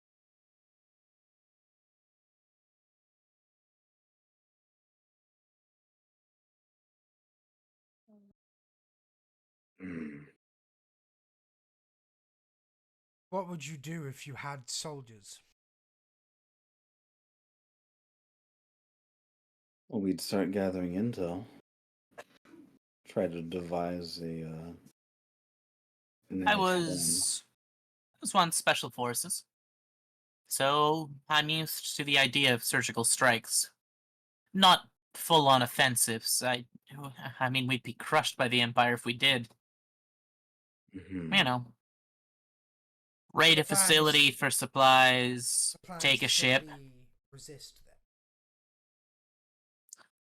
Hmm. What would you do if you had soldiers? Well, we'd start gathering intel, try to devise I next plan. was once special forces, so I'm used to the idea of surgical strikes. Not full-on offensives. I mean, we'd be crushed by the Empire if we did. Mhm. You know, raid a The plan facility is- for supplies, The plan take is a to ship, simply resist them.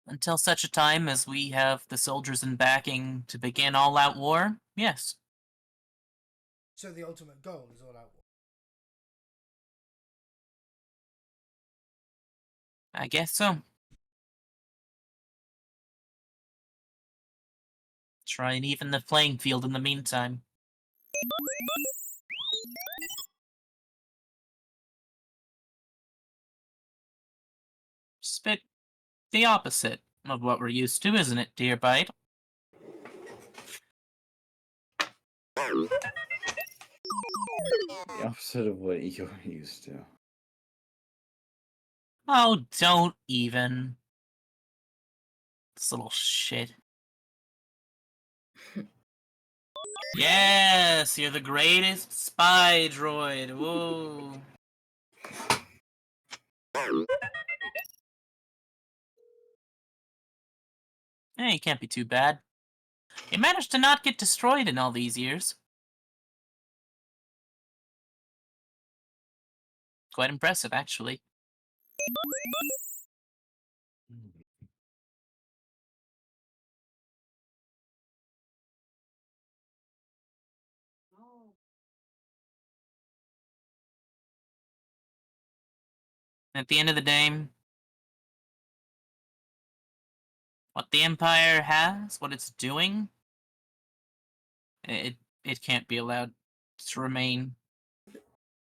until such a time as we have the soldiers and backing to begin all-out war. Yes, So the ultimate goal is all out war. I guess so. Try and even the playing field in the meantime. Just a bit the opposite of what we're used to, isn't it, dear Bite? The opposite of what you're used to. Oh, don't even. This little shit. Yes, you're the greatest spy droid. Whoa. Hey, you can't be too bad. You managed to not get destroyed in all these years. Quite impressive, actually. At the end of the day, what the Empire has, what it's doing, it can't be allowed to remain.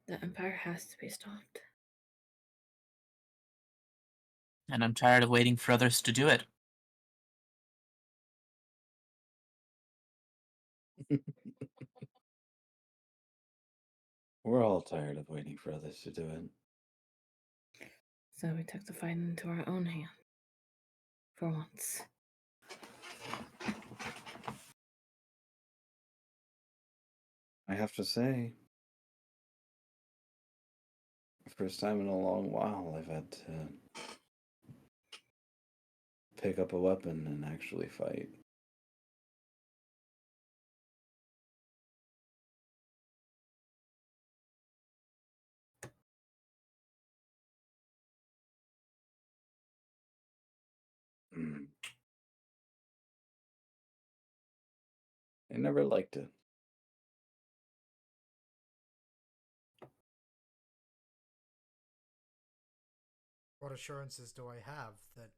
The Empire has to be stopped. And I'm tired of waiting for others to do it. We're all tired of waiting for others to do it. So we took the fight into our own hand. For once. I have to say, first time in a long while, I've had to pick up a weapon and actually fight. Mm. I never liked it. What assurances do I have that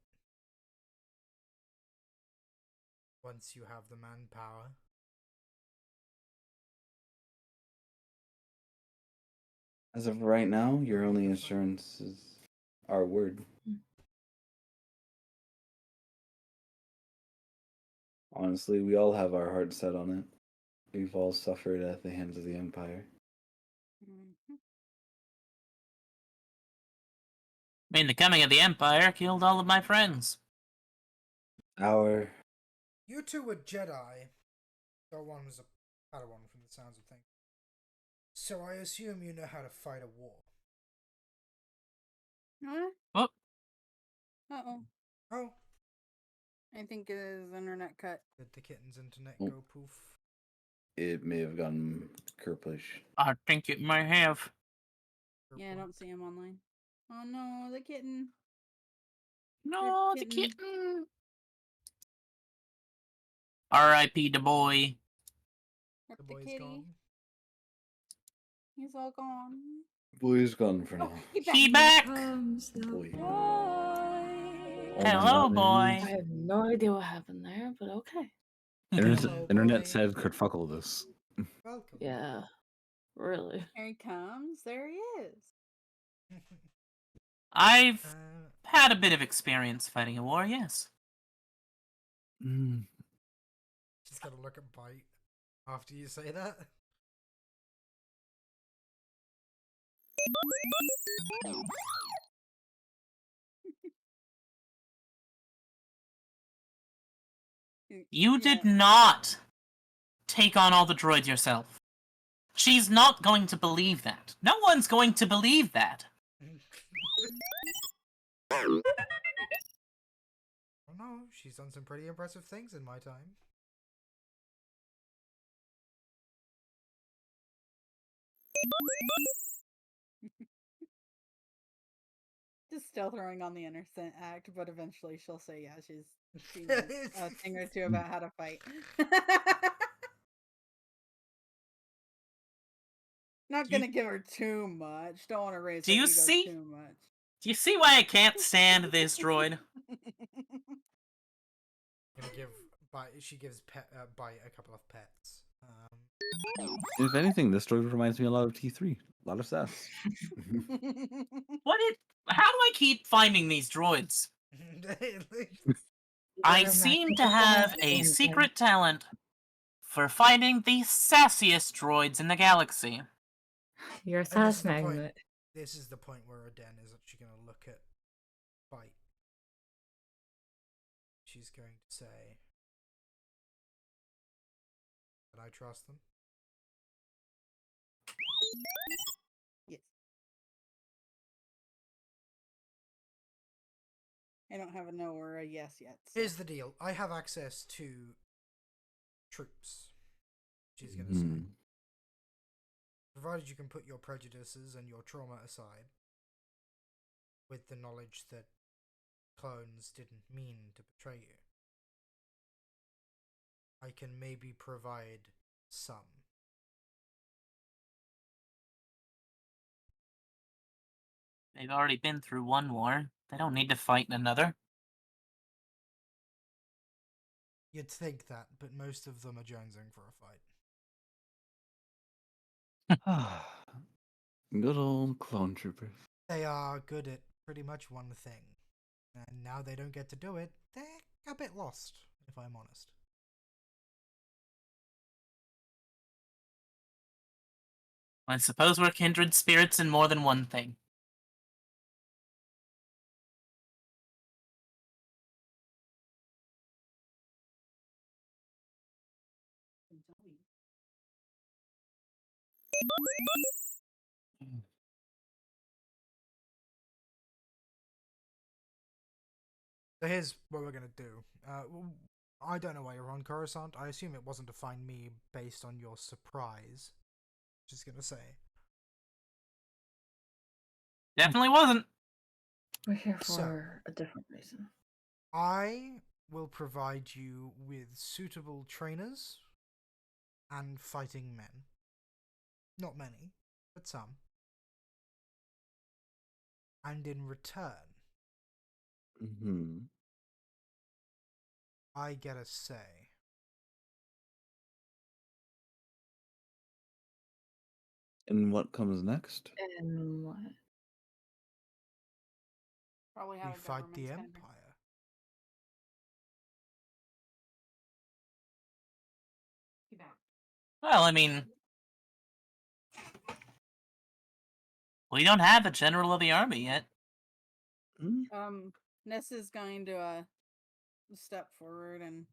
once you have the manpower, As of right now, your only assurance is our word. Honestly, we all have our heart set on it. We've all suffered at the hands of the Empire. Mhm. I mean, the coming of the Empire killed all of my friends. Our you two were Jedi, though one was a Padawan from the sounds of things. So I assume you know how to fight a war. Huh? Whoop. Uh-oh. Oh, I think his internet cut. did the kitten's internet Oh. go poof? It may have gone kerplish. I think it may have. Or Yeah, I blank? don't see him online. Oh no, the kitten. No, the kitten. kitten. R.I.P. the boy. Rip The the boy's kitty. gone. He's all gone. Boy's gone for Oh, now. He back. Boy. Hello, boy. I have no idea what happened there, but okay. Internet, Hello, internet boy. said could fuck all this. Welcome. Yeah, really. Here he comes. There he is. I've Uh, had a bit of experience fighting a war, yes. Mm. Just gotta look at Bite after you say that. You did not take on all the droids yourself. She's not going to believe that. No one's going to believe that. Oh no, she's done some pretty impressive things in my time. Just still throwing on the innocent act, but eventually she'll say, yeah, she knows a thing or two about how to fight. Not Do you- gonna give her too much. Don't want to raise Do her you ego see? too much. Do you see why I can't stand this droid? Gonna give Bite. She gives Bite a couple of pets. If anything, this droid reminds me a lot of T3. A lot of sass. How do I keep finding these droids? I seem to have a secret talent for finding the sassiest droids in the galaxy. You're a And this sass is the point. magnet. This is the point where Aden is actually going to look at Bite. She's going to say, "Can I trust them?" Yes. I don't have a no or a yes yet. So. Here's the deal. I have access to troops. She's going to Hmm. say, provided you can put your prejudices and your trauma aside, with the knowledge that clones didn't mean to betray you, I can maybe provide some. They've already been through one war. They don't need to fight in another. You'd think that, but most of them are jonesing for a fight. Good old clone troopers. They are good at pretty much one thing, and now they don't get to do it. They're a bit lost, if I'm honest. I suppose we're kindred spirits in more than one thing. So here's what we're gonna do. I don't know why you're on Coruscant. I assume it wasn't to find me based on your surprise. Just gonna say. Definitely wasn't. We're here for So- a different reason. I will provide you with suitable trainers and fighting men. Not many, but some. And in return, Hmm. I get a say. And what comes next? And what? Probably how We a fight the government's gonna- Empire. Well, I mean, we don't have a general of the army yet. Hmm? Ness is going to step forward, and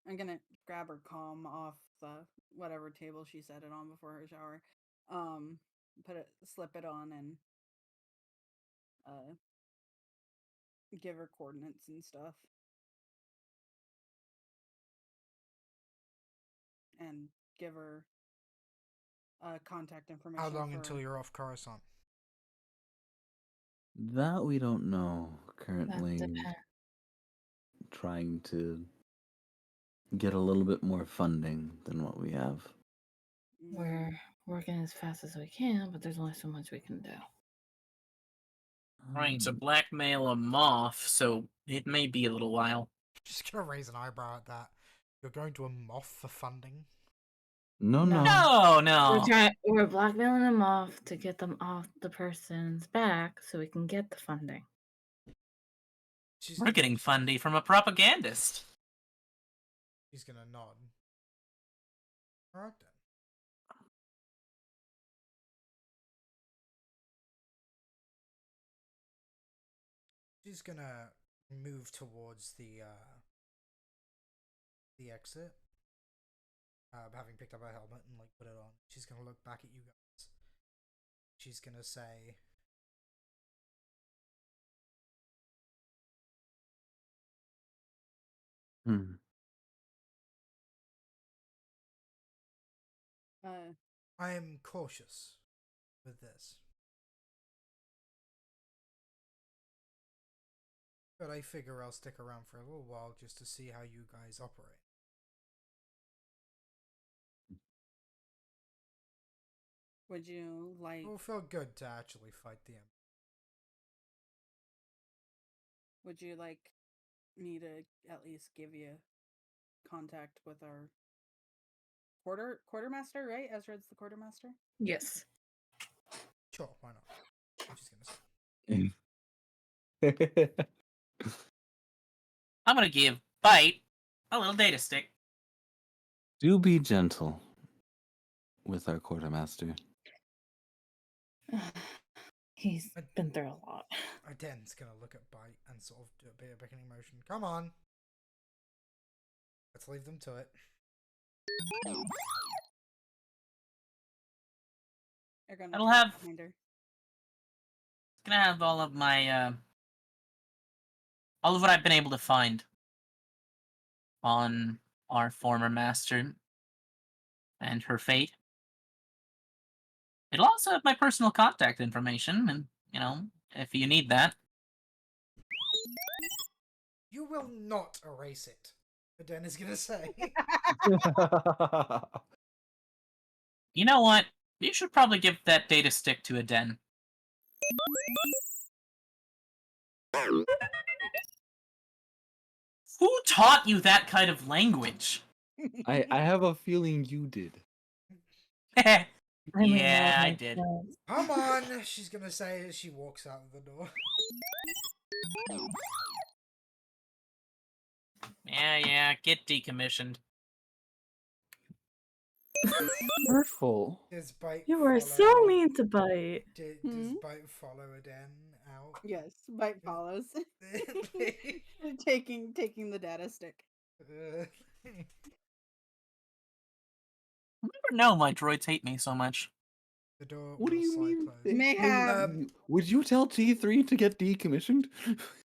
I'm gonna grab her comm off the whatever table she set it on before her shower. Slip it on, and give her coordinates and stuff. And give her contact information. How long for... until you're off Coruscant? That we don't know. That Currently depends. trying to get a little bit more funding than what we have. We're working as fast as we can, but there's only so much we can do. Trying to Um, blackmail a moth, so it may be a little while. Just gonna raise an eyebrow at that. You're going to a moth for funding? No, No. no. No, no. We're blackmailing them off to get them off the person's back so we can get the funding. She's We're gonna, getting funding from a propagandist. she's gonna nod. Alright then. She's gonna move towards the exit. Having picked up her helmet and like put it on. She's gonna look back at you guys. She's gonna say, Hmm. I am cautious with this. But I figure I'll stick around for a little while just to see how you guys operate. Would you like? It will feel good to actually fight the Empire. Would you like me to at least give you contact with our quartermaster? Right, Ezra's the quartermaster. Yes. Sure, why not? I'm just gonna say. I'm gonna give Bite a little data stick. Do be gentle with our quartermaster. He's been through a lot. Aden's gonna look at Bite and sort of do a bit of beckoning motion. Come on. Let's leave them to it. They're gonna That'll track have- behind her. Gonna have all of my all of what I've been able to find on our former master and her fate. It'll also have my personal contact information, and you know, if you need that. You will not erase it. Aden is gonna say. You know what? You should probably give that data stick to Aden. Who taught you that kind of language? I have a feeling you did. I mean, that Yeah, I makes did. sense. Come on, she's gonna say as she walks out of the door. Yeah, get decommissioned. Hurtful. Does Bite You were follow- so mean to Bite. Does Bite follow Aden out? Yes, Bite follows. taking the data stick. I'll never know why droids hate me so much. The door What do will you slide mean? closed. they May hate have- you? Would you tell T3 to get decommissioned?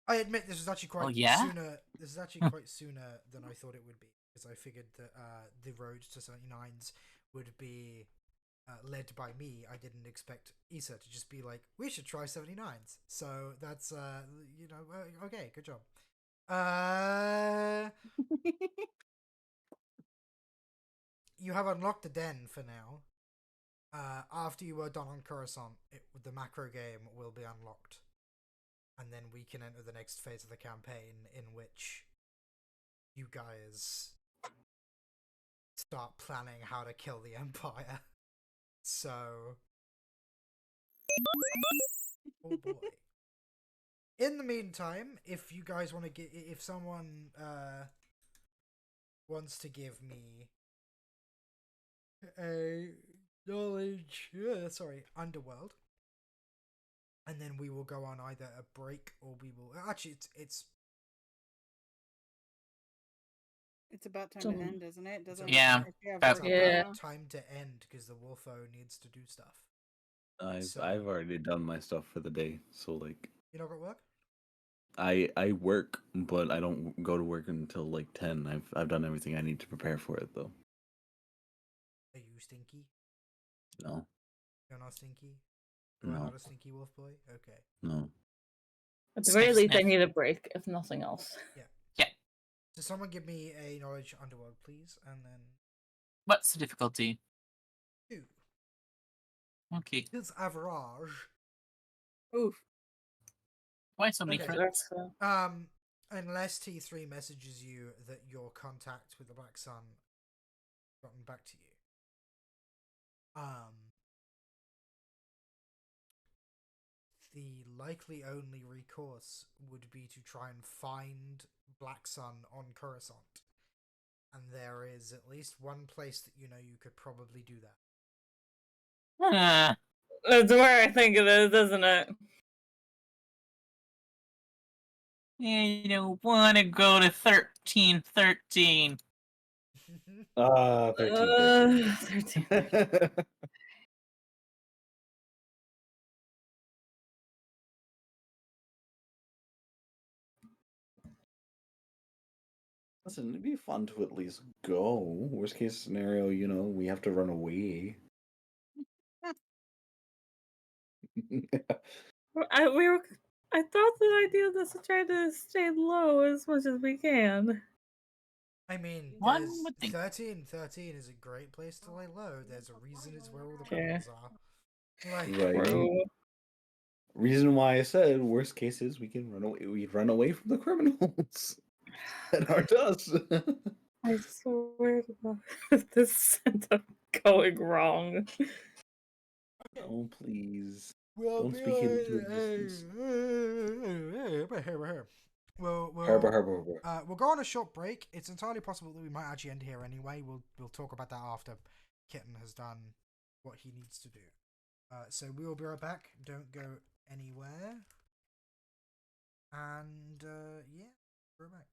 I admit this was actually quite Oh, yeah? sooner. This is actually quite sooner than I thought it would be, because I figured that the road to 79s would be led by me. I didn't expect Issa to just be like, "We should try 79s." So that's okay, good job. You have unlocked the den for now. After you are done on Coruscant, the macro game will be unlocked. And then we can enter the next phase of the campaign, in which you guys start planning how to kill the Empire. So, oh boy. In the meantime, if you guys want to get, if someone wants to give me a knowledge, underworld, and then we will go on either a break or we will actually It's about time So- to end, isn't it? Doesn't Yeah, have that's- work Yeah. tomorrow? time to end because the Wolfo needs to do stuff. I've So- I've already done my stuff for the day, so like You not got work? I work, but I don't go to work until like 10. I've done everything I need to prepare for it though. Are you stinky? No, You're not stinky? You are no, not a stinky wolf boy? Okay. no. At the very Sniff, least, I sniff. need a break, if nothing else. So someone give me a knowledge underworld, please, and then What's the difficulty? 2. Okay. It's average. Oof. Why so many Okay. crits? Unless T3 messages you that your contact with the Black Sun gotten back to you. The likely only recourse would be to try and find Black Sun on Coruscant. And there is at least one place that you know you could probably do that. That's where I think it is, isn't it? You don't want to go to 1313. 13. 13. Listen, it'd be fun to at least go. Worst case scenario, we have to run away. I thought the idea was to try to stay low as much as we can. I mean, One there's would think. 1313 is a great place to lay low. There's a reason it's where all the Yeah. criminals are. Like, Right. True. Reason why I said worst case is we can run away. We run away from the criminals that aren't us. I swear to God, this ends up going wrong. Oh please! we'll Don't be speak it into existence. We'll go on a short break. It's entirely possible that we might actually end here anyway. We'll talk about that after Kitten has done what he needs to do. So we will be right back. Don't go anywhere. And yeah, we're back.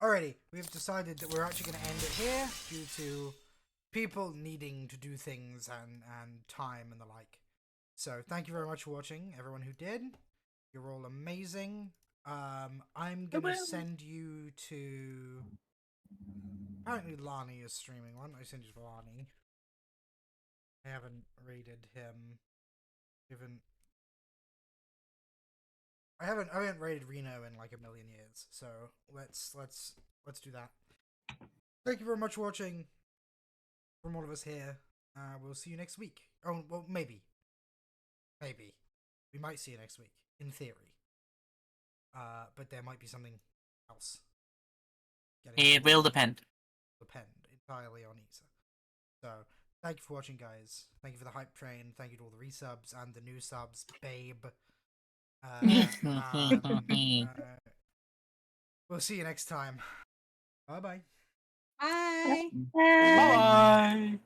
Alrighty, we've decided that we're actually going to end it here due to people needing to do things and time and the like. So thank you very much for watching, everyone who did. You're all amazing. I'm gonna send you to. Apparently, Lani is streaming. Why don't I send you to Lani? I haven't raided him. I haven't raided Reno in like a million years. So let's do that. Thank you very much for watching. From all of us here, we'll see you next week. Oh well, maybe we might see you next week in theory. But there might be something else. It will depend. Depend entirely on Isa. So, thank you for watching, guys. Thank you for the hype train. Thank you to all the resubs and the new subs, babe. We'll see you next time. Bye-bye. Bye. Bye.